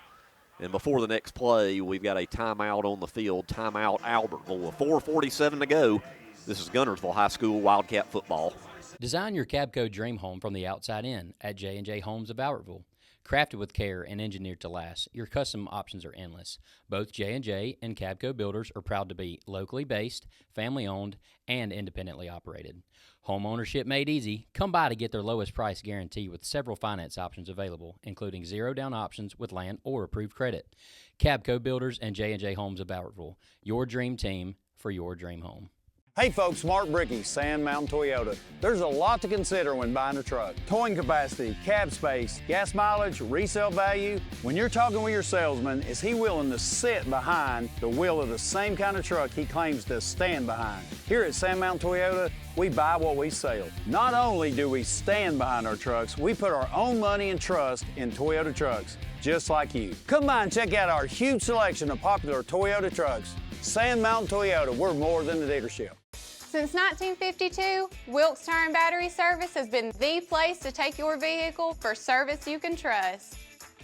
And before the next play, we've got a timeout on the field, timeout Albertville. With 4:47 to go, this is Guntersville High School Wildcat football. Design your Cabco dream home from the outside in at J&J Homes of Albertville. Crafted with care and engineered to last, your custom options are endless. Both J&J and Cabco builders are proud to be locally based, family-owned, and independently operated. Home ownership made easy. Come by to get their lowest price guarantee with several finance options available, including zero-down options with land or approved credit. Cabco Builders and J&J Homes of Albertville, your dream team for your dream home. Hey folks, Mark Brickey, Sand Mountain Toyota. There's a lot to consider when buying a truck. Towing capacity, cab space, gas mileage, resale value. When you're talking with your salesman, is he willing to sit behind the wheel of the same kind of truck he claims to stand behind? Here at Sand Mountain Toyota, we buy what we sell. Not only do we stand behind our trucks, we put our own money and trust in Toyota trucks, just like you. Come by and check out our huge selection of popular Toyota trucks. Sand Mountain Toyota, we're more than a dealership. Since 1952, Wilkes Tire and Battery Service has been the place to take your vehicle for service you can trust.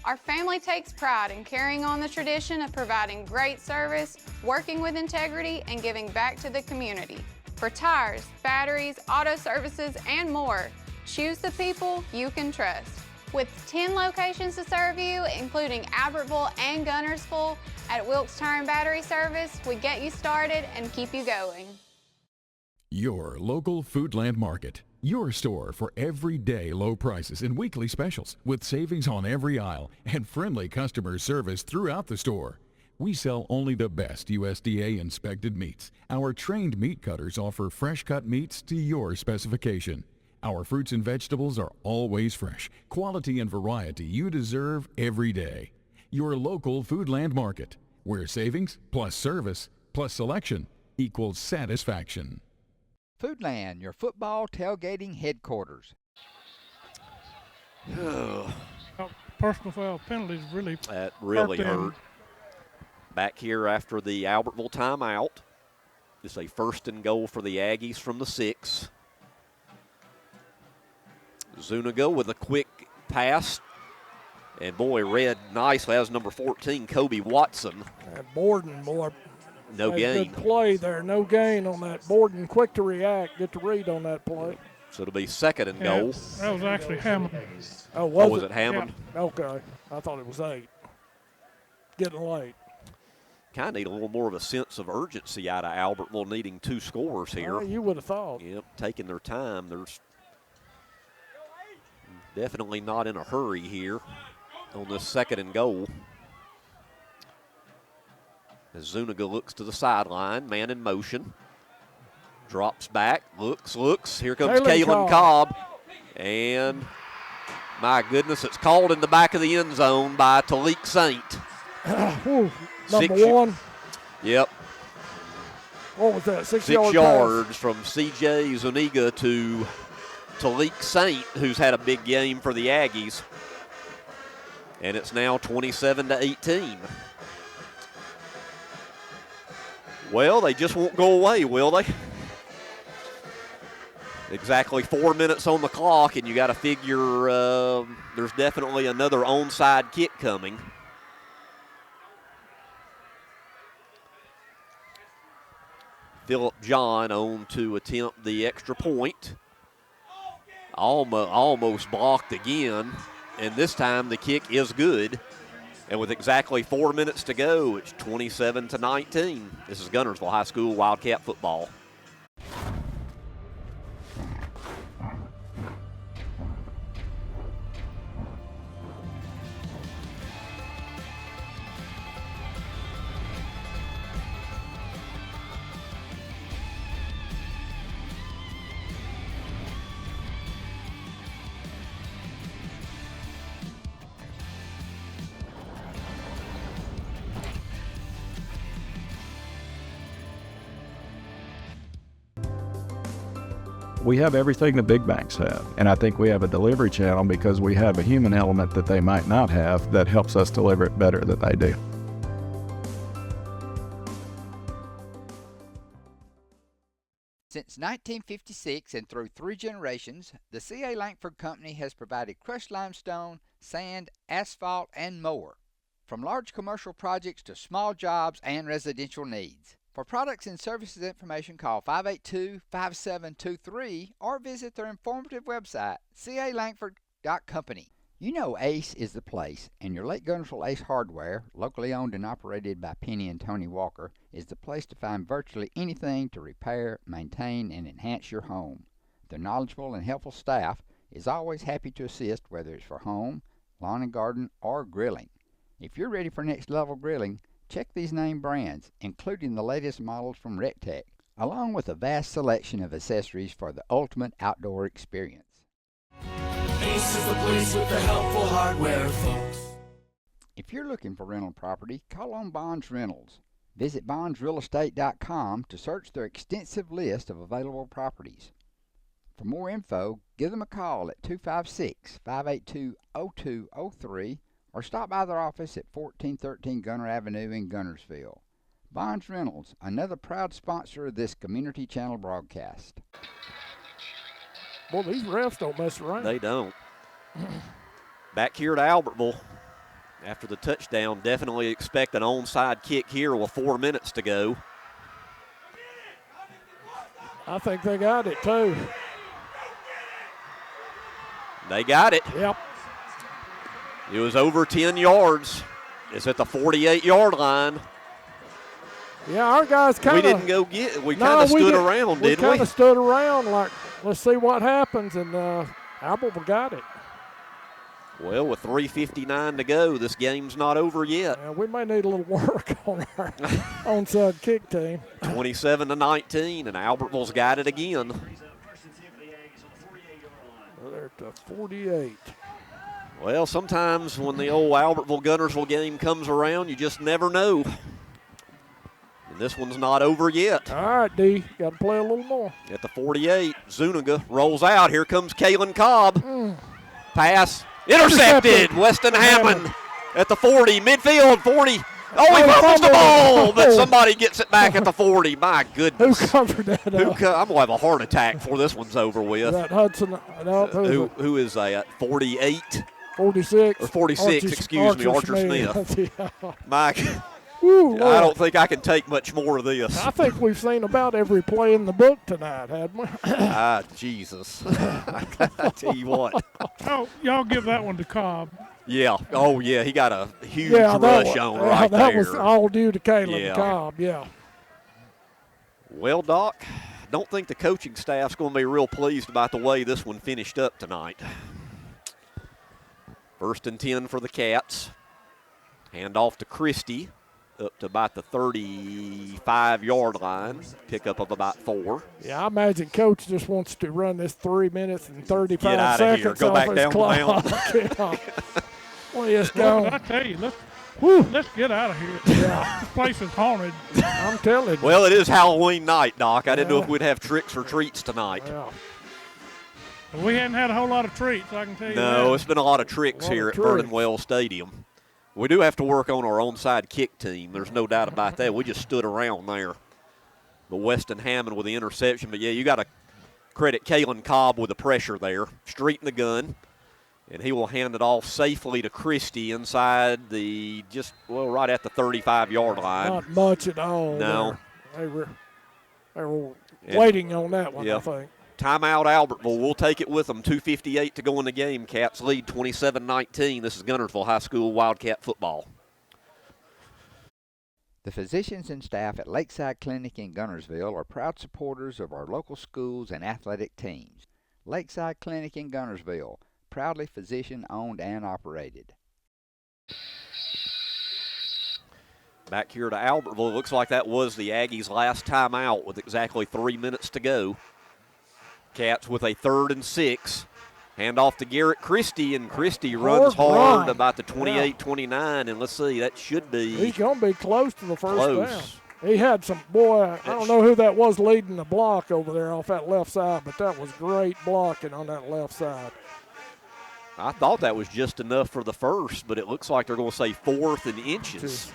Our family takes pride in carrying on the tradition of providing great service, working with integrity, and giving back to the community. For tires, batteries, auto services, and more, choose the people you can trust. With 10 locations to serve you, including Albertville and Guntersville, at Wilkes Tire and Battery Service, we get you started and keep you going. Your local Foodland Market. Your store for everyday low prices and weekly specials with savings on every aisle and friendly customer service throughout the store. We sell only the best USDA inspected meats. Our trained meat cutters offer fresh cut meats to your specification. Our fruits and vegetables are always fresh, quality and variety you deserve every day. Your local Foodland Market, where savings plus service plus selection equals satisfaction. Foodland, your football tailgating headquarters. Personal foul penalties really that really hurt them. hurt. Back here after the Albertville timeout. It's a 1st and goal for the Aggies from the 6. Zuniga with a quick pass. And boy, read nicely. That was number 14, Kobe Watson. Borden, boy. No gain. Good play there. No gain on that. Borden quick to react. Get to read on that play. So it'll be 2nd and goal. That was actually Hammond. Oh, was it Hammond? Yeah. Okay. I thought it was 8. Getting late. Kind of need a little more of a sense of urgency out of Albertville needing 2 scores here. You would have thought. Yep, taking their time. There's definitely not in a hurry here on this 2nd and goal. As Zuniga looks to the sideline, man in motion. Drops back, looks. Here comes Kalen Cobb. And my goodness, it's called in the back of the end zone by Talik Saint. Number 1. Yep. What was that, 6 yards from C.J. Zuniga to Talik Saint, who's had a big game for the Aggies. And it's now 27-18. Well, they just won't go away, will they? Exactly 4 minutes on the clock, and you got to figure there's definitely another onside kick coming. Phillip John on to attempt the extra point. Almost blocked again, and this time the kick is good. And with exactly 4 minutes to go, it's 27-19. This is Guntersville High School Wildcat football. We have everything the big banks have, and I think we have a delivery channel because we have a human element that they might not have that helps us deliver it better than they do. Since 1956 and through 3 generations, the C.A. Langford Company has provided crushed limestone, sand, asphalt, and more. From large commercial projects to small jobs and residential needs. For products and services information, call 582-5723 or visit their informative website, calangford.company. You know Ace is the place, and your Lake Guntersville Ace Hardware, locally owned and operated by Penny and Tony Walker, is the place to find virtually anything to repair, maintain, and enhance your home. Their knowledgeable and helpful staff is always happy to assist, whether it's for home, lawn and garden, or grilling. If you're ready for next level grilling, check these name brands, including the latest models from RecTech, along with a vast selection of accessories for the ultimate outdoor experience. Ace is the place with the helpful hardware, folks. If you're looking for rental property, call on Bonds Rentals. Visit bondsrealestate.com to search their extensive list of available properties. For more info, give them a call at 256-582-0203 or stop by their office at 1413 Gunner Avenue in Guntersville. Bonds Rentals, another proud sponsor of this Community Channel broadcast. Boy, these refs don't mess around. They don't. Back here at Albertville, after the touchdown, definitely expect an onside kick here with 4 minutes to go. I think they got it, too. They got it. Yep. It was over 10 yards. It's at the 48-yard line. Yeah, our guys kind of. We didn't go get it. We kind of stood around, didn't we? We kind of stood around like, let's see what happens, and Albertville got it. Well, with 3:59 to go, this game's not over yet. Yeah, we may need a little work on our onside kick team. 27-19, and Albertville's got it again. They're at the 48. Well, sometimes when the old Albertville-Guntersville game comes around, you just never know. And this one's not over yet. All right, D, got to play a little more. At the 48, Zuniga rolls out. Here comes Kalen Cobb. Pass intercepted. Weston Hammond at the 40, midfield 40. Oh, he fumbles the ball, but somebody gets it back at the 40. My goodness. Who covered that up? I'm going to have a heart attack before this one's over with. Is that Hudson? No, who is that? 48? 46. Or 46, Archer Smith. Yeah. Mike, Woo, I don't think I can take much more of this. I think we've seen about every play in the book tonight, hadn't we? Jesus. I tell you what. Oh, y'all give that one to Cobb. Yeah. Oh, yeah. He got a huge rush on right there. That was all due to Caleb Cobb, yeah. Well, Doc, don't think the coaching staff's going to be real pleased about the way this one finished up tonight. 1st and 10 for the Cats. Hand off to Christie. up to about the 35-yard line, pickup of about 4. Yeah, I imagine Coach just wants to run this 3 minutes and 35 Get out seconds of here. Go back down the mountain. Let's go. I tell you, let's get out of here. Yeah. This place is haunted. I'm telling you. Well, it is Halloween night, Doc. I didn't know if we'd have tricks or treats tonight. Yeah. We hadn't had a whole lot of treats, I can tell you that. No, it's been a lot of tricks here at Vernon Wells Stadium. We do have to work on our onside kick team. There's no doubt about that. We just stood around there. The Weston Hammond with the interception. But, yeah, you got to credit Kalen Cobb with the pressure there. Street in the gun. And he will hand it off safely to Christie inside right at the 35-yard line. Not much at all. No. They were waiting on that one, I think. Timeout Albertville. We'll take it with them. 2:58 to go in the game. Cats lead 27-19. This is Guntersville High School Wildcat football. The physicians and staff at Lakeside Clinic in Guntersville are proud supporters of our local schools and athletic teams. Lakeside Clinic in Guntersville, proudly physician-owned and operated. Back here to Albertville. It looks like that was the Aggies' last timeout with exactly 3 minutes to go. Cats with a 3rd and 6. Hand off to Garrett Christie, and Christie runs hard about the 28-29, and let's see, that should be. He's going to be close to the first down. He had some, I don't know who that was leading the block over there off that left side, but that was great blocking on that left side. I thought that was just enough for the first, but it looks like they're going to say 4th and inches.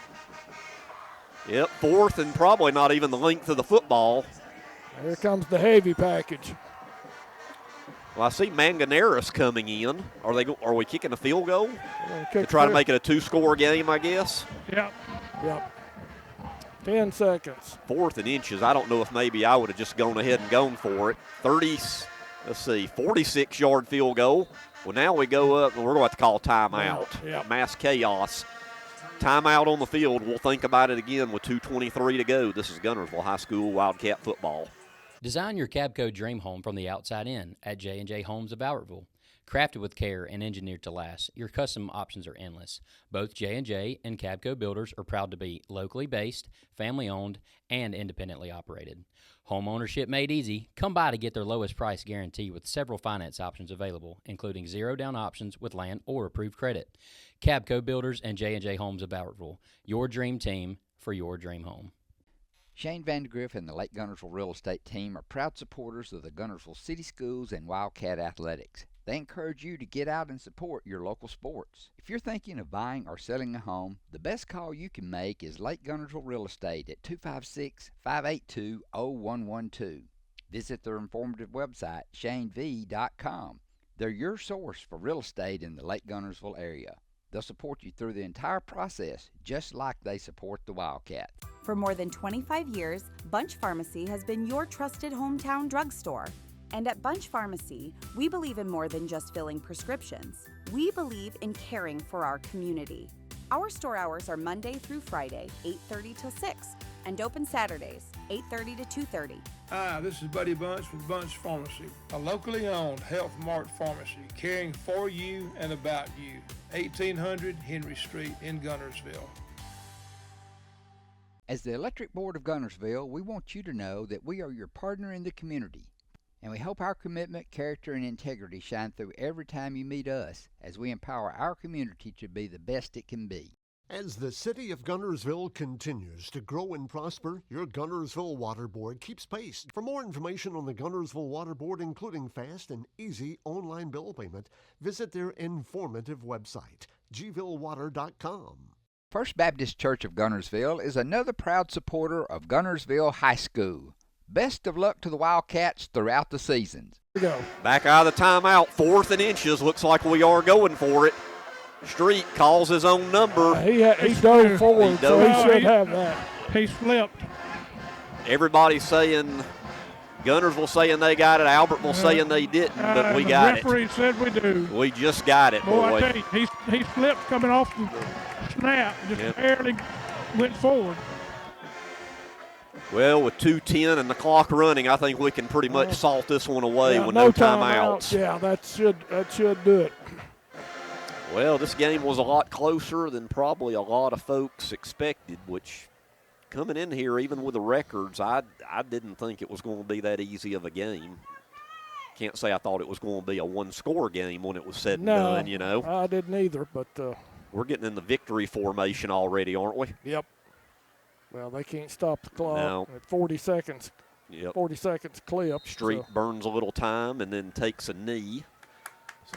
Yep, 4th and probably not even the length of the football. Here comes the heavy package. Well, I see Manganeris coming in. Are we kicking a field goal? To try to make it a 2-score game, I guess? Yep. 10 seconds. 4th and inches. I don't know if maybe I would have just gone ahead and gone for it. 46-yard field goal. Well, now we go up, and we're going to have to call timeout. Mass chaos. Timeout on the field. We'll think about it again with 2:23 to go. This is Guntersville High School Wildcat football. Design your Cabco dream home from the outside in at J&J Homes of Albertville. Crafted with care and engineered to last, your custom options are endless. Both J&J and Cabco builders are proud to be locally based, family-owned, and independently operated. Home ownership made easy. Come by to get their lowest price guarantee with several finance options available, including zero-down options with land or approved credit. Cabco Builders and J&J Homes of Albertville, your dream team for your dream home. Shane Vandergriff and the Lake Guntersville Real Estate Team are proud supporters of the Guntersville City Schools and Wildcat Athletics. They encourage you to get out and support your local sports. If you're thinking of buying or selling a home, the best call you can make is Lake Guntersville Real Estate at 256-582-0112. Visit their informative website, shanev.com. They're your source for real estate in the Lake Guntersville area. They'll support you through the entire process, just like they support the Wildcat. For more than 25 years, Bunch Pharmacy has been your trusted hometown drugstore. And at Bunch Pharmacy, we believe in more than just filling prescriptions. We believe in caring for our community. Our store hours are Monday through Friday, 8:30 till 6, and open Saturdays, 8:30 to 2:30. Hi, this is Buddy Bunch with Bunch Pharmacy, a locally owned Health Mart pharmacy caring for you and about you. 1800 Henry Street in Guntersville. As the Electric Board of Guntersville, we want you to know that we are your partner in the community. And we hope our commitment, character, and integrity shine through every time you meet us as we empower our community to be the best it can be. As the city of Guntersville continues to grow and prosper, your Guntersville Water Board keeps pace. For more information on the Guntersville Water Board, including fast and easy online bill payment, visit their informative website, gvillewater.com. First Baptist Church of Guntersville is another proud supporter of Guntersville High School. Best of luck to the Wildcats throughout the seasons. Back out of the timeout, 4th and inches. Looks like we are going for it. Street calls his own number. He dove forward, so he should have that. He slipped. Everybody's saying, Guntersville saying they got it, Albertville saying they didn't, but we got it. The referee said we do. We just got it, boy. I tell you, he slipped coming off the snap, just barely went forward. Well, with 2:10 and the clock running, I think we can pretty much salt this one away with no timeouts. Yeah, that should do it. Well, this game was a lot closer than probably a lot of folks expected, which coming in here, even with the records, I didn't think it was going to be that easy of a game. Can't say I thought it was going to be a one-score game when it was said and done, you know. I didn't either, but we're getting in the victory formation already, aren't we? Yep. Well, they can't stop the clock No. at 40 seconds. Yep. 40 seconds clip. Street burns a little time and then takes a knee.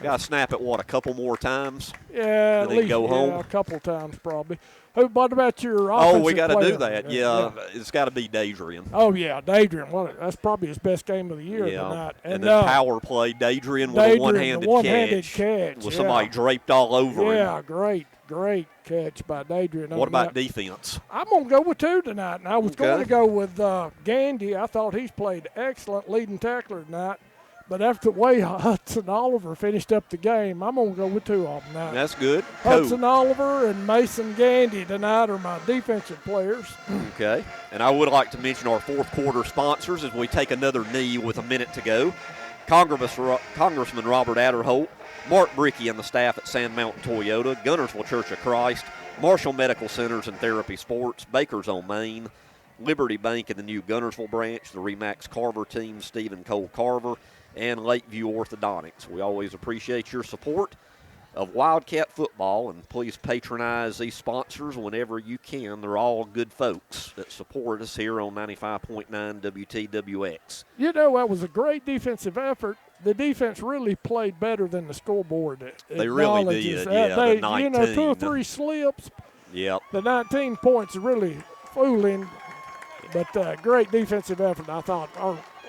Got to snap it, a couple more times? Yeah, and at least go home? a couple times probably. What about your offensive Oh, we got to player? do that. Yeah. It's got to be Dadrian. Oh, yeah, Dadrian. Well, that's probably his best game of the year tonight. And then power play, Dadrian with a one-handed catch. With somebody draped all over him. Yeah, great catch by Dadrian. What about defense? I'm going to go with 2 tonight, and I was going to go with Gandy. I thought he's played excellent leading tackler tonight. But after the way Hudson Oliver finished up the game, I'm going to go with 2 of them now. That's good. Hudson Oliver and Mason Gandy tonight are my defensive players. Okay. And I would like to mention our fourth quarter sponsors as we take another knee with a minute to go. Congressman Robert Adderholt, Mark Brickey and the staff at Sand Mountain Toyota, Guntersville Church of Christ, Marshall Medical Centers and Therapy Sports, Bakers on Main, Liberty Bank and the new Guntersville branch, the Remax Carver team, Stephen Cole Carver, and Lakeview Orthodontics. We always appreciate your support of Wildcat football, and please patronize these sponsors whenever you can. They're all good folks that support us here on 95.9 WTWX. You know, that was a great defensive effort. The defense really played better than the scoreboard. They really did, yeah. They, the 19. 2 or 3 slips. Yep. The 19 points are really fooling, but great defensive effort, I thought.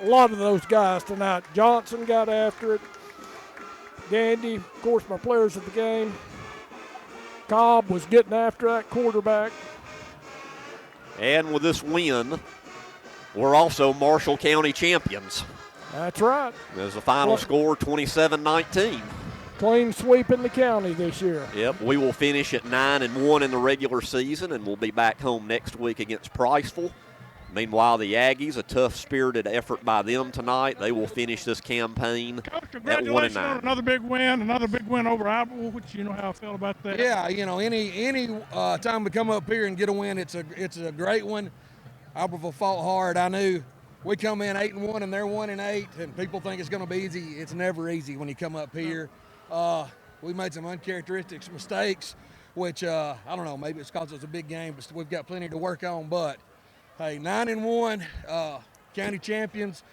A lot of those guys tonight. Johnson got after it. Gandy, of course, my players of the game. Cobb was getting after that quarterback. And with this win, we're also Marshall County champions. That's right. There's a final score, 27-19. Clean sweep in the county this year. Yep, we will finish at 9-1 in the regular season, and we'll be back home next week against Priceville. Meanwhile, the Aggies, a tough-spirited effort by them tonight. They will finish this campaign Coach, at 1-9. On another big win over Albertville, which you know how I feel about that. Yeah, you know, any time we come up here and get a win, it's a great one. Albertville fought hard. I knew we come in 8-1 and they're 1-8, and people think it's going to be easy. It's never easy when you come up here. We made some uncharacteristic mistakes, which I don't know, maybe it's because it's a big game, but we've got plenty to work on. But hey, 9-1, county champions.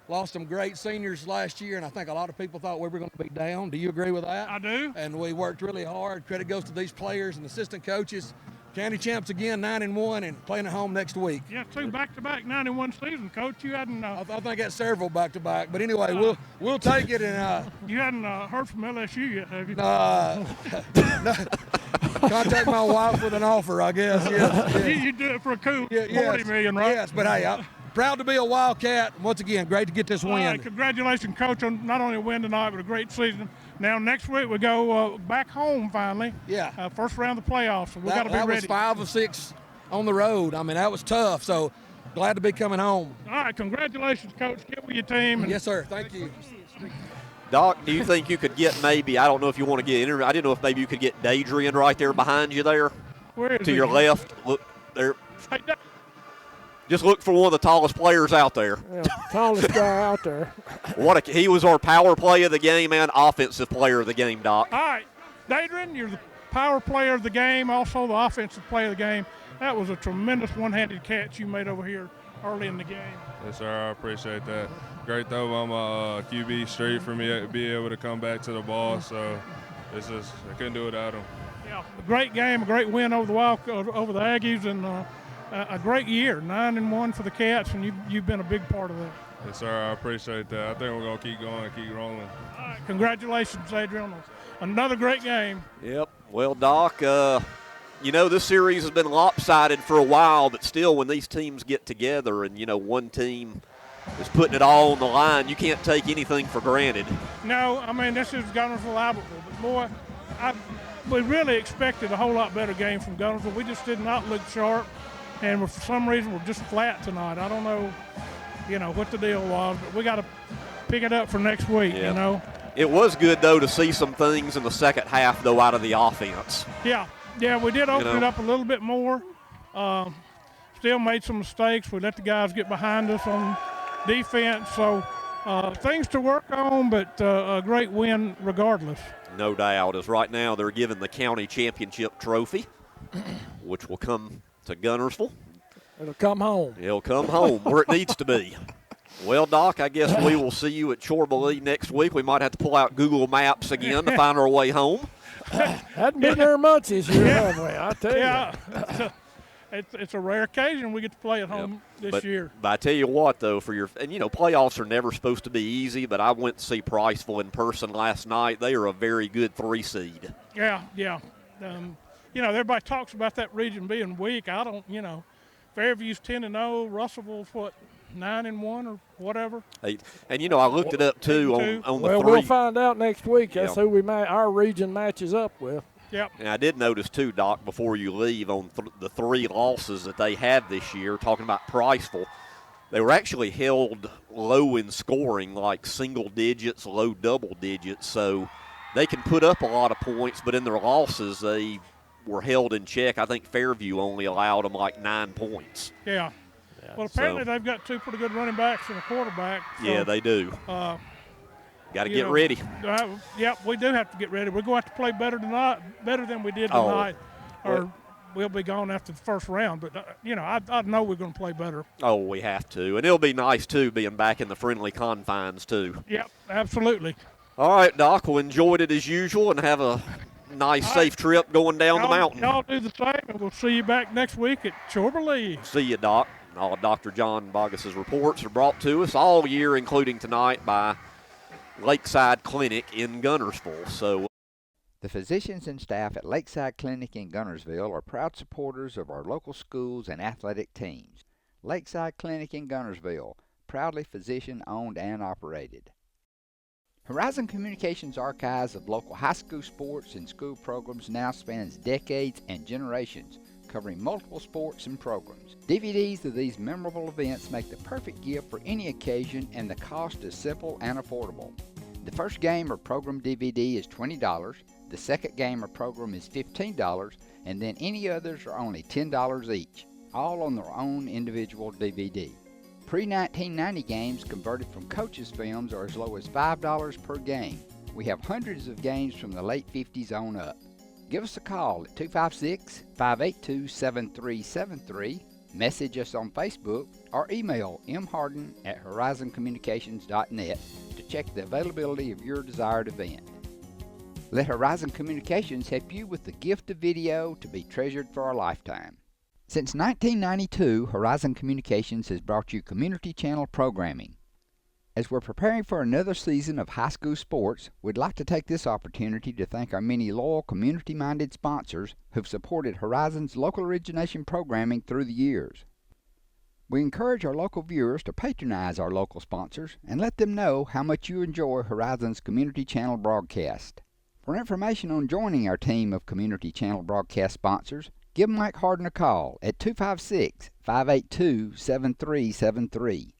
Lost some great seniors last year, and I think a lot of people thought we were going to be down. Do you agree with that? I do. And we worked really hard. Credit goes to these players and assistant coaches. County champs again, 9-1, and playing at home next week. Yeah, 2 back-to-back 91 season, Coach. You hadn't. I think that's several back-to-back. But anyway, we'll take it. And you hadn't heard from LSU yet, have you? No. Contact my wife with an offer, I guess. Yes. You do it for a cool $40 million, right? Yes, but hey, I'm proud to be a Wildcat. Once again, great to get this win. All right, congratulations, Coach, on not only a win tonight, but a great season. Now, next week we go back home finally. Yeah. First round of the playoffs, so we got to be ready. That was 5 of 6 on the road. I mean, that was tough, so glad to be coming home. All right, congratulations, Coach. Get with your team. Yes, sir. Thank you. Doc, do you think you could get maybe, I don't know if you want to get I didn't know if maybe you could get Dadrian right there behind you there. Where is to he? your left. Look there. Hey, just look for one of the tallest players out there. Yeah, tallest guy out there. He was our power play of the game and offensive player of the game, Doc. All right, Dadrian, you're the power player of the game, also the offensive player of the game. That was a tremendous one-handed catch you made over here early in the game. Yes, sir. I appreciate that. Great throw on my QB straight for me to be able to come back to the ball. So I couldn't do it without him. Yeah, a great game, a great win over the Aggies, and a great year. 9-1 for the Cats, and you've been a big part of that. Yes, sir. I appreciate that. I think we're gonna keep going, keep rolling. All right, congratulations, Adrian. Another great game. Yep. Well, Doc, this series has been lopsided for a while, but still, when these teams get together and one team is putting it all on the line, you can't take anything for granted. No, I mean, this is Guntersville Albertville, but boy, we really expected a whole lot better game from Guntersville. We just did not look sharp, and for some reason we're just flat tonight. I don't know, what the deal was, but we got to pick it up for next week, And It was good, though, to see some things in the second half, though, out of the offense. Yeah, we did open it up a little bit more. Still made some mistakes. We let the guys get behind us on defense. So things to work on, but a great win regardless. No doubt, as right now they're giving the county championship trophy, which will come to Guntersville. It'll come home. It'll come home where it needs to be. Well, Doc, I guess we will see you at Chorbalee next week. We might have to pull out Google Maps again to find our way home. Hadn't been there much this year, have we? I tell you. Yeah. It's a rare occasion we get to play at home this year. But I tell you what, though, playoffs are never supposed to be easy, but I went to see Priceville in person last night. They are a very good 3 seed. Yeah. Everybody talks about that region being weak. I don't, Fairview's 10-0, Russellville's 9-1 or whatever. And I looked it up too on the well, 3. We'll find out next week. That's who our region matches up with. Yep. And I did notice too, Doc, before you leave, on the 3 losses that they had this year, talking about Priceville, they were actually held low in scoring, like single digits, low double digits. So they can put up a lot of points, but in their losses, they were held in check. I think Fairview only allowed them like 9 points. Yeah. Well, apparently they've got 2 pretty good running backs and a quarterback. So, yeah, they do. Got to get ready. We do have to get ready. We're going to have to play better than we did tonight, or we'll be gone after the first round. But, I know we're going to play better. Oh, we have to. And it'll be nice, too, being back in the friendly confines, too. Yep, absolutely. All right, Doc, we enjoyed it as usual and have a nice, safe trip going down the mountain. Y'all do the same, and we'll see you back next week at Chorbalee. See you, Doc. All Dr. John Bogus's reports are brought to us all year, including tonight, by Lakeside Clinic in Guntersville. The physicians and staff at Lakeside Clinic in Guntersville are proud supporters of our local schools and athletic teams. Lakeside Clinic in Guntersville, proudly physician-owned and operated. Horizon Communications' archives of local high school sports and school programs now spans decades and generations, covering multiple sports and programs. DVDs of these memorable events make the perfect gift for any occasion, and the cost is simple and affordable. The first game or program DVD is $20, the second game or program is $15, and then any others are only $10 each, all on their own individual DVD. Pre-1990 games converted from coaches' films are as low as $5 per game. We have hundreds of games from the late 50s on up. Give us a call at 256-582-7373, message us on Facebook, or email mharden@horizoncommunications.net to check the availability of your desired event. Let Horizon Communications help you with the gift of video to be treasured for a lifetime. Since 1992, Horizon Communications has brought you community channel programming. As we're preparing for another season of high school sports, we'd like to take this opportunity to thank our many loyal community-minded sponsors who've supported Horizon's local origination programming through the years. We encourage our local viewers to patronize our local sponsors and let them know how much you enjoy Horizon's community channel broadcast. For information on joining our team of community channel broadcast sponsors, give Mike Harden a call at 256-582-7373.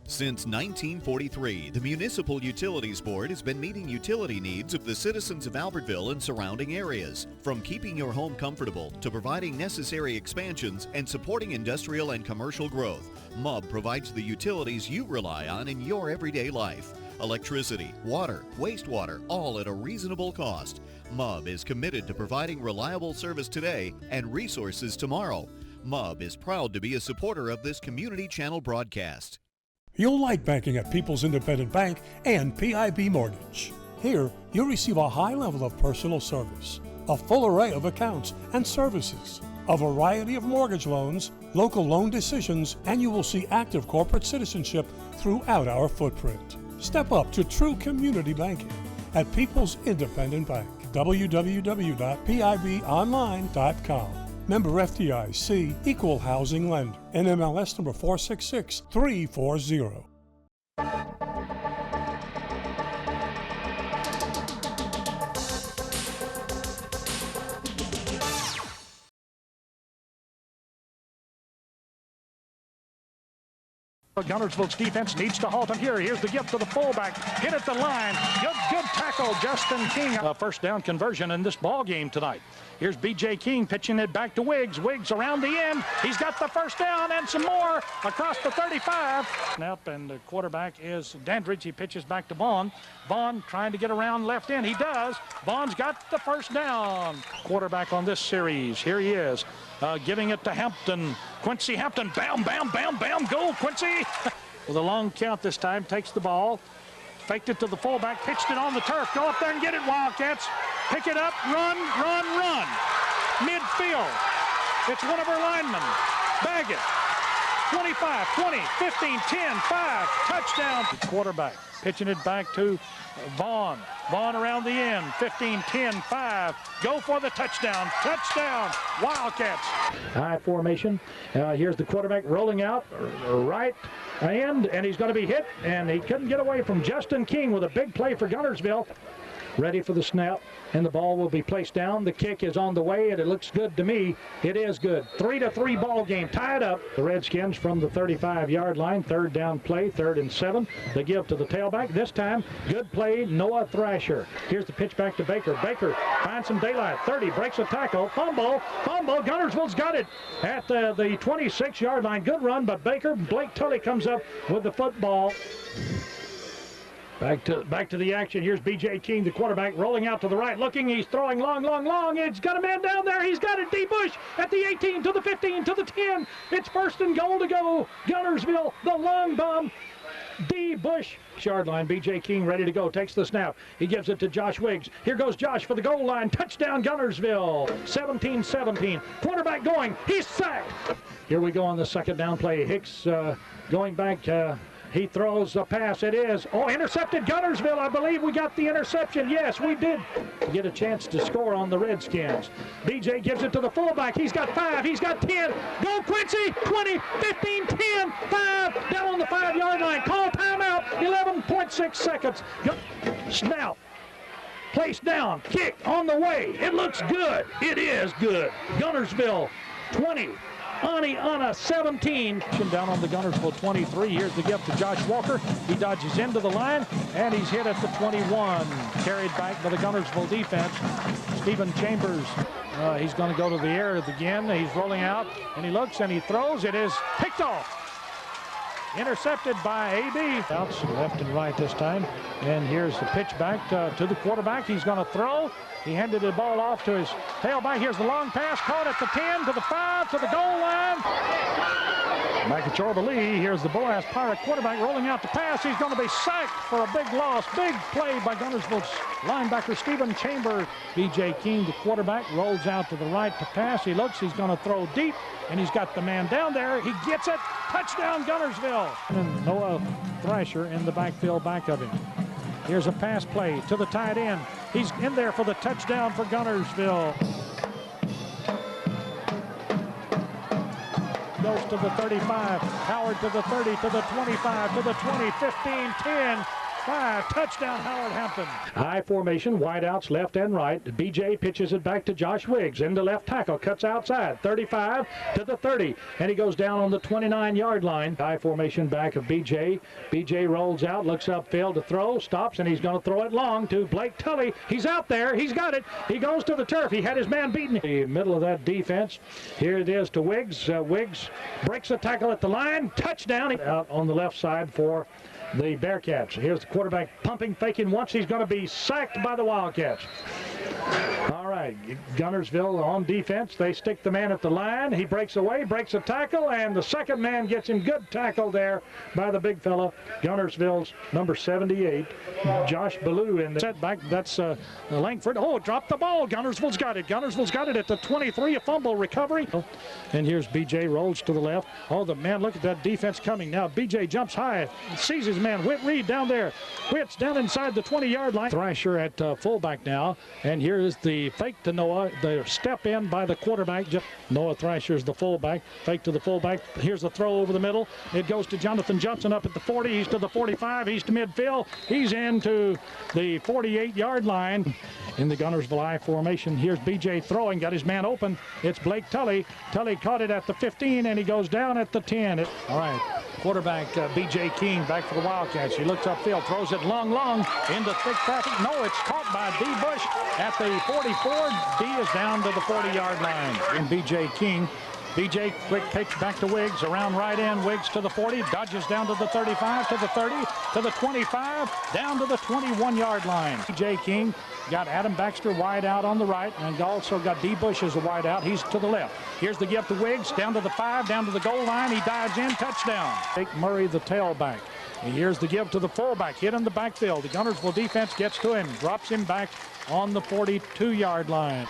Since 1943, the Municipal Utilities Board has been meeting utility needs of the citizens of Albertville and surrounding areas. From keeping your home comfortable to providing necessary expansions and supporting industrial and commercial growth, MUB provides the utilities you rely on in your everyday life. Electricity, water, wastewater, all at a reasonable cost. MUB is committed to providing reliable service today and resources tomorrow. MUB is proud to be a supporter of this community channel broadcast. You'll like banking at People's Independent Bank and PIB Mortgage. Here, you'll receive a high level of personal service, a full array of accounts and services, a variety of mortgage loans, local loan decisions, and you will see active corporate citizenship throughout our footprint. Step up to true community banking at People's Independent Bank. www.pibonline.com. Member FDIC, Equal Housing Lender. NMLS number 466340. Guntersville's defense needs to halt him here. Here's the gift to the fullback. Hit at the line. Good tackle, Justin King. A first down conversion in this ball game tonight. Here's B.J. King pitching it back to Wiggs. Wiggs around the end. He's got the first down and some more across the 35. Snap, and the quarterback is Dandridge. He pitches back to Vaughn. Vaughn trying to get around left end. He does. Vaughn's got the first down. Quarterback on this series. Here he is. Giving it to Hampton. Quincy Hampton. Bam, bam, bam, bam. Go, Quincy. With a long count this time. Takes the ball. Faked it to the fullback. Pitched it on the turf. Go up there and get it, Wildcats. Pick it up. Run, run, run. Midfield. It's one of our linemen. Bag it. 25, 20, 15, 10, 5. Touchdown. Quarterback. Pitching it back to Vaughn. Vaughn around the end. 15, 10, 5. Go for the touchdown. Touchdown. Wildcats. High formation. Here's the quarterback rolling out. Right end. And he's going to be hit. And he couldn't get away from Justin King with a big play for Guntersville. Ready for the snap, and the ball will be placed down. The kick is on the way, and it looks good to me. It is good. 3-3 ball game, tied up. The Redskins from the 35-yard line, third down play, 3rd and 7. They give to the tailback. This time, good play, Noah Thrasher. Here's the pitch back to Baker. Baker finds some daylight. 30, breaks a tackle. Fumble. Guntersville's got it at the 26-yard line. Good run, but Blake Tully comes up with the football. Back to the action. Here's B.J. King, the quarterback, rolling out to the right, looking. He's throwing long. He's got a man down there. He's got it. D. Bush at the 18, to the 15, to the 10. It's 1st and goal to go. Guntersville, the long bomb. D. Bush, yard line. B.J. King ready to go. Takes the snap. He gives it to Josh Wiggs. Here goes Josh for the goal line. Touchdown, Guntersville. 17-17. Quarterback going. He's sacked. Here we go on the second down play. Hicks going back. He throws a pass. It is. Intercepted. Guntersville. I believe we got the interception. Yes, we did get a chance to score on the Redskins. BJ gives it to the fullback. He's got 5. He's got 10. Go, Quincy. 20, 15, 10, 5. Down on the 5-yard line. Call timeout. 11.6 seconds. Snap. Placed down. Kick on the way. It looks good. It is good. Guntersville 20. Anna 17. Down on the Guntersville 23. Here's the gift to Josh Walker. He dodges into the line, and he's hit at the 21. Carried back by the Guntersville defense. Stephen Chambers, he's going to go to the air again. He's rolling out, and he looks, and he throws. It is picked off. Intercepted by A.B. Outs left and right this time. And here's the pitch back to the quarterback. He's going to throw. He handed the ball off to his tailback. Here's the long pass, caught at the 10, to the 5, to the goal line. Back at Chorba Lee, here's the Boaz Pirate quarterback rolling out to pass. He's going to be sacked for a big loss. Big play by Guntersville's linebacker, Stephen Chambers. B.J. King, the quarterback, rolls out to the right to pass. He looks, he's going to throw deep, and he's got the man down there. He gets it. Touchdown, Guntersville. And Noah Thrasher in the backfield back of him. Here's a pass play to the tight end. He's in there for the touchdown for Guntersville. Goes to the 35. Howard to the 30, to the 25, to the 20, 15, 10. 5. Touchdown, Howard Hampton. I formation, wideouts left and right. BJ pitches it back to Josh Wiggs. Into left tackle, cuts outside. 35 to the 30. And he goes down on the 29-yard line. I formation back of BJ. BJ rolls out, looks upfield to throw, stops, and he's going to throw it long to Blake Tully. He's out there. He's got it. He goes to the turf. He had his man beaten. The middle of that defense. Here it is to Wiggs. Wiggs breaks a tackle at the line. Touchdown. Out on the left side for the Bearcats. Here's the quarterback pumping, faking once. He's going to be sacked by the Wildcats. All right, Guntersville on defense. They stick the man at the line. He breaks away, breaks a tackle, and the second man gets him. Good tackle there by the big fella. Guntersville's number 78, Josh Ballou, in the setback. That's Langford. Oh, dropped the ball. Guntersville's got it. Guntersville's got it at the 23. A fumble recovery. And here's BJ, rolls to the left. Oh, the man, look at that defense coming. Now BJ jumps high, sees his man. Whit Reed down there. Whit's down inside the 20-yard line. Thrasher at fullback now. And here is the fake to Noah. The step in by the quarterback. Noah Thrasher's the fullback. Fake to the fullback. Here's the throw over the middle. It goes to Jonathan Johnson up at the 40. He's to the 45. He's to midfield. He's into the 48-yard line in the Guntersville I formation. Here's BJ throwing. Got his man open. It's Blake Tully. Tully caught it at the 15, and he goes down at the 10. All right. Quarterback BJ King back for the Wildcats. He looks upfield, throws it long into thick traffic. No, it's caught by D. Bush at the 44. D is down to the 40-yard line. And BJ King. BJ, quick pitch back to Wiggs, around right end, Wiggs to the 40, dodges down to the 35, to the 30, to the 25, down to the 21-yard line. BJ King got Adam Baxter wide out on the right, and also got D. Bush as a wide out. He's to the left. Here's the give to Wiggs, down to the 5, down to the goal line. He dives in, touchdown. Jake Murray, the tailback. And here's the give to the fullback, hit in the backfield. The Guntersville defense gets to him, drops him back on the 42-yard line.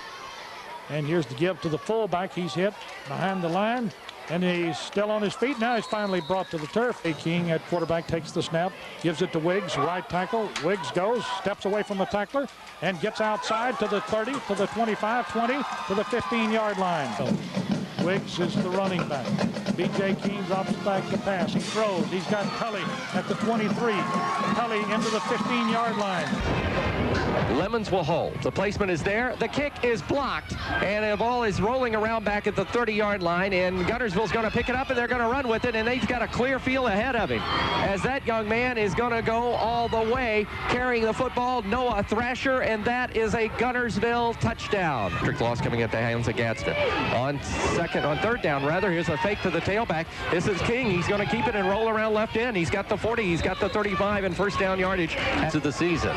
And here's the give to the fullback. He's hit behind the line, and he's still on his feet. Now he's finally brought to the turf. King at quarterback takes the snap, gives it to Wiggs, right tackle. Wiggs goes, steps away from the tackler, and gets outside to the 30, to the 25, 20, to the 15-yard line. Wiggs is the running back. B.J. King drops back to pass. He throws. He's got Tully at the 23. Tully into the 15-yard line. Lemons will hold. The placement is there. The kick is blocked. And the ball is rolling around back at the 30-yard line. And Guntersville's going to pick it up, and they're going to run with it. And they've got a clear field ahead of him. As that young man is going to go all the way, carrying the football, Noah Thrasher. And that is a Guntersville touchdown. Strict loss coming at the hands of Gadsden. On third down, here's a fake to the tailback. This is King. He's going to keep it and roll around left end. He's got the 40. He's got the 35 and first down yardage to the season.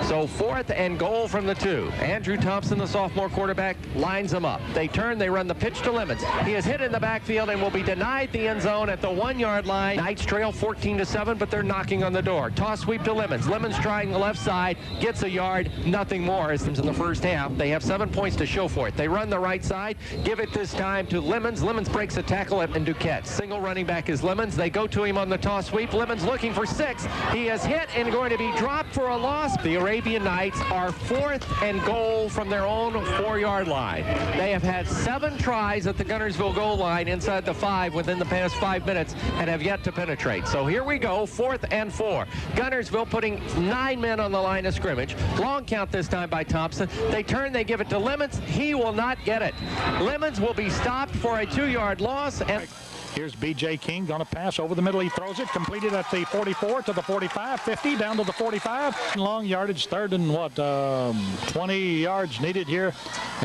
So 4th and goal from the 2. Andrew Thompson, the sophomore quarterback, lines them up. They turn. They run the pitch to Lemons. He is hit in the backfield and will be denied the end zone at the 1-yard line. Knights trail 14-7, but they're knocking on the door. Toss sweep to Lemons. Lemons trying the left side. Gets a yard. Nothing more. As in the first half, they have 7 points to show for it. They run the right side. Give it this time to Lemons. Lemons breaks a tackle at Duquette. Single running back is Lemons. They go to him on the toss sweep. Lemons looking for 6. He is hit and going to be dropped for a loss. The Arabian Knights are 4th and goal from their own 4-yard line. They have had 7 tries at the Guntersville goal line inside the 5 within the past 5 minutes and have yet to penetrate. So here we go, 4th and 4. Guntersville putting 9 men on the line of scrimmage. Long count this time by Thompson. They turn, they give it to Lemons. He will not get it. Lemons will be stopped for a 2-yard loss. And here's B.J. King going to pass over the middle. He throws it, completed at the 44 to the 45, 50, down to the 45. Long yardage, 3rd and 20 yards needed here.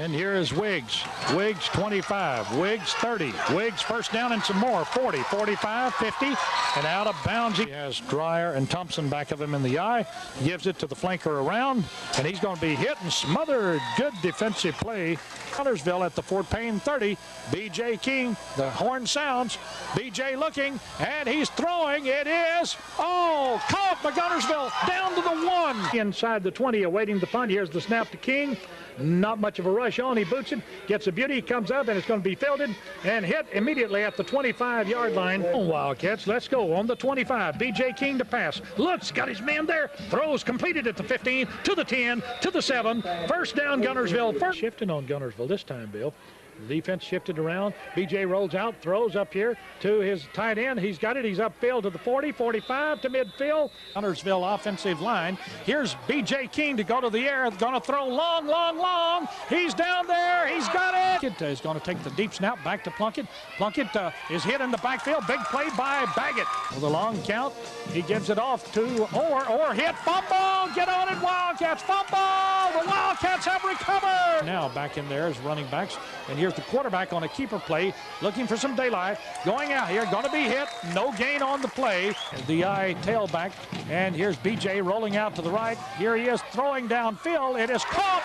And here is Wiggs. Wiggs 25, Wiggs 30. Wiggs first down and some more, 40, 45, 50, and out of bounds. He has Dreyer and Thompson back of him in the eye. Gives it to the flanker around, and he's going to be hit and smothered. Good defensive play. Guntersville at the Fort Payne 30. B.J. King, the horn sounds. B.J. looking, and he's throwing. It is, caught by Guntersville, down to the 1. Inside the 20, awaiting the punt. Here's the snap to King. Not much of a rush on. He boots it, gets a beauty, comes up, and it's going to be fielded and hit immediately at the 25-yard line. Wildcats, let's go on the 25. B.J. King to pass. Looks, got his man there. Throws completed at the 15, to the 10, to the 7. First down, Guntersville. First shifting on Guntersville this time, Bill. The defense shifted around. BJ rolls out, throws up here to his tight end. He's got it. He's upfield to the 40, 45 to midfield. Guntersville offensive line. Here's BJ King to go to the air. Going to throw long, long, long. He's down there. He's got it. He's going to take the deep snap back to Plunkett. Plunkett is hit in the backfield. Big play by Baggett. With a long count, he gives it off to Orr hit. Fumble. Get on it, Wildcats. Fumble. The Wildcats have recovered. Now back in there as running backs. And here's the quarterback on a keeper play, looking for some daylight. Going out here, going to be hit. No gain on the play. The tailback. And here's BJ rolling out to the right. Here he is throwing downfield. It is caught.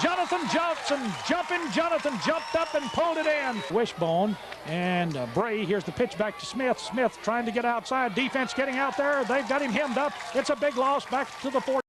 Jonathan Johnson, Jonathan jumped up and pulled it in. Wishbone and Bray. Here's the pitch back to Smith. Smith trying to get outside. Defense getting out there. They've got him hemmed up. It's a big loss back to the 45.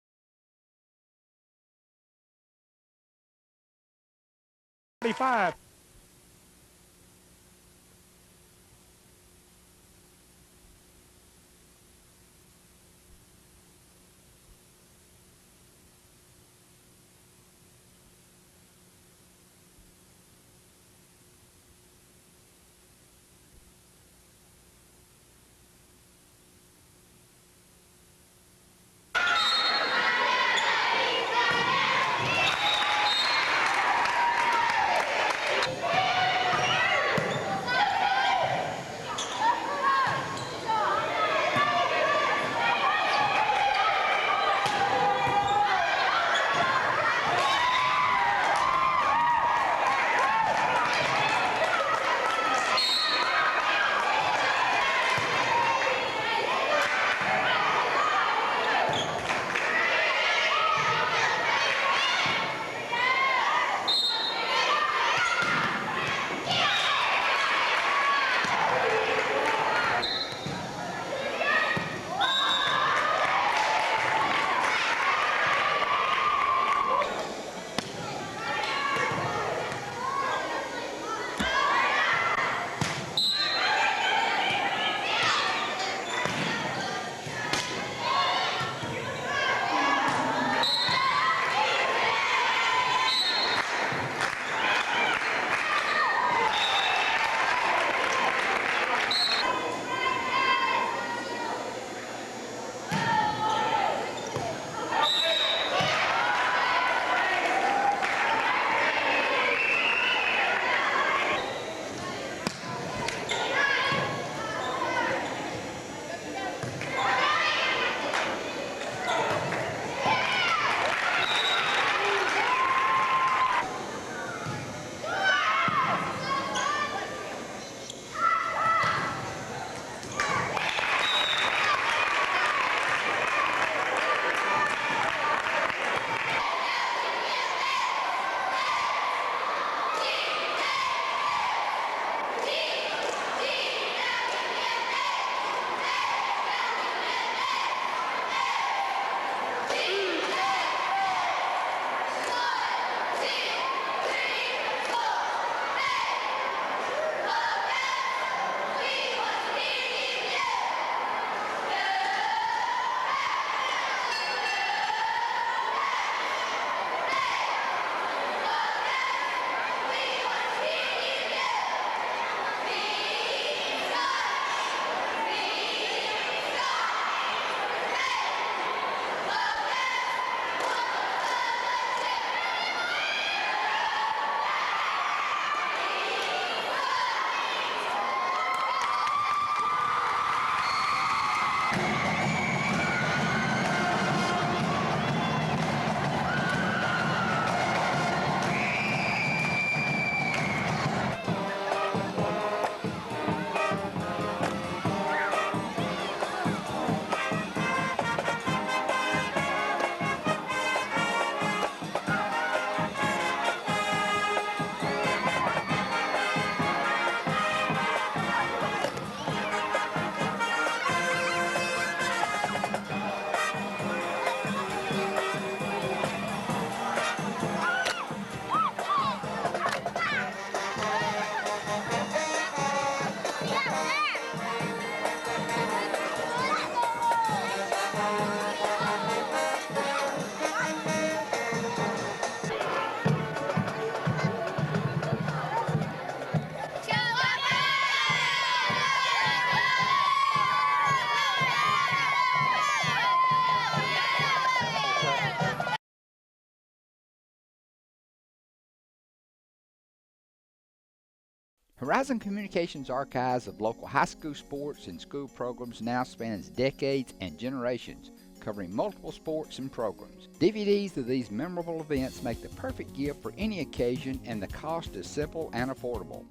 Horizon Communications archives of local high school sports and school programs now spans decades and generations, covering multiple sports and programs. DVDs of these memorable events make the perfect gift for any occasion, and the cost is simple and affordable.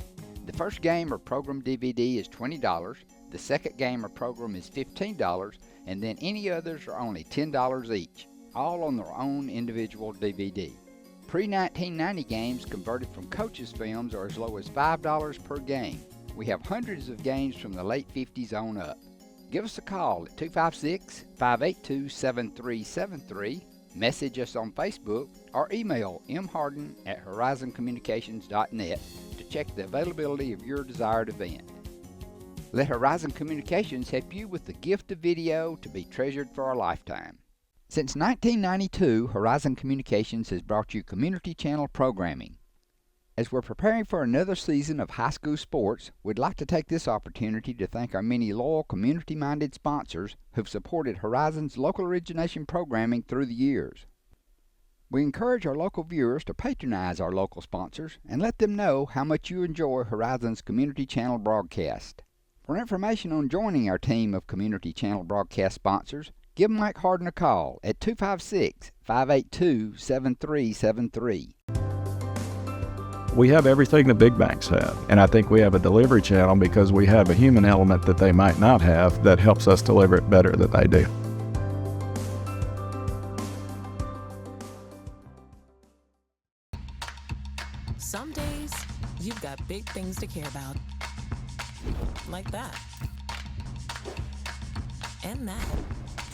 The first game or program DVD is $20, the second game or program is $15, and then any others are only $10 each, all on their own individual DVD. Pre-1990 games converted from coaches' films are as low as $5 per game. We have hundreds of games from the late 50s on up. Give us a call at 256-582-7373, message us on Facebook, or email mharden@horizoncommunications.net to check the availability of your desired event. Let Horizon Communications help you with the gift of video to be treasured for a lifetime. Since 1992, Horizon Communications has brought you community channel programming. As we're preparing for another season of high school sports, we'd like to take this opportunity to thank our many loyal community-minded sponsors who've supported Horizon's local origination programming through the years. We encourage our local viewers to patronize our local sponsors and let them know how much you enjoy Horizon's community channel broadcast. For information on joining our team of community channel broadcast sponsors, give Mike Harden a call at 256-582-7373. We have everything the big banks have, and I think we have a delivery channel because we have a human element that they might not have that helps us deliver it better than they do. Some days, you've got big things to care about. Like that. And that.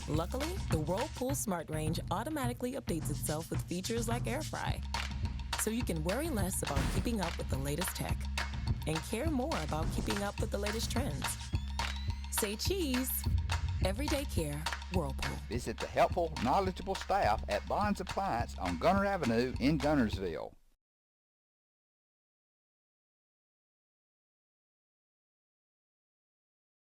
Luckily, the Whirlpool Smart Range automatically updates itself with features like Air Fry. So you can worry less about keeping up with the latest tech and care more about keeping up with the latest trends. Say cheese. Everyday care, Whirlpool. Visit the helpful, knowledgeable staff at Bond's Appliance on Gunter Avenue in Guntersville.